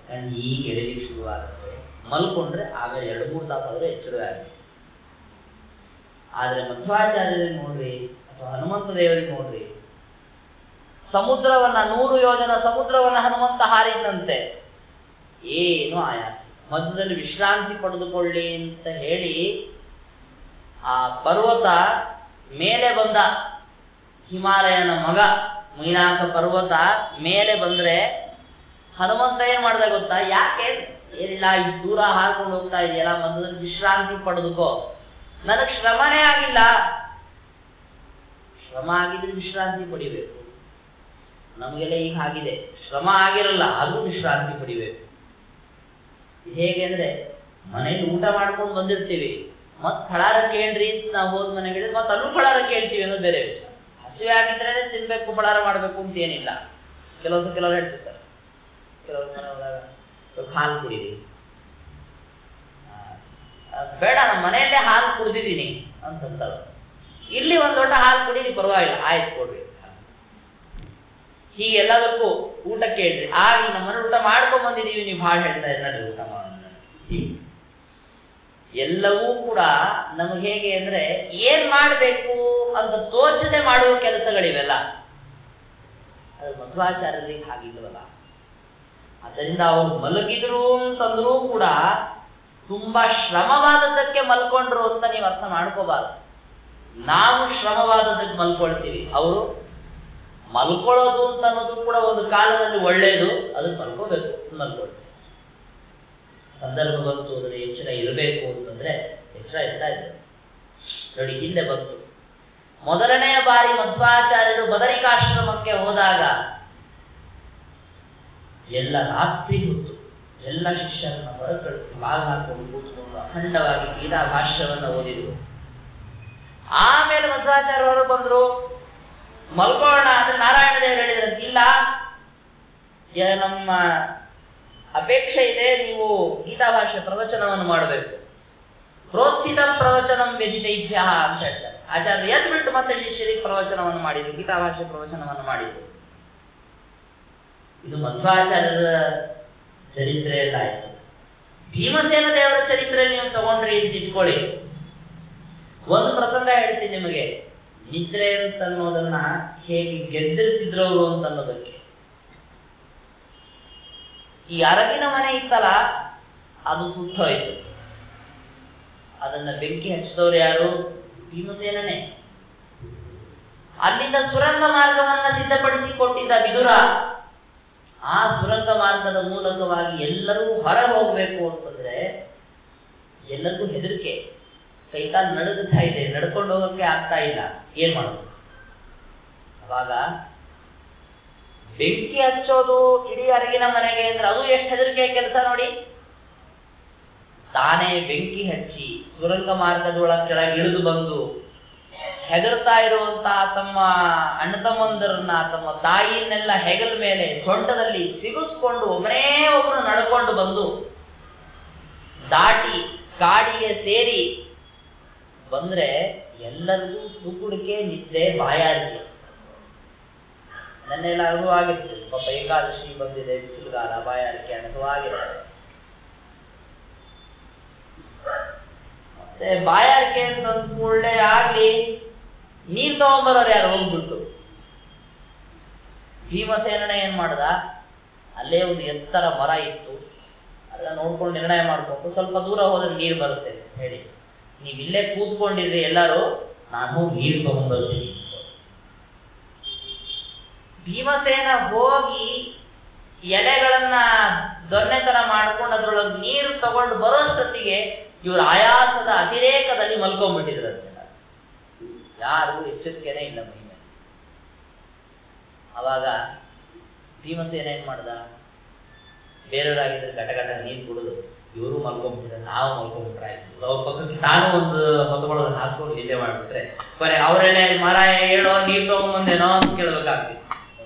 ಈಗ ಎಳಿಲಿಕ್ಕೆ ಶುರುವಾಗುತ್ತೆ, ಮಲ್ಕೊಂಡ್ರೆ ಆಮೇಲೆ 2-3 ತಾಸಾದ್ರೆ ಎಚ್ಚರವೇ ಆಗಿದೆ. ಆದ್ರೆ ಮಧ್ವಾಚಾರ್ಯರಿಗೆ ನೋಡ್ರಿ ಅಥವಾ ಹನುಮಂತ ದೇವರಿಗೆ ನೋಡ್ರಿ, ಸಮುದ್ರವನ್ನ 100 ಯೋಜನ ಸಮುದ್ರವನ್ನ ಹನುಮಂತ ಹಾರಿದಂತೆ ಏನು ಆಯಾಸ. ಮಧ್ಯದಲ್ಲಿ ವಿಶ್ರಾಂತಿ ಪಡೆದುಕೊಳ್ಳಿ ಅಂತ ಹೇಳಿ ಆ ಪರ್ವತ ಮೇಲೆ ಬಂದ, ಹಿಮಾಲಯನ ಮಗ ಮೈನಾಕ ಪರ್ವತ ಮೇಲೆ ಬಂದ್ರೆ ಹನುಮಂತ ಏನ್ ಮಾಡ್ದ ಗೊತ್ತಾ? ಯಾಕೆ ಏನಿಲ್ಲ, ಇಷ್ಟು ದೂರ ಹಾರ್ಕೊಂಡು ಹೋಗ್ತಾ ಇದೆಯಲ್ಲ, ಮಧ್ಯದಲ್ಲಿ ವಿಶ್ರಾಂತಿ ಪಡೆದುಕೋ. ನನಗೆ ಶ್ರಮನೇ ಆಗಿಲ್ಲ. ಶ್ರಮ ಆಗಿದ್ರೆ ವಿಶ್ರಾಂತಿ ಪಡಿಬೇಕು. ನಮಗೆಲ್ಲ ಈಗ ಆಗಿದೆ, ಶ್ರಮ ಆಗಿರಲ್ಲ, ಅದು ವಿಶ್ರಾಂತಿ ಪಡಿಬೇಕು. ಹೇಗೆ ಅಂದ್ರೆ ಮನೇಲಿ ಊಟ ಮಾಡ್ಕೊಂಡು ಬಂದಿರ್ತೀವಿ, ಮತ್ ಫಳಾರ ಕೇಳ್ರಿ ನಾವು ಹೋದ್ ಮನೆಗೆ ಹೇಳಿದ್ರೆ ಮತ್ತೆ ಅಲ್ಲೂ ಫಳಾರ ಕೇಳ್ತೀವಿ ಅನ್ನೋದು ಬೇರೆ ವಿಷಯ. ಹಸಿವೆ ಆಗಿದ್ರೆ ತಿನ್ಬೇಕು, ಫಳಾರ ಮಾಡ್ಬೇಕು ಅಂತ ಏನಿಲ್ಲ. ಕೆಲವರು ಹೇಳ್ತಿರ್ತಾರೆ, ಕೆಲವ್ರ ಮನೆ ಹೋದಾಗ ಸ್ವಲ್ಪ ಹಾಲು ಕುಡೀರಿ, ಬೇಡ ನಮ್ಮ ಮನೆಯಲ್ಲೇ ಹಾಲು ಕುಡ್ದಿದ್ದೀನಿ ಅಂತಂತಾರೆ. ಇಲ್ಲಿ ಒಂದ್ ದೊಡ್ಡ ಹಾಲು ಕುಡೀರಿ, ಪರವಾಗಿಲ್ಲ, ಆಯ್ತು ಕೊಡ್ರಿ. ಹೀಗೆಲ್ಲದಕ್ಕೂ ಊಟ ಕೇಳ್ರಿ. ಆಗ ನಮ್ಮ ಮನೆ ಊಟ ಮಾಡ್ಕೊಂಡ್ ಬಂದಿದೀವಿ, ನೀವು ಹಾಳು ಹೇಳ್ತಾ ಇದ್ರಿ ಊಟ ಮಾಡೋಣ. ಎಲ್ಲವೂ ಕೂಡ ನಮಗೆ ಹೇಗೆ ಅಂದ್ರೆ ಏನ್ ಮಾಡ್ಬೇಕು ಅಂತ ತೋಚದೆ ಮಾಡುವ ಕೆಲಸಗಳಿವೆಲ್ಲ. ಅದು ಮಧ್ವಾಚಾರ್ಯರಿಗೆ ಹಾಗಿಲ್ವಲ್ಲ. ಅದರಿಂದ ಅವರು ಮಲಗಿದ್ರು ಅಂತಂದ್ರೂ ಕೂಡ ತುಂಬಾ ಶ್ರಮವಾದದ್ದಕ್ಕೆ ಮಲ್ಕೊಂಡ್ರು ಅಂತ ನೀವು ಅರ್ಥ ಮಾಡ್ಕೋಬಾರ್ದು. ನಾವು ಶ್ರಮವಾದದ್ದಕ್ಕೆ ಮಲ್ಕೊಳ್ತೀವಿ, ಅವರು ಮಲ್ಕೊಳ್ಳೋದು ಅಂತ ಅನ್ನೋದು ಕೂಡ ಒಂದು ಕಾಲದಲ್ಲಿ ಒಳ್ಳೆಯದು, ಅದಕ್ಕೆ ಮಲ್ಕೋಬೇಕು, ಮಲ್ಕೊಳ್ತೀವಿ. ಸಂದರ್ಭ ಬಂತು, ಅದರ ಎಚ್ಚರ ಇರಬೇಕು ಅಂತಂದ್ರೆ ಎಚ್ಚರ ಇರ್ತಾ ಇದೆ. ನೋಡಿ, ಹಿಂದೆ ಬಂತು ಮೊದಲನೆಯ ಬಾರಿ ಮಧ್ವಾಚಾರ್ಯರು ಬದರಿಕಾಶ್ರಮಕ್ಕೆ ಹೋದಾಗ ಎಲ್ಲ ರಾತ್ರಿ ಹೊತ್ತು ಎಲ್ಲ ಶಿಷ್ಯರನ್ನ ಹೊರಕಳಿಸಿ ಬಾಗಿಲು ಹಾಕೊಂಡು ಕೂತ್ಕೊಂಡು ಅಖಂಡವಾಗಿ ಗೀತಾ ಭಾಷ್ಯವನ್ನ ಓದಿದ್ರು. ಆಮೇಲೆ ಮಧ್ವಾಚಾರ್ಯರು ಬಂದ್ರು, ಮಲ್ಕೊಳ್ಳೋಣ ಅಂದ್ರೆ ನಾರಾಯಣ ದೇವರು ಹೇಳಿದ್ರಂತೆ, ಇಲ್ಲ, ನಮ್ಮ ಅಪೇಕ್ಷೆ ಇದೆ, ನೀವು ಗೀತಾಭಾಷ್ಯ ಪ್ರವಚನವನ್ನು ಮಾಡಬೇಕು. ಪ್ರೋತ್ಥಿತ ಪ್ರವಚನಂ ವ್ಯಜಿತೈಭ್ಯ ಅಂತ ಹೇಳ್ತಾರೆ. ಆಚಾರ್ಯ ಎದ್ದು ಬಿಟ್ಟು ಮತ್ತೆ ಶಿಷ್ಯರಿಗೆ ಪ್ರವಚನವನ್ನು ಮಾಡಿದ್ರು, ಗೀತಾಭಾಷ್ಯ ಪ್ರವಚನವನ್ನು ಮಾಡಿದ್ರು. ಇದು ಮಧ್ವಾಚಾರ್ಯರ ಚರಿತ್ರೆಯಲ್ಲ ಆಯ್ತು. ಭೀಮಸೇನ ದೇವರ ಚರಿತ್ರೆಯಲ್ಲಿ ನೀವು ತಗೊಂಡ್ರಿ ಅಂತ ಇಟ್ಕೊಳ್ಳಿ. ಒಂದು ಪ್ರಸಂಗ ಹೇಳ್ತೀನಿ ನಿಮಗೆ, ನಿದ್ರೆ ಅಂತ ಅನ್ನೋದನ್ನ ಹೇಗೆ ಗೆದ್ದಿರ್ತಿದ್ರವರು ಅಂತ ಅನ್ನೋದಕ್ಕೆ. ಈ ಅರಗಿನ ಮನೆ ಇತ್ತಲ್ಲ, ಅದು ಸುಟ್ಟೋಯ್ತು. ಅದನ್ನ ಬೆಂಕಿ ಹಚ್ಚಿದವರು ಯಾರು? ಭೀಮಸೇನನೇ. ಅಲ್ಲಿಂದ ಸುರಂಗ ಮಾರ್ಗವನ್ನ ಸಿದ್ಧಪಡಿಸಿ ಕೊಟ್ಟಿದ್ದ ವಿದುರ. ಆ ಸುರಂಗ ಮಾರ್ಗದ ಮೂಲಕವಾಗಿ ಎಲ್ಲರೂ ಹೊರ ಹೋಗ್ಬೇಕು ಅಂತಂದ್ರೆ ಎಲ್ಲರಿಗೂ ಹೆದರಿಕೆ, ಕೈಕಾಲು ನಡುಗ್ತಾ ಇದೆ, ನಡ್ಕೊಂಡು ಹೋಗಕ್ಕೆ ಆಗ್ತಾ ಇಲ್ಲ, ಏನ್ ಮಾಡೋದು? ಅವಾಗ ಬೆಂಕಿ ಹಚ್ಚೋದು ಇಡೀ ಅರಗಿನ ಮನೆಗೆ ಅಂದ್ರೆ ಅದು ಎಷ್ಟು ಹೆದರಿಕೆ ಕೆಲಸ ನೋಡಿ. ತಾನೇ ಬೆಂಕಿ ಹಚ್ಚಿ ಸುರಂಗ ಮಾರ್ಗದೊಳ ಕೆಳಗೆ ಇಳಿದು ಬಂದು ಹೆದರ್ತಾ ಇರುವಂತಹ ತಮ್ಮ ಅಣ್ಣ ತಮ್ಮಂದರನ್ನ, ತಮ್ಮ ತಾಯಿಯನ್ನೆಲ್ಲ ಹೆಗಲ ಮೇಲೆ ಸೊಂಟದಲ್ಲಿ ಸಿಗಿಸ್ಕೊಂಡು ಒಬ್ಬನೇ ಒಬ್ಬರು ನಡ್ಕೊಂಡು ಬಂದು ದಾಟಿ ಕಾಡಿಗೆ ಸೇರಿ ಬಂದ್ರೆ ಎಲ್ಲರಿಗೂ ತುಕುಡಿಕೆ, ನಿದ್ದೆ, ಬಾಯಾರಿಕೆ. ನನ್ನೆಲ್ಲ ಅನುಭವವಾಗಿರ್ತದೆ. ಪಾಪ ಏಕಾದಶಿ ಬಂದಿದೆ, ಬಿಸಿಲುಗಾಲ, ಬಾಯಾರಿಕೆ ಅನುಭವವಾಗಿರುತ್ತೆ. ಮತ್ತೆ ಬಾಯಾರಿಕೆ ಅಂತ ಕೂಡಲೇ ಆಗ್ಲಿ ನೀರ್ ತಗೊಂಡ್ಬರೋರು ಯಾರು ಹೋಗ್ಬಿಟ್ಟು. ಭೀಮಸೇನನೇ ಏನ್ ಮಾಡ್ದ, ಅಲ್ಲೇ ಒಂದು ಎತ್ತರ ಮರ ಇತ್ತು, ಅದನ್ನ ನೋಡ್ಕೊಂಡು ನಿರ್ಣಯ ಮಾಡ್ಕೊಂಡು ಸ್ವಲ್ಪ ದೂರ ಹೋದ್ರೆ ನೀರು ಬರುತ್ತೆ ಹೇಳಿ, ನೀವ್ ಇಲ್ಲೇ ಕೂತ್ಕೊಂಡಿರ್ರಿ ಎಲ್ಲರೂ, ನಾನು ನೀರು ತಗೊಂಡ್ಬರ್ತೀನಿ. ಭೀಮಸೇನ ಹೋಗಿ ಎಲೆಗಳನ್ನ ದೊನ್ನೆತನ ಮಾಡ್ಕೊಂಡು ಅದ್ರೊಳಗೆ ನೀರು ತಗೊಂಡು ಬರೋಷ್ಟೊತ್ತಿಗೆ ಇವರು ಆಯಾಸದ ಅತಿರೇಕದಲ್ಲಿ ಮಲ್ಕೊಂಡ್ಬಿಟ್ಟಿದ್ರಂತೆ. ಯಾರಿಗೂ ಎಚ್ಚರಿಕೆನೇ ಇಲ್ಲ ಮೈ ಮೇಲೆ. ಅವಾಗ ಭೀಮಸೇನ ಏನ್ ಮಾಡ್ದ, ಬೇರೆಯವರಾಗಿದ್ರೆ ಗಟಗಟ ನೀರು ಕುಡಿದು ಇವರು ಮಲ್ಕೊಂಡ್ಬಿಟ್ರೆ ನಾವು ಮಲ್ಕೊಂಡ್ಬಿಟ್ರಾಯ್ತು. ಅವ್ರ ಪಕ್ಕಕ್ಕೆ ತಾನು ಒಂದು ಹೊತ್ಕೊಳ್ಳೋದನ್ನ ಹಾಕೊಂಡು ನಿದ್ದೆ ಮಾಡ್ಬಿಟ್ರೆ ಬರೀ ಅವರೆಳೆ ಮರ ಹೇಳೋ ನೀರು ತಗೊಂಡ್ಬಂದೇನೋ ಅಂತ ಕೇಳ್ಬೇಕಾಗ್ತಿತ್ತು.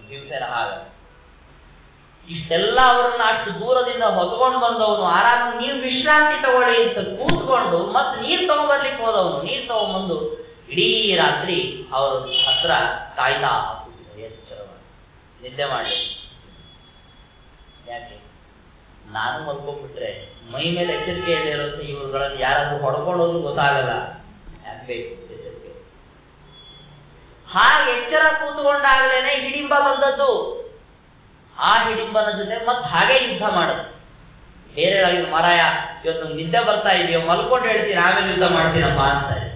ಭೀಮಸೇನ ಹಾಗ ಇಷ್ಟೆಲ್ಲ ಅವರನ್ನ ಅಷ್ಟು ದೂರದಿಂದ ಹೊತ್ಕೊಂಡು ಬಂದವನು ಆರಾಮ ನೀರು ವಿಶ್ರಾಂತಿ ತಗೊಳ್ಳಿ ಅಂತ ಕೂತ್ಕೊಂಡು ಮತ್ತೆ ನೀರು ತಗೊಂಡ್ಬರ್ಲಿಕ್ಕೆ ಹೋದವನು ನೀರು ತಗೊಂಡ್ಬಂದು ಇಡೀ ರಾತ್ರಿ ಅವ್ರ ಹತ್ರ ಕಾಯ್ತಾ ಕೂತಿದ್ದ ಎಚ್ಚರವಾಗಿ ನಿದ್ದೆ ಮಾಡಲಿ. ಯಾಕೆ ನಾನು ಮಲ್ಕೊಂಡ್ಬಿಟ್ರೆ ಮೈ ಮೇಲೆ ಎಚ್ಚರಿಕೆ ಇದೆ ಇರುತ್ತೆ, ಇವ್ರುಗಳಲ್ಲಿ ಯಾರಾದ್ರೂ ಹೊಡ್ಕೊಂಡೋದ್ರು ಗೊತ್ತಾಗಲ್ಲ. ಬೇಕು ಎಚ್ಚರಿಕೆ. ಹಾಗೆ ಎಚ್ಚರ ಕೂತ್ಕೊಂಡಾಗಲೇನೆ ಹಿಡಿಂಬ ಬಂದದ್ದು. ಆ ಹಿಡಿಂಬನ ಜೊತೆ ಮತ್ತೆ ಹಾಗೆ ಯುದ್ಧ ಮಾಡೋದು. ಬೇರೆ ಮಾರಾಯ ಇವತ್ತು ನಿದ್ದೆ ಬರ್ತಾ ಇದೆಯೋ, ಮಲ್ಕೊಂಡು ಹೇಳ್ತೀನಿ ಆಮೇಲೆ ಯುದ್ಧ ಮಾಡ್ತೀನಪ್ಪ ಅಂತಾರೆ.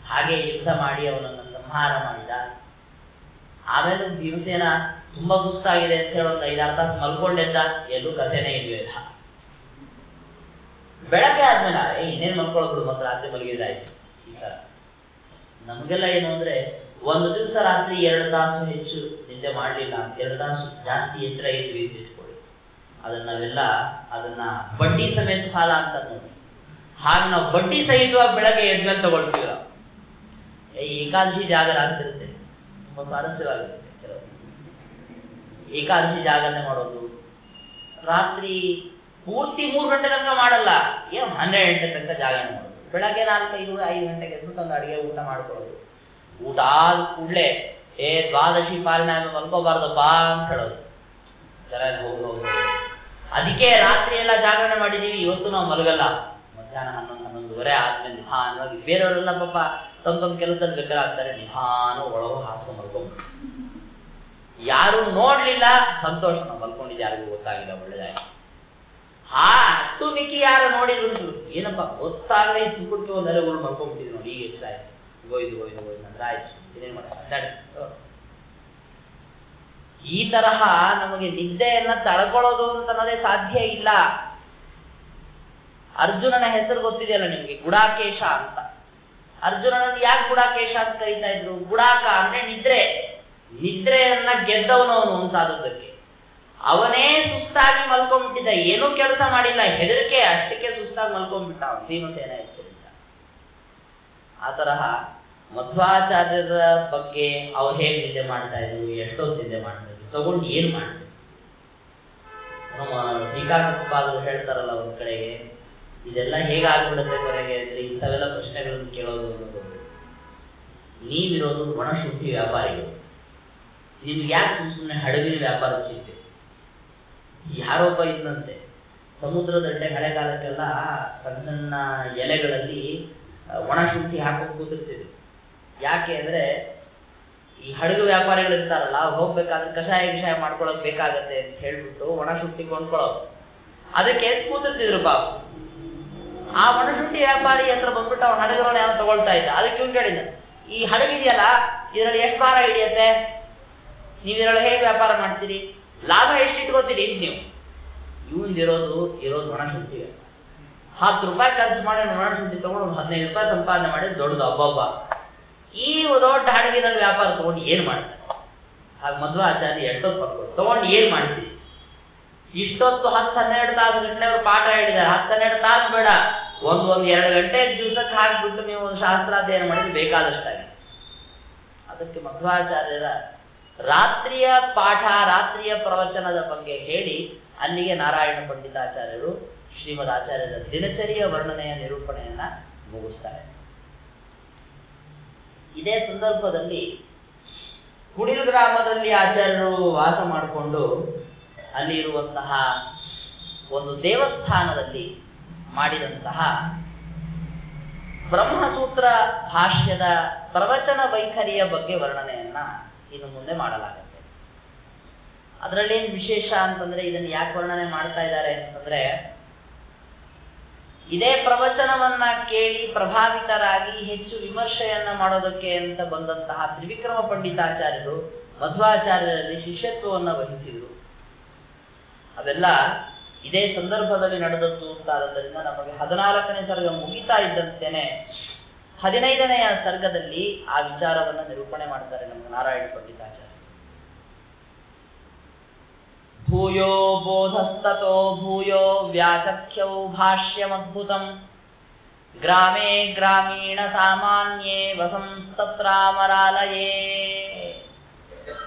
ಹಾಗೆ ಯುದ್ಧ ಮಾಡಿ ಅವನನ್ನು ಸಂಹಾರ ಮಾಡಿದ. ಆಮೇಲೆ ಭೀಮಸೇನ ತುಂಬಾ ಸುಸ್ತಾಗಿದೆ ಅಂತ ಹೇಳಿ ಒಂದು 5-6 ತಾಸು ಮಲ್ಕೊಂಡೆದ್ದ. ಎಲ್ಲೂ ಕಥೆನೇ ಇಲ್ವೇಲ್ಲ. ಬೆಳಗ್ಗೆ ಆದ್ಮೇಲೆ ಇನ್ನೇನ್ ಮಲ್ಕೊಳ್ಳೋದು, ಮತ್ತೆ ರಾತ್ರಿ ಮಲಗಿದಾಯ್ತು. ಈ ತರ ನಮ್ಗೆಲ್ಲ ಏನು ಅಂದ್ರೆ, ಒಂದು ದಿವಸ ರಾತ್ರಿ 2 ತಾಸು ಹೆಚ್ಚು ನಿದ್ದೆ ಮಾಡ್ಲಿಲ್ಲ, 2 ತಾಸು ಜಾಸ್ತಿ ಎಚ್ಚರ ಇದ್ವಿ ಅಂತ ಇಟ್ಕೊಳ್ಳಿ. ಅದನ್ನ ಬಡ್ಡಿ ಸಮೇತ ಸಾಲ ಅಂತ ನೋಡಿ. ಹಾಗೆ ನಾವು ಬಡ್ಡಿ ಸಹಿತವಾಗಿ ಬೆಳಗ್ಗೆ ಎದ್ಮೇಲೆ ತಗೊಳ್ತೀವಿ. ಏಕಾದಶಿ ಜಾಗರ ಆಗ್ತಿರುತ್ತೆ, ತುಂಬಾ ಸ್ವಾರಸ್ಯವಾಗಿರುತ್ತೆ. ಕೆಲವು ಏಕಾದಶಿ ಜಾಗರಣೆ ಮಾಡೋದು ರಾತ್ರಿ ಪೂರ್ತಿ 3 ಗಂಟೆ ತನಕ ಮಾಡಲ್ಲ, 12 ಗಂಟೆ ತನಕ ಜಾಗರಣೆ ಮಾಡೋದು. ಬೆಳಗ್ಗೆ 4-5 ಗಂಟೆಗೆ ಎದ್ದು ತಂದು ಅಡಿಗೆ ಊಟ ಮಾಡ್ಕೊಳ್ಳೋದು. ಊಟ ಆದ ಕೂಡಲೇ ದ್ವಾದಶಿ ಪಾಲನೆ ಮಲ್ಕೋಬಾರ್ದಪ್ಪ ಅಂತ ಹೇಳೋದು. ಹೋಗಿ ಅದಕ್ಕೆ ರಾತ್ರಿ ಎಲ್ಲ ಜಾಗರಣೆ ಮಾಡಿದೀವಿ, ಇವತ್ತು ನಾವು ಮಲಗಲ್ಲ. ಮಧ್ಯಾಹ್ನ 11-11:30 ಆದ್ಮೇಲೆ ನಿಧಾನವಾಗಿ, ಬೇರೆಯವರೆಲ್ಲ ಪಾಪ ತಮ್ಮ ಕೆಲಸದಲ್ಲಿ ಗದ್ದಲಾಗ್ತಾರೆ, ನಿಧಾನ ಒಳಗೆ ಹಾಸ್ಕೊಂಡು ಮಲ್ಕೊಂಡು. ಯಾರು ನೋಡ್ಲಿಲ್ಲ, ಸಂತೋಷ, ನಾವು ಮಲ್ಕೊಂಡಿದ್ದು ಯಾರಿಗೂ ಗೊತ್ತಾಗಿಲ್ಲ, ಒಳ್ಳೇದಾಗಿ. ಅಷ್ಟು ಮಿಕ್ಕಿ ಯಾರು ನೋಡಿದ್ರು ಏನಪ್ಪ ಗೊತ್ತಾಗಲೇ ತುಕ್ಕುಟ್ಟು ನೆಲೆಗಳು ಮಲ್ಕೊಂಡ್ಬಿಟ್ಟಿದ್ರು ನೋಡಿ, ಈಗ ಎಷ್ಟಾಯ್ತು, ಹೋಯ್ದು ನಂತರ ಆಯ್ತು, ಏನೇನ್ ಮಾಡ. ಈ ತರಹ ನಮಗೆ ನಿದ್ದೆಯನ್ನ ತಳ್ಕೊಳ್ಳೋದು ಅಂತನ್ನೋದೇ ಸಾಧ್ಯ ಇಲ್ಲ. ಅರ್ಜುನನ ಹೆಸರು ಗೊತ್ತಿದೆಯಲ್ಲ ನಿಮ್ಗೆ, ಗುಡಾಕೇಶ ಅಂತ. ಅರ್ಜುನನನ್ನು ಯಾಕೆ ಗುಡಾಕೇಶ ಅಂತ ಕರೀತಾ ಇದ್ರು? ಗುಡಾಕ ಅಂದ್ರೆ ನಿದ್ರೆಯನ್ನ ಗೆದ್ದವನು ಅವನು ಅಂತಾದದ್ದಕ್ಕೆ. ಅವನೇ ಸುಸ್ತಾಗಿ ಮಲ್ಕೊಂಡ್ಬಿಟ್ಟಿದ್ದ, ಏನೂ ಕೆಲಸ ಮಾಡಿಲ್ಲ, ಹೆದರಿಕೆ ಅಷ್ಟಕ್ಕೆ ಸುಸ್ತಾಗಿ ಮಲ್ಕೊಂಡ್ಬಿಟ್ಟ ಅವನು, ಭೀಮಸೇನ ಎಚ್ಚರಿದ್ದ. ಆ ತರಹ ಮಧ್ವಾಚಾರ್ಯರ ಬಗ್ಗೆ ಅವ್ರು ಹೇಗೆ ನಿದ್ದೆ ಮಾಡ್ತಾ ಇದ್ರು, ಎಷ್ಟೊತ್ತು ನಿದ್ದೆ ಮಾಡ್ತಾ ಇದ್ರು, ತಗೊಂಡು ಏನ್ ಮಾಡ್ತಾರೆ. ನಮ್ಮ ಟೀಕಾಕೃತ್ಪಾದರು ಹೇಳ್ತಾರಲ್ಲ ಒಂದ್ ಕಡೆಗೆ, ಇದೆಲ್ಲ ಹೇಗಾಗ್ಬಿಡುತ್ತೆ ಕೊನೆಗೆ ಅಂದ್ರೆ ಇಂಥವೆಲ್ಲ ಪ್ರಶ್ನೆಗಳನ್ನು ಕೇಳೋದು ಅನ್ನೋದು. ನೀವಿರೋದು ಒಣಶುದ್ಧಿ ವ್ಯಾಪಾರಿಗಳು, ನಿಮ್ಗೆ ಯಾಕೆ ಸುಮ್ಮನೆ ಹಡಗಿನ ವ್ಯಾಪಾರ ಚಿಂತೆ? ಯಾರೊಬ್ಬ ಇದ್ದಂತೆ ಸಮುದ್ರ ದಂಡೆ ಹಳೆ ಕಾಲಕ್ಕೆಲ್ಲ ಸಣ್ಣ ಸಣ್ಣ ಎಲೆಗಳಲ್ಲಿ ಒಣಶುಂಠಿ ಹಾಕೊಂಡು ಕೂತಿರ್ತಿದ್ರು. ಯಾಕೆ ಅಂದ್ರೆ ಈ ಹಡಗು ವ್ಯಾಪಾರಿಗಳು ಇರ್ತಾರಲ್ಲ, ಹೋಗ್ಬೇಕಾದ್ರೆ ಕಷಾಯ ಮಾಡ್ಕೊಳಕ್ ಬೇಕಾಗತ್ತೆ ಅಂತ ಹೇಳ್ಬಿಟ್ಟು ಒಣಶುಂಠಿ ಕೊಂಡ್ಕೊಳ್ಳೋದು. ಅದಕ್ಕೆ ಕೂತಿರ್ತಿದ್ರು ಪಾಪ. ಆ ಒಣಶುಂಠಿ ವ್ಯಾಪಾರಿ ಹತ್ರ ಬಂದ್ಬಿಟ್ಟು ಅವ್ನ ಹಡಗುಗಳನ್ನ ಯಾವ ತಗೊಳ್ತಾ ಇದ್ದ. ಅದಕ್ಕೆ ಇವ್ನು ಕೇಳಿದ, ಈ ಹಡಗಿದೆಯಲ್ಲ ಇದರಲ್ಲಿ ಎಷ್ಟು ಭಾರ ಹಿಡಿಯತ್ತೆ, ನೀವು ಇದರಲ್ಲಿ ಹೇಗೆ ವ್ಯಾಪಾರ ಮಾಡ್ತೀರಿ, ಲಾಭ ಎಷ್ಟು ಇಟ್ಕೋತೀರಿ ನೀವು? ಇರೋದು ಒಣಶುಂಠಿ. 10 ರೂಪಾಯಿ ಖರ್ಚು ಮಾಡಿ ಒಣಶುಂಠಿ ತಗೊಂಡು ಒಂದು 15 ರೂಪಾಯಿ ಸಂಪಾದನೆ ಮಾಡಿ ದೊಡ್ಡದು ಹಬ್ಬ. ಈ ದೊಡ್ಡ ಹಡಗಿನಲ್ಲಿ ವ್ಯಾಪಾರ ತಗೊಂಡು ಏನ್ ಮಾಡ್ತಾರೆ? ಹಾಗೆ ಮಧ್ವಾಚಾರ್ಯ ಎಷ್ಟೊತ್ತು ಪಡ್ಕೊಂಡು ತಗೊಂಡು ಏನ್ ಮಾಡ್ತೀರಿ? ಇಷ್ಟೊತ್ತು 10-12 ತಾಸು ಗಂಟೆ ಅವರು ಪಾಠ ಹೇಳಿದ್ದಾರೆ. 10-12 ತಾಸು ಬೇಡ, 1-2 ಗಂಟೆ ದಿವಸಕ್ಕೆ ಹಾಕಿಬಿಟ್ಟು ನೀವು ಒಂದು ಶಾಸ್ತ್ರಾಧ್ಯಯನ ಮಾಡಿದ್ರೆ ಬೇಕಾದಷ್ಟಾಗಿ. ಅದಕ್ಕೆ ಮಧ್ವಾಚಾರ್ಯರ ರಾತ್ರಿಯ ಪಾಠ, ರಾತ್ರಿಯ ಪ್ರವಚನದ ಬಗ್ಗೆ ಹೇಳಿ ಅಲ್ಲಿಗೆ ನಾರಾಯಣ ಪಂಡಿತಾಚಾರ್ಯರು ಶ್ರೀಮದ್ ಆಚಾರ್ಯರ ದಿನಚರಿಯ ವರ್ಣನೆಯ ನಿರೂಪಣೆಯನ್ನ ಮುಗಿಸ್ತಾರೆ. ಇದೇ ಸಂದರ್ಭದಲ್ಲಿ ಕುಡಿಲ್ ಗ್ರಾಮದಲ್ಲಿ ಆಚಾರ್ಯರು ವಾಸ ಮಾಡಿಕೊಂಡು ಅಲ್ಲಿ ಇರುವಂತಹ ಒಂದು ದೇವಸ್ಥಾನದಲ್ಲಿ ಮಾಡಿದಂತಹ ಬ್ರಹ್ಮಸೂತ್ರ ಭಾಷ್ಯದ ಪ್ರವಚನ ವೈಖರಿಯ ಬಗ್ಗೆ ವರ್ಣನೆಯನ್ನ ಇನ್ನು ಮುಂದೆ ಮಾಡಲಾಗುತ್ತೆ. ಅದರಲ್ಲಿ ಏನು ವಿಶೇಷ ಅಂತಂದ್ರೆ, ಇದನ್ನು ಯಾಕೆ ವರ್ಣನೆ ಮಾಡ್ತಾ ಇದ್ದಾರೆ ಅಂತಂದ್ರೆ, ಇದೇ ಪ್ರವಚನವನ್ನ ಕೇಳಿ ಪ್ರಭಾವಿತರಾಗಿ ಹೆಚ್ಚು ವಿಮರ್ಶೆಯನ್ನ ಮಾಡೋದಕ್ಕೆ ಅಂತ ಬಂದಂತಹ ತ್ರಿವಿಕ್ರಮ ಪಂಡಿತಾಚಾರ್ಯರು ಮಧ್ವಾಚಾರ್ಯರಲ್ಲಿ ಶಿಷ್ಯತ್ವವನ್ನ ವಹಿಸಿದರು. ಅವೆಲ್ಲ ಇದೇ ಸಂದರ್ಭದಲ್ಲಿ ನಡೆದದ್ದು ಅಂತಾದ್ದರಿಂದ ನಮಗೆ 14ನೇ ಸರ್ಗ ಮುಗಿತಾ ಇದ್ದಂತೆನೆ 15ನೆಯ ಸರ್ಗದಲ್ಲಿ ಆ ವಿಚಾರವನ್ನ ನಿರೂಪಣೆ ಮಾಡ್ತಾರೆ ನಮ್ಮ ನಾರಾಯಣ ಪಂಡಿತಾಚಾರ್ಯ. ಭೂಯೋ ಬೋಧಸ್ತತೋ ಭೂಯೋ ವ್ಯಾಚಖ್ಯೌ ಭಾಷ್ಯಮದ್ಭುತಂ ಗ್ರಾಮೇ ಗ್ರಾಮೀಣ ಸಾಮಾನ್ಯೇ ವಸಂತತ್ರಾಮರಾಲಯೇ.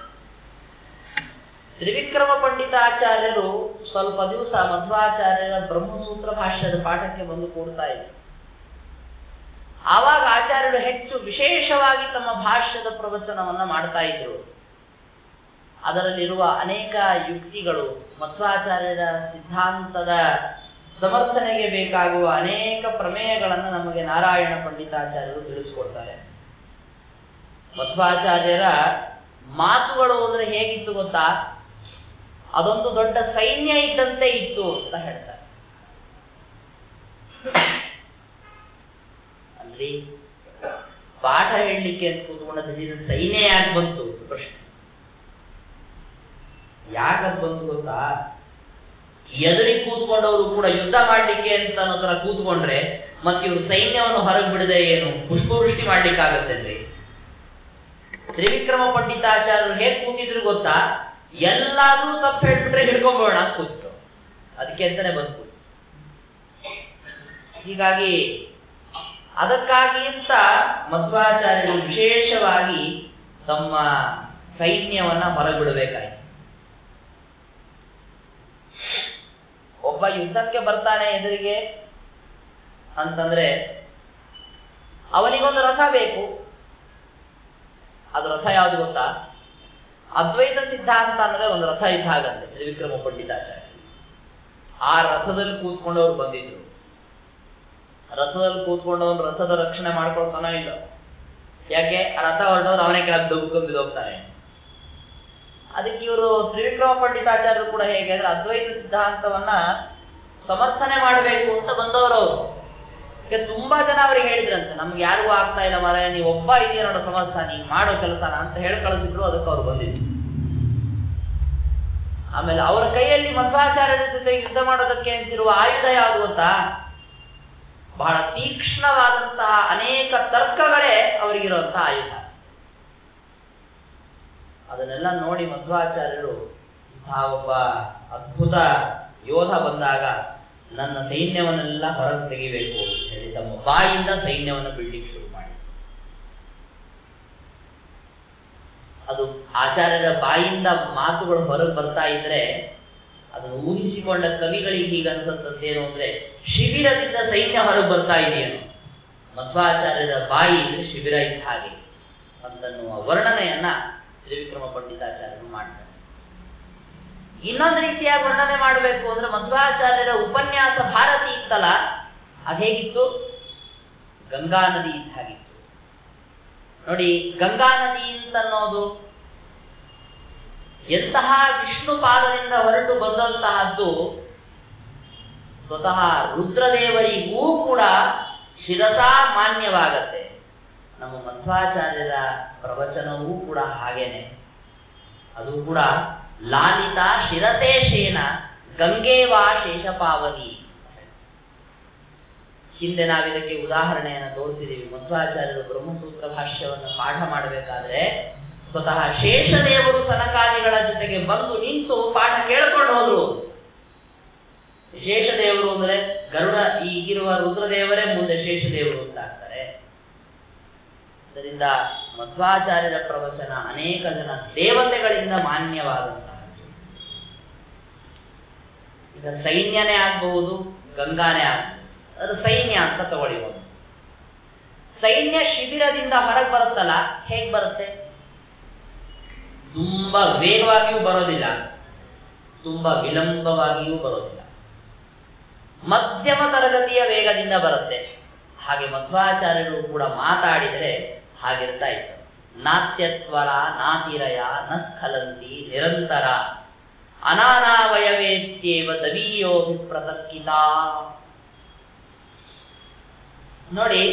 ತ್ರಿವಿಕ್ರಮ ಪಂಡಿತಾಚಾರ್ಯರು ಸ್ವಲ್ಪ ದಿವಸ ಮಧ್ವಾಚಾರ್ಯರ ಬ್ರಹ್ಮಸೂತ್ರ ಭಾಷ್ಯದ ಪಾಠಕ್ಕೆ ಬಂದು ಕೂಡ್ತಾ ಇದ್ರು. ಆವಾಗ ಆಚಾರ್ಯರು ಹೆಚ್ಚು ವಿಶೇಷವಾಗಿ ತಮ್ಮ ಭಾಷ್ಯದ ಪ್ರವಚನವನ್ನ ಮಾಡ್ತಾ ಇದ್ರು. ಅದರಲ್ಲಿರುವ ಅನೇಕ ಯುಕ್ತಿಗಳು, ಮಧ್ವಾಚಾರ್ಯರ ಸಿದ್ಧಾಂತದ ಸಮರ್ಥನೆಗೆ ಬೇಕಾಗುವ ಅನೇಕ ಪ್ರಮೇಯಗಳನ್ನು ನಮಗೆ ನಾರಾಯಣ ಪಂಡಿತಾಚಾರ್ಯರು ತಿಳಿಸ್ಕೊಡ್ತಾರೆ. ಮಧ್ವಾಚಾರ್ಯರ ಮಾತುಗಳು ಅಂದ್ರೆ ಹೇಗಿತ್ತು ಗೊತ್ತಾ? ಅದೊಂದು ದೊಡ್ಡ ಸೈನ್ಯ ಇದ್ದಂತೆ ಇತ್ತು ಅಂತ ಹೇಳ್ತಾರೆ. ಅಲ್ಲಿ ಪಾಠ ಹೇಳಲಿಕ್ಕೆ ಅಂತ ಕೂತ್ಕೊಂಡದ್ದು ಸೈನ್ಯ ಯಾಕೆ ಬಂತು ಪ್ರಶ್ನೆ. ಯಾಕಂತ ಬಂತು ಗೊತ್ತಾ? ಎದುರಿಗೆ ಕೂತ್ಕೊಂಡವರು ಕೂಡ ಯುದ್ಧ ಮಾಡ್ಲಿಕ್ಕೆ ಅಂತ ಅನ್ನೋ ತರ ಕೂತ್ಕೊಂಡ್ರೆ ಮತ್ತೆ ಇವರು ಸೈನ್ಯವನ್ನು ಹೊರಗೆ ಬಿಡದೆ ಏನು ಪುಷ್ಪವೃಷ್ಟಿ ಮಾಡ್ಲಿಕ್ಕಾಗತ್ತೇನ್ರಿ? ತ್ರಿವಿಕ್ರಮ ಪಂಡಿತಾಚಾರ್ಯರು ಹೇಗೆ ಕೂತಿದ್ರು ಗೊತ್ತಾ? ಎಲ್ಲಾದ್ರೂ ತಪ್ಪು ಹೇಳ್ಬಿಟ್ರೆ ಹಿಡ್ಕೊಂಬೋಣ ಕೂತು, ಅದಕ್ಕೆ ಅಂತಾನೆ ಬಂತು. ಹೀಗಾಗಿ ಅದಕ್ಕಾಗಿ ಅಂತ ಮಧ್ವಾಚಾರ್ಯರು ವಿಶೇಷವಾಗಿ ತಮ್ಮ ಸೈನ್ಯವನ್ನ ಹೊರಬಿಡಬೇಕಾಯಿತು. ಒಬ್ಬ ಯುದ್ಧಕ್ಕೆ ಬರ್ತಾನೆ ಎದುರಿಗೆ ಅಂತಂದ್ರೆ ಅವನಿಗೊಂದು ರಥ ಬೇಕು. ಅದು ರಥ ಯಾವುದು ಗೊತ್ತಾ? ಅದ್ವೈತ ಸಿದ್ಧಾಂತ ಅಂದ್ರೆ ಒಂದು ರಥ ಇದ್ದ ಹಾಗಂತೆ ತ್ರಿವಿಕ್ರಮ ಪಂಡಿತಾಚಾರ್ಯ. ಆ ರಥದಲ್ಲಿ ಕೂತ್ಕೊಂಡವ್ರು ಬಂದಿದ್ರು. ರಥದಲ್ಲಿ ಕೂತ್ಕೊಂಡವನು ರಥದ ರಕ್ಷಣೆ ಮಾಡ್ಕೊಳ್ತಾನೋ ಇಲ್ಲ. ಯಾಕೆ? ಆ ರಥ ಹೊರಟವ್ರು ಅವನೇ ಕೆಳಗೆ ದುಗ್ಕೊಂಡು ಹೋಗ್ತಾನೆ. ಅದಕ್ಕೆ ಇವರು ತ್ರಿವಿಕ್ರಮ ಪಂಡಿತಾಚಾರ್ಯರು ಕೂಡ ಹೇಗೆ ಅಂದ್ರೆ ಅದ್ವೈತ ಸಿದ್ಧಾಂತವನ್ನ ಸಮರ್ಥನೆ ಮಾಡಬೇಕು ಅಂತ ಬಂದವರು ಅವರು. ತುಂಬಾ ಜನ ಅವ್ರಿಗೆ ಹೇಳಿದ್ರಂತೆ, ನಮ್ಗೆ ಯಾರಿಗೂ ಆಗ್ತಾ ಇಲ್ಲ ಮಾರ, ನೀವು ಒಬ್ಬ ಇದೆಯಾ ನೋಡೋ ಸಮರ್ಥ, ನೀನ್ ಮಾಡೋ ಕೆಲಸನ ಅಂತ ಹೇಳಿ ಕಳಿಸಿದ್ರು. ಅದಕ್ಕೆ ಅವ್ರು ಬಂದಿದ್ರು. ಆಮೇಲೆ ಅವರ ಕೈಯಲ್ಲಿ ಮಧ್ವಾಚಾರ್ಯರ ಜೊತೆ ಯುದ್ಧ ಮಾಡೋದಕ್ಕೆ ಅಂತಿರುವ ಆಯುಧ ಯಾವುದು ಗೊತ್ತಾ? ಬಹಳ ತೀಕ್ಷ್ಣವಾದಂತಹ ಅನೇಕ ತರ್ಕಗಳೇ ಅವರಿಗಿರುವಂತಹ ಆಯುಧ. ಅದನ್ನೆಲ್ಲ ನೋಡಿ ಮಧ್ವಾಚಾರ್ಯರು ಇಂತಹ ಒಬ್ಬ ಅದ್ಭುತ ಯೋಧ ಬಂದಾಗ ನನ್ನ ಸೈನ್ಯವನ್ನೆಲ್ಲ ಹೊರಗೆ ತೆಗಿಬೇಕು ಅಂತ ಹೇಳಿ ತಮ್ಮ ಬಾಯಿಂದ ಸೈನ್ಯವನ್ನು ಬಿಡ್ಲಿಕ್ಕೆ ಶುರು ಮಾಡಿ. ಅದು ಆಚಾರ್ಯರ ಬಾಯಿಂದ ಮಾತುಗಳು ಹೊರಗೆ ಬರ್ತಾ ಇದ್ರೆ ಅದನ್ನು ಊಹಿಸಿಕೊಂಡ ಕವಿಗಳಿಗೆ ಹೀಗನ್ಸತ್ತೇನು ಅಂದ್ರೆ ಶಿಬಿರದಿಂದ ಸೈನ್ಯ ಹೊರಗೆ ಬರ್ತಾ ಇದೆಯೇನು. ಮಧ್ವಾಚಾರ್ಯರ ಬಾಯಿ ಇದ್ರೆ ಶಿಬಿರ ಇದ್ದ ಹಾಗೆ ಅಂತನ್ನುವ ವರ್ಣನೆಯನ್ನ ತ್ರಿವಿಕ್ರಮ ಪಂಡಿತಾಚಾರ್ಯರು ಮಾಡ್ತಾರೆ. ಇನ್ನೊಂದು ರೀತಿಯಾಗಿ ವರ್ಣನೆ ಮಾಡಬೇಕು ಅಂದ್ರೆ ಮಧ್ವಾಚಾರ್ಯರ ಉಪನ್ಯಾಸ ಭಾರತಿ ಇತ್ತಲ್ಲ, ಅದು ಹೇಗಿತ್ತು? ಗಂಗಾ ನದಿ ಇದ್ದ ಹಾಗಿತ್ತು. ನೋಡಿ, ಗಂಗಾ ನದಿ ಅಂತನ್ನೋದು ಎಂತಹ ವಿಷ್ಣು ಪಾದದಿಂದ ಹೊರಟು ಬಂದಂತಹದ್ದು ಸ್ವತಃ ರುದ್ರದೇವರಿಗೂ ಕೂಡ ಶಿರಸಾ ಮಾನ್ಯವಾಗತ್ತೆ. ನಮ್ಮ ಮಧ್ವಾಚಾರ್ಯರ ಪ್ರವಚನವೂ ಕೂಡ ಹಾಗೇನೆ. ಅದು ಕೂಡ ಲಾಲಿತಾ ಶಿರತೇಶೇನ ಗಂಗೇವಾ ಶೇಷಪಾವನಿ. ಹಿಂದೆ ನಾವಿದಕ್ಕೆ ಉದಾಹರಣೆಯನ್ನು ತೋರಿಸಿದ್ದೀವಿ. ಮಧ್ವಾಚಾರ್ಯರು ಬ್ರಹ್ಮಸೂತ್ರ ಭಾಷ್ಯವನ್ನು ಪಾಠ ಮಾಡಬೇಕಾದ್ರೆ ಸ್ವತಃ ಶೇಷದೇವರು ಸನಕಾದಿಗಳ ಜೊತೆಗೆ ಬಂದು ನಿಂತು ಪಾಠ ಕೇಳಿಕೊಂಡು ಹೋದ್ರು. ಶೇಷದೇವರು ಅಂದ್ರೆ ಗರುಡ, ಈಗಿರುವ ರುದ್ರದೇವರೇ ಮುಂದೆ ಶೇಷದೇವರು ಅಂತ ಆಗ್ತಾರೆ. ಅದರಿಂದ ಮಧ್ವಾಚಾರ್ಯರ ಪ್ರವಚನ ಅನೇಕ ಜನ ದೇವತೆಗಳಿಂದ ಮಾನ್ಯವಾದಂತಹ. ಈಗ ಸೈನ್ಯನೇ ಆಗಬಹುದು, ಗಂಗಾನೇ ಆಗಬಹುದು. ಅದು ಸೈನ್ಯ ಅಂತ ತಗೊಳ್ಳಿ. ಒಂದು ಸೈನ್ಯ ಶಿಬಿರದಿಂದ ಹೊರಗೆ ಬರುತ್ತಲ್ಲ, ಹೇಗ್ ಬರುತ್ತೆ? ತುಂಬಾ ವೇಗವಾಗಿಯೂ ಬರೋದಿಲ್ಲ, ತುಂಬಾ ವಿಳಂಬವಾಗಿಯೂ ಬರೋದಿಲ್ಲ, ಮಧ್ಯಮ ತರಗತಿಯ ವೇಗದಿಂದ ಬರುತ್ತೆ. ಹಾಗೆ ಮಧ್ವಾಚಾರ್ಯರು ಕೂಡ ಮಾತಾಡಿದರೆ ಹಾಗಿರ್ತಾ ಇತ್ತು. ನಾತ್ಯತ್ವರ ನಾತಿರಯ ನ ಸ್ಖಲಂತಿ ನಿರಂತರ ಅನಾನಾವಯವೇತ್ಯೇವ ದವೀಯೋಭಿಪ್ರತರ್ಕಿತ. ನೋಡಿ,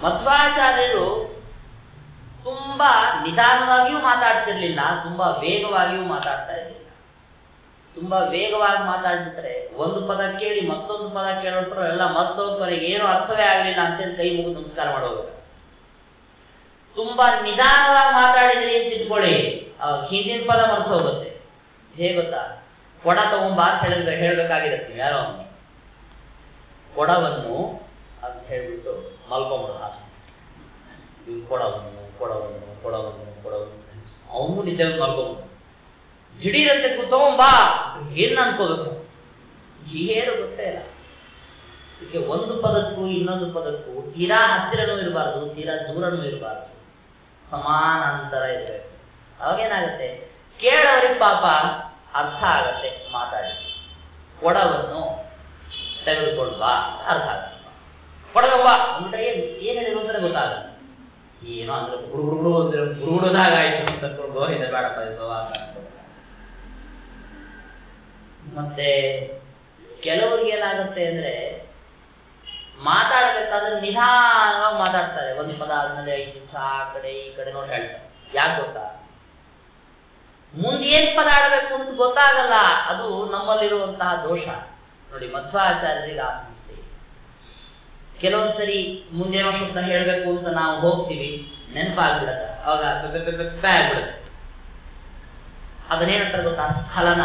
ಮಧ್ವಾಚಾರ್ಯರು ತುಂಬಾ ನಿಧಾನವಾಗಿಯೂ ಮಾತಾಡ್ತಿರ್ಲಿಲ್ಲ, ತುಂಬಾ ವೇಗವಾಗಿಯೂ ಮಾತಾಡ್ತಾ ಇರಲಿಲ್ಲ. ತುಂಬಾ ವೇಗವಾಗಿ ಮಾತಾಡ್ಬಿಟ್ರೆ ಒಂದು ಪದ ಕೇಳಿ ಮತ್ತೊಂದು ಪದ ಕೇಳೋಟ್ರು ಎಲ್ಲ ಮತ್ತೊಂದುವರೆಗೆ ಏನು ಅರ್ಥವೇ ಆಗಲಿಲ್ಲ ಅಂತೇಳಿ ಕೈ ಮುಗಿದು ನಮಸ್ಕಾರ ಮಾಡೋದು. ತುಂಬಾ ನಿಧಾನವಾಗಿ ಮಾತಾಡಿದ್ರಿ ಅಂತ ಇಟ್ಕೊಳ್ಳಿ, ಹಿಂದಿನ ಪದ ಮರ್ತು ಹೋಗುತ್ತೆ. ಹೇಗೆ ಗೊತ್ತಾ? ಕೊಡ ತಗೊಂಬ ಅಂತ ಹೇಳ್ಬೇಕಾಗಿರುತ್ತೆ ಯಾರೋ ಅವನು. ಕೊಡವನ್ನು ಅಂತ ಹೇಳ್ಬಿಟ್ಟು ಮಲ್ಕೊಂಬಿಡೋದು. ಕೊಡವನ್ನು ಕೊಡವನ್ನು ಕೊಡವನ್ನು ಕೊಡವನ್ನು ಅವನು ನಿದ್ದೆ ಮಲ್ಕೊಂಬಿಡು. ದಿಢೀರಂತೆ ತಗೊಂಬಾ ಏನ್ ಅನ್ಕೋಬೇಕು, ಏನು ಗೊತ್ತೇ ಇಲ್ಲ. ಇದಕ್ಕೆ ಒಂದು ಪದಕ್ಕೂ ಇನ್ನೊಂದು ಪದಕ್ಕೂ ತೀರಾ ಹತ್ತಿರನೂ ಇರಬಾರ್ದು, ತೀರಾ ದೂರನೂ ಇರಬಾರ್ದು, ಸಮಾನಾಂತರ ಇರಬೇಕು. ಅವಾಗೇನಾಗುತ್ತೆ, ಕೇಳೋರಿಗೆ ಪಾಪ ಅರ್ಥ ಆಗತ್ತೆ. ಮಾತಾಡಿ ಕೊಡವನ್ನು ತೆಗೆದುಕೊಳ್ವಾ ಅರ್ಥ ಆಗಲ್ಲ. ಕೊಡಗವ್ವ ಅಂದ್ರೆ ಏನ್ ಹೇಳಿದ್ರು ಅಂದ್ರೆ ಗೊತ್ತಾಗಲ್ಲ. ಏನೋ ಅಂದ್ರೆ ಹುಡುಗದಾಗಾಯ್ತು ಅಂತ ಗೋಹಿಂದ ಬೇಡಪ್ಪ ಇದು ಅಂತ. ಮತ್ತೆ ಕೆಲವ್ರಿಗೆ ಏನಾಗುತ್ತೆ ಅಂದ್ರೆ ಮಾತಾಡ್ಬೇಕಾದ್ರೆ ನಿಧಾನವಾಗಿ ಮಾತಾಡ್ತಾರೆ. ಒಂದು ಪದ ಆದ್ಮೇಲೆ 5 ನಿಮಿಷ ಆ ಕಡೆ ಈ ಕಡೆ ನೋಡಿ ಹೇಳ್ತಾರೆ. ಯಾಕೆ ಗೊತ್ತಾ? ಮುಂದೆ ಏನ್ ಪದ ಆಡಬೇಕು ಅಂತ ಗೊತ್ತಾಗಲ್ಲ. ಅದು ನಮ್ಮಲ್ಲಿರುವಂತಹ ದೋಷ. ನೋಡಿ, ಮಧ್ವಾಚಾರ್ಯರಿಗೆ ಆ ಸಮಸ್ಯೆ. ಕೆಲವೊಂದ್ಸರಿ ಮುಂದೇನೋ ಶಬ್ದ ಹೇಳ್ಬೇಕು ಅಂತ ನಾವು ಹೋಗ್ತೀವಿ, ನೆನಪಾಗ್ಬಿಡತ್ತೆ. ಅವಾಗ ಆಗ್ಬಿಡುತ್ತೆ. ಅದನ್ನೇನಂತಾರೆ ಗೊತ್ತಾ? ಸ್ಖಲನ.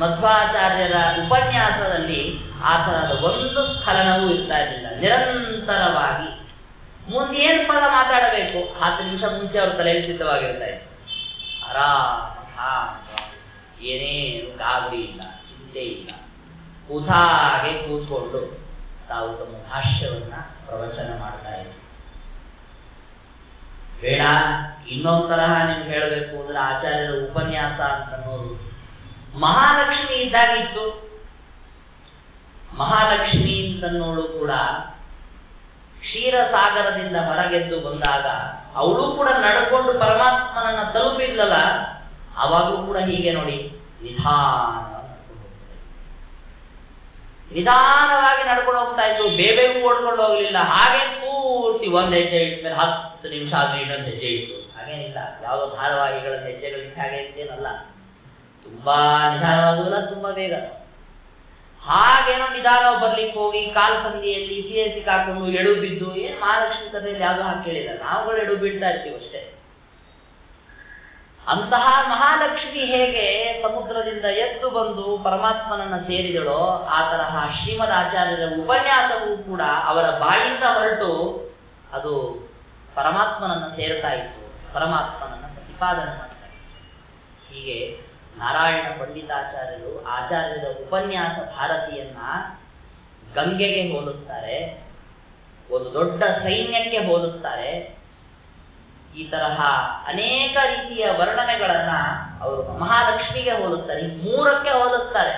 ಮಧ್ವಾಚಾರ್ಯರ ಉಪನ್ಯಾಸದಲ್ಲಿ ಆ ತರಹದ ಒಂದು ಸ್ಖಲನವೂ ಇರ್ತಾ ಇರಲಿಲ್ಲ. ನಿರಂತರವಾಗಿ ಮುಂದೇನು ಪದ ಮಾತಾಡಬೇಕು 10 ನಿಮಿಷ ಮುಂಚೆ ಅವ್ರ ತಲೆಯಲ್ಲಿ ಸಿದ್ಧವಾಗಿರ್ತಾ ಇತ್ತು. ಆರಾಮ, ಏನೇನು ಗಾಬರಿ ಇಲ್ಲ, ಚಿಂತೆ ಇಲ್ಲ, ಕೂತಾಗೆ ಕೂತ್ಕೊಂಡು ತಾವು ತಮ್ಮ ಭಾಷ್ಯವನ್ನ ಪ್ರವಚನ ಮಾಡ್ತಾ ಇದ್ರು. ಬೇಡ, ಇನ್ನೊಂದು ತರಹ ನಿಮ್ಗೆ ಹೇಳಬೇಕು ಅಂದ್ರೆ ಆಚಾರ್ಯರ ಉಪನ್ಯಾಸ ಅಂತ ಅನ್ನೋದು ಮಹಾಲಕ್ಷ್ಮಿ ಇದ್ದಾಗಿತ್ತು. ಮಹಾಲಕ್ಷ್ಮಿ ಅಂತನ್ನೋಳು ಕೂಡ ಕ್ಷೀರಸಾಗರದಿಂದ ಹೊರಗೆದ್ದು ಬಂದಾಗ ಅವಳು ಕೂಡ ನಡ್ಕೊಂಡು ಪರಮಾತ್ಮನನ್ನ ತಲುಪಿದ್ಲಲ್ಲ, ಅವಾಗಲೂ ಕೂಡ ಹೀಗೆ ನೋಡಿ ನಿಧಾನವಾಗಿ ನಡ್ಕೊಂಡು ಹೋಗ್ತಾ ಇದ್ದು. ಬೇಬೇಗೂ ಓಡ್ಕೊಂಡು ಹೋಗ್ಲಿಲ್ಲ. ಹಾಗೆ ಪೂರ್ತಿ 1 ಹೆಜ್ಜೆ ಇಟ್ಮೇಲೆ 10 ನಿಮಿಷ ಆದ್ರೂ ಇನ್ನೊಂದು ಹೆಜ್ಜೆ ಇತ್ತು. ಹಾಗೇನಿಲ್ಲ, ಯಾವುದೋ ಧಾರಾವಾಹಿಗಳ ಹೆಜ್ಜೆಗಳಿಟ್ಟು ಹಾಗೆ ಇದ್ದೇನಲ್ಲ. ತುಂಬಾ ನಿಧಾನವಾಗುವುದಿಲ್ಲ, ತುಂಬಾ ಬೇಗ. ಹಾಗೇನೋ ನಿಧಾನ ಬರ್ಲಿಕ್ಕೆ ಹೋಗಿ ಕಾಲು ಸಂಧಿಯಲ್ಲಿ ಸಿಕ್ಕಾಕೊಂಡು ಎಡು ಬಿದ್ದು, ಏನ್ ಮಹಾಲಕ್ಷ್ಮಿ ಕಥೆಯಲ್ಲಿ ಯಾವುದೋ ಹಾಗೆ ಕೇಳಿಲ್ಲ, ನಾವುಗಳು ಎಡು ಬೀಳ್ತಾ ಇರ್ತೀವಿ ಅಷ್ಟೇ. ಅಂತಹ ಮಹಾಲಕ್ಷ್ಮಿ ಹೇಗೆ ಸಮುದ್ರದಿಂದ ಎದ್ದು ಬಂದು ಪರಮಾತ್ಮನನ್ನ ಸೇರಿದಳೋ, ಆ ತರಹ ಶ್ರೀಮದ್ ಆಚಾರ್ಯರ ಉಪನ್ಯಾಸವೂ ಕೂಡ ಅವರ ಬಾಯಿಂದ ಹೊರಟು ಅದು ಪರಮಾತ್ಮನನ್ನ ಸೇರ್ತಾ ಇತ್ತು, ಪರಮಾತ್ಮನನ್ನ ಪ್ರತಿಪಾದನೆ ಮಾಡ್ತಾ ಇತ್ತು. ಹೀಗೆ ನಾರಾಯಣ ಪಂಡಿತಾಚಾರ್ಯರು ಆಚಾರ್ಯರ ಉಪನ್ಯಾಸ ಭಾರತಿಯನ್ನ ಗಂಗೆಗೆ ಹೋಲಿಸ್ತಾರೆ, ಒಂದು ದೊಡ್ಡ ಸೈನ್ಯಕ್ಕೆ ಹೋಲಿಸ್ತಾರೆ. ಈ ತರಹ ಅನೇಕ ರೀತಿಯ ವರ್ಣನೆಗಳನ್ನ ಅವರು ಮಹಾಲಕ್ಷ್ಮಿಗೆ ಹೋಲಿಸ್ತಾರೆ. ಈ 3ಕ್ಕೆ ಹೋಲಿಸ್ತಾರೆ.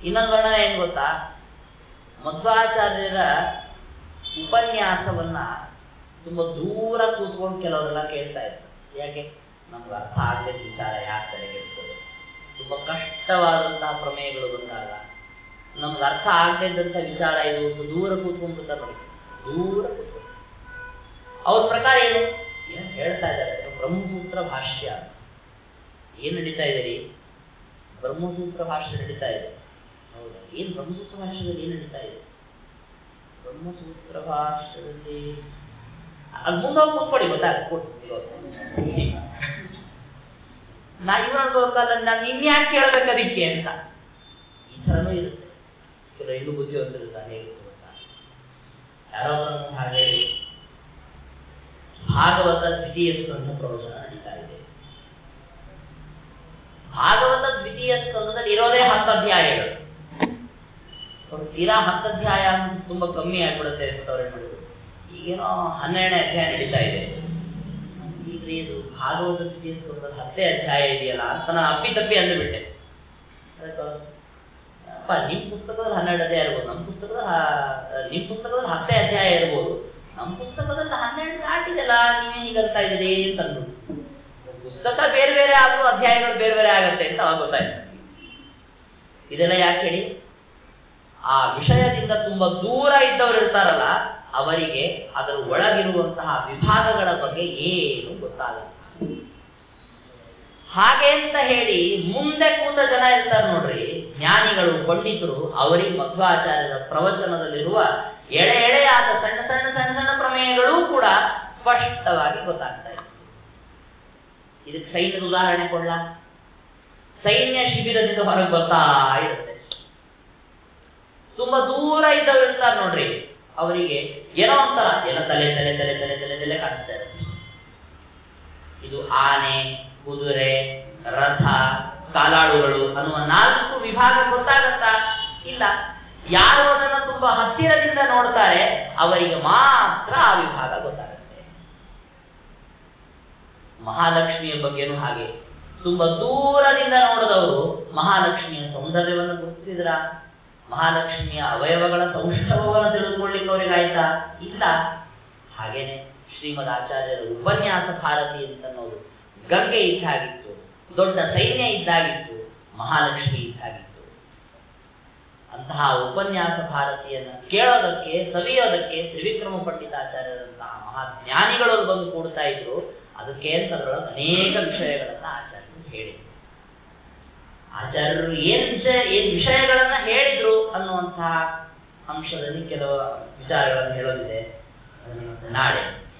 ಇನ್ನೊಂದು ವರ್ಣನೆ ಏನ್ ಗೊತ್ತಾ? ಮಧ್ವಾಚಾರ್ಯರ ಉಪನ್ಯಾಸವನ್ನ ತುಂಬಾ ದೂರ ಕೂತ್ಕೊಂಡು ಕೆಲವರೆಲ್ಲ ಕೇಳ್ತಾ ಇದ್ರು. ಯಾಕೆ? ನಮ್ಗೆ ಅರ್ಥ ಆಗದೆ ವಿಚಾರ ಯಾಕೆ ತಲೆಗೆಡ್ಸ್ಕೋದು? ತುಂಬಾ ಕಷ್ಟವಾದಂತಹ ಪ್ರಮೇಯಗಳು ಬಂದಾಗ ನಮ್ಗೆ ಅರ್ಥ ಆಗದೆ ಇದ್ದಂಥ ವಿಚಾರ ಇದು ದೂರ ಕೂತ್ಕೊಂಡು ನೋಡಿ, ದೂರ ಕೂತ್ಕೊಂಡು ಅವ್ರ ಪ್ರಕಾರ ಏನು ಹೇಳ್ತಾ ಇದ್ದಾರೆ? ಬ್ರಹ್ಮಸೂತ್ರ ಭಾಷ್ಯ ಏನ್ ನಡೀತಾ ಇದೆ ರೀ? ಬ್ರಹ್ಮಸೂತ್ರ ಭಾಷ್ಯ ನಡೀತಾ ಇದೆ. ಹೌದಾ? ಏನ್ ಬ್ರಹ್ಮಸೂತ್ರ ಭಾಷ್ಯದಲ್ಲಿ ಏನ್ ನಡೀತಾ ಇದೆ? ಬ್ರಹ್ಮಸೂತ್ರ ಭಾಷ್ಯದಲ್ಲಿ ಅದು ಮುಂದೋಗಿ ಕೂತ್ಕೊಳ್ಳಿ, ಗೊತ್ತಾಗುತ್ತೆ. ನಾ ಇವನಲ್ಲ, ನಾನು ಇನ್ಯಾಕೆ ಕೇಳಬೇಕು ಅದಕ್ಕೆ ಅಂತ. ಈ ಥರನೂ ಇರುತ್ತೆ. ಕೆಲವು ಇನ್ನೂ ಬುದ್ಧಿವಂತರಿರ್ತಾನೆ, ಹೇಗಿರುತ್ತೆ ಗೊತ್ತಾ? ಯಾರೋ ಹಾಗೆ ಭಾಗವತ ದ್ವಿತೀಯ ಸ್ಕಂದ ಪ್ರವಚನ ನಡೀತಾ ಇದೆ. ಭಾಗವತ ದ್ವಿತೀಯ ಸ್ಕಂದದಲ್ಲಿ ಇರೋದೇ 10 ಅಧ್ಯಾಯಗಳು. ತೀರಾ 10 ಅಧ್ಯಾಯ ತುಂಬಾ ಕಮ್ಮಿ ಆಗ್ಬಿಡುತ್ತೆ ಅಂತ ಅವ್ರು ಏನ್ ಮಾಡಿದ್ರು, ಈಗೇನೋ 12ನೇ ಅಧ್ಯಾಯ ನಡೀತಾ ಇದೆ. ಈಗ ಇದು ಭಾಗವತ ದ್ವಿತೀಯ ಸ್ಕಂದದ 10 ಅಧ್ಯಾಯ ಇದೆಯಲ್ಲ ಅಂತ ನಾನು ಅಪ್ಪಿತಪ್ಪಿ ಅಂದುಬಿಟ್ಟೆ. ಅಪ್ಪ, ನಿಮ್ ಪುಸ್ತಕದಲ್ಲಿ 12 ಅಧ್ಯಾಯ ಇರ್ಬೋದು, ನಿಮ್ ಪುಸ್ತಕದಲ್ಲಿ 10 ಅಧ್ಯಾಯ ಇರ್ಬೋದು, ನಮ್ಮ ಪುಸ್ತಕದಲ್ಲಿ 12 ದಾಟಿದೆಲ್ಲ, ನೀವೇನು ಹೀಗಂತ ಇದ್ದೀರಿ ಅಂತಂದು. ಪುಸ್ತಕ ಬೇರೆ ಬೇರೆ ಆದ್ರೂ ಅಧ್ಯಾಯಗಳು ಬೇರೆ ಬೇರೆ ಆಗತ್ತೆ ಅಂತ ಅವಾಗ ಗೊತ್ತಾಯ್ತು. ಇದೆಲ್ಲ ಯಾಕೆ ಹೇಳಿ? ಆ ವಿಷಯದಿಂದ ತುಂಬಾ ದೂರ ಇದ್ದವರು ಇರ್ತಾರಲ್ಲ, ಅವರಿಗೆ ಅದರ ಒಳಗಿರುವಂತಹ ವಿಭಾಗಗಳ ಬಗ್ಗೆ ಏನು ಗೊತ್ತಾಗಲ್ಲ. ಹಾಗೆ ಅಂತ ಹೇಳಿ ಮುಂದೆ ಕೂತ ಜನ ಇರ್ತಾರೆ ನೋಡ್ರಿ, ಜ್ಞಾನಿಗಳು, ಪಂಡಿತರು, ಅವರಿಗೆ ಮಧ್ವಾಚಾರ್ಯರ ಪ್ರವಚನದಲ್ಲಿರುವ ಎಳೆಯಾದ ಸಣ್ಣ ಸಣ್ಣ ಸಣ್ಣ ಸಣ್ಣ ಪ್ರಮೇಯಗಳೂ ಕೂಡ ಸ್ಪಷ್ಟವಾಗಿ ಗೊತ್ತಾಗ್ತಾ ಇದೆ. ಇದಕ್ಕೆ ಸೈನ್ಯದ ಉದಾಹರಣೆ ಕೊಡ್ಲ. ಸೈನ್ಯ ಶಿಬಿರದಿಂದ ಹೊರಗೆ ಬರ್ತಾ ಇರುತ್ತೆ. ತುಂಬಾ ದೂರ ಇದ್ದವರು ಇರ್ತಾರೆ ನೋಡ್ರಿ, ಅವರಿಗೆ ಏನೋ ಒಂಥರ ಏನೋ ತಲೆ ತಲೆ ತಲೆ ತಲೆ ತಲೆ ತಲೆ ಕಾಣಿಸ್ತಾ ಇರುತ್ತೆ. ಇದು ಆನೆ, ಕುದುರೆ, ರಥ, ಕಾಲಾಳುಗಳು ಅನ್ನುವ 4 ವಿಭಾಗ ಗೊತ್ತಾಗತ್ತಾ? ಇಲ್ಲ. ಯಾರು ಅದನ್ನು ತುಂಬಾ ಹತ್ತಿರದಿಂದ ನೋಡ್ತಾರೆ ಅವರಿಗೆ ಮಾತ್ರ ಆ ವಿಭಾಗ ಗೊತ್ತಾಗುತ್ತೆ. ಮಹಾಲಕ್ಷ್ಮಿಯ ಬಗ್ಗೆನೂ ಹಾಗೆ. ತುಂಬಾ ದೂರದಿಂದ ನೋಡಿದವರು ಮಹಾಲಕ್ಷ್ಮಿಯ ಸೌಂದರ್ಯವನ್ನು ಗುರುತಿಸಿದ್ರ, ಮಹಾಲಕ್ಷ್ಮಿಯ ಅವಯವಗಳ ಸೌಷ್ಠವವನ್ನು ತಿಳಿದುಕೊಳ್ಳಿಕ್ಕೆ ಅವರಿಗಾಯ್ತಾ? ಇಲ್ಲ. ಹಾಗೇನೆ ಶ್ರೀಮದ್ ಆಚಾರ್ಯರ ಉಪನ್ಯಾಸ ಭಾರತಿ ಅಂತನ್ನೋದು ಗಂಗೆ ಇದ್ದಾಗಿತ್ತು, ದೊಡ್ಡ ಸೈನ್ಯ ಇದ್ದಾಗಿತ್ತು, ಮಹಾಲಕ್ಷ್ಮಿ ಇದ್ದಾಗಿತ್ತು. ಅಂತಹ ಉಪನ್ಯಾಸ ಭಾರತಿಯನ್ನು ಕೇಳೋದಕ್ಕೆ, ಸವಿಯೋದಕ್ಕೆ ತ್ರಿವಿಕ್ರಮ ಪಂಡಿತಾಚಾರ್ಯರಂತಹ ಮಹಾಜ್ಞಾನಿಗಳು ಬಂದು ಕೂಡ್ತಾ ಇದ್ರು. ಅದಕ್ಕೆ ಅಂತ ಅದರೊಳಗೆ ಅನೇಕ ವಿಷಯಗಳನ್ನ ಆಚಾರ್ಯರು ಹೇಳಿದ್ರು. ಆಚಾರ್ಯರು ಏನ್ ವಿಷಯಗಳನ್ನ ಹೇಳಿದ್ರು ಅನ್ನುವಂತಹ ಅಂಶದಲ್ಲಿ ಕೆಲವು ವಿಚಾರಗಳನ್ನು ಹೇಳೋದಿದೆ. ನಾಳೆ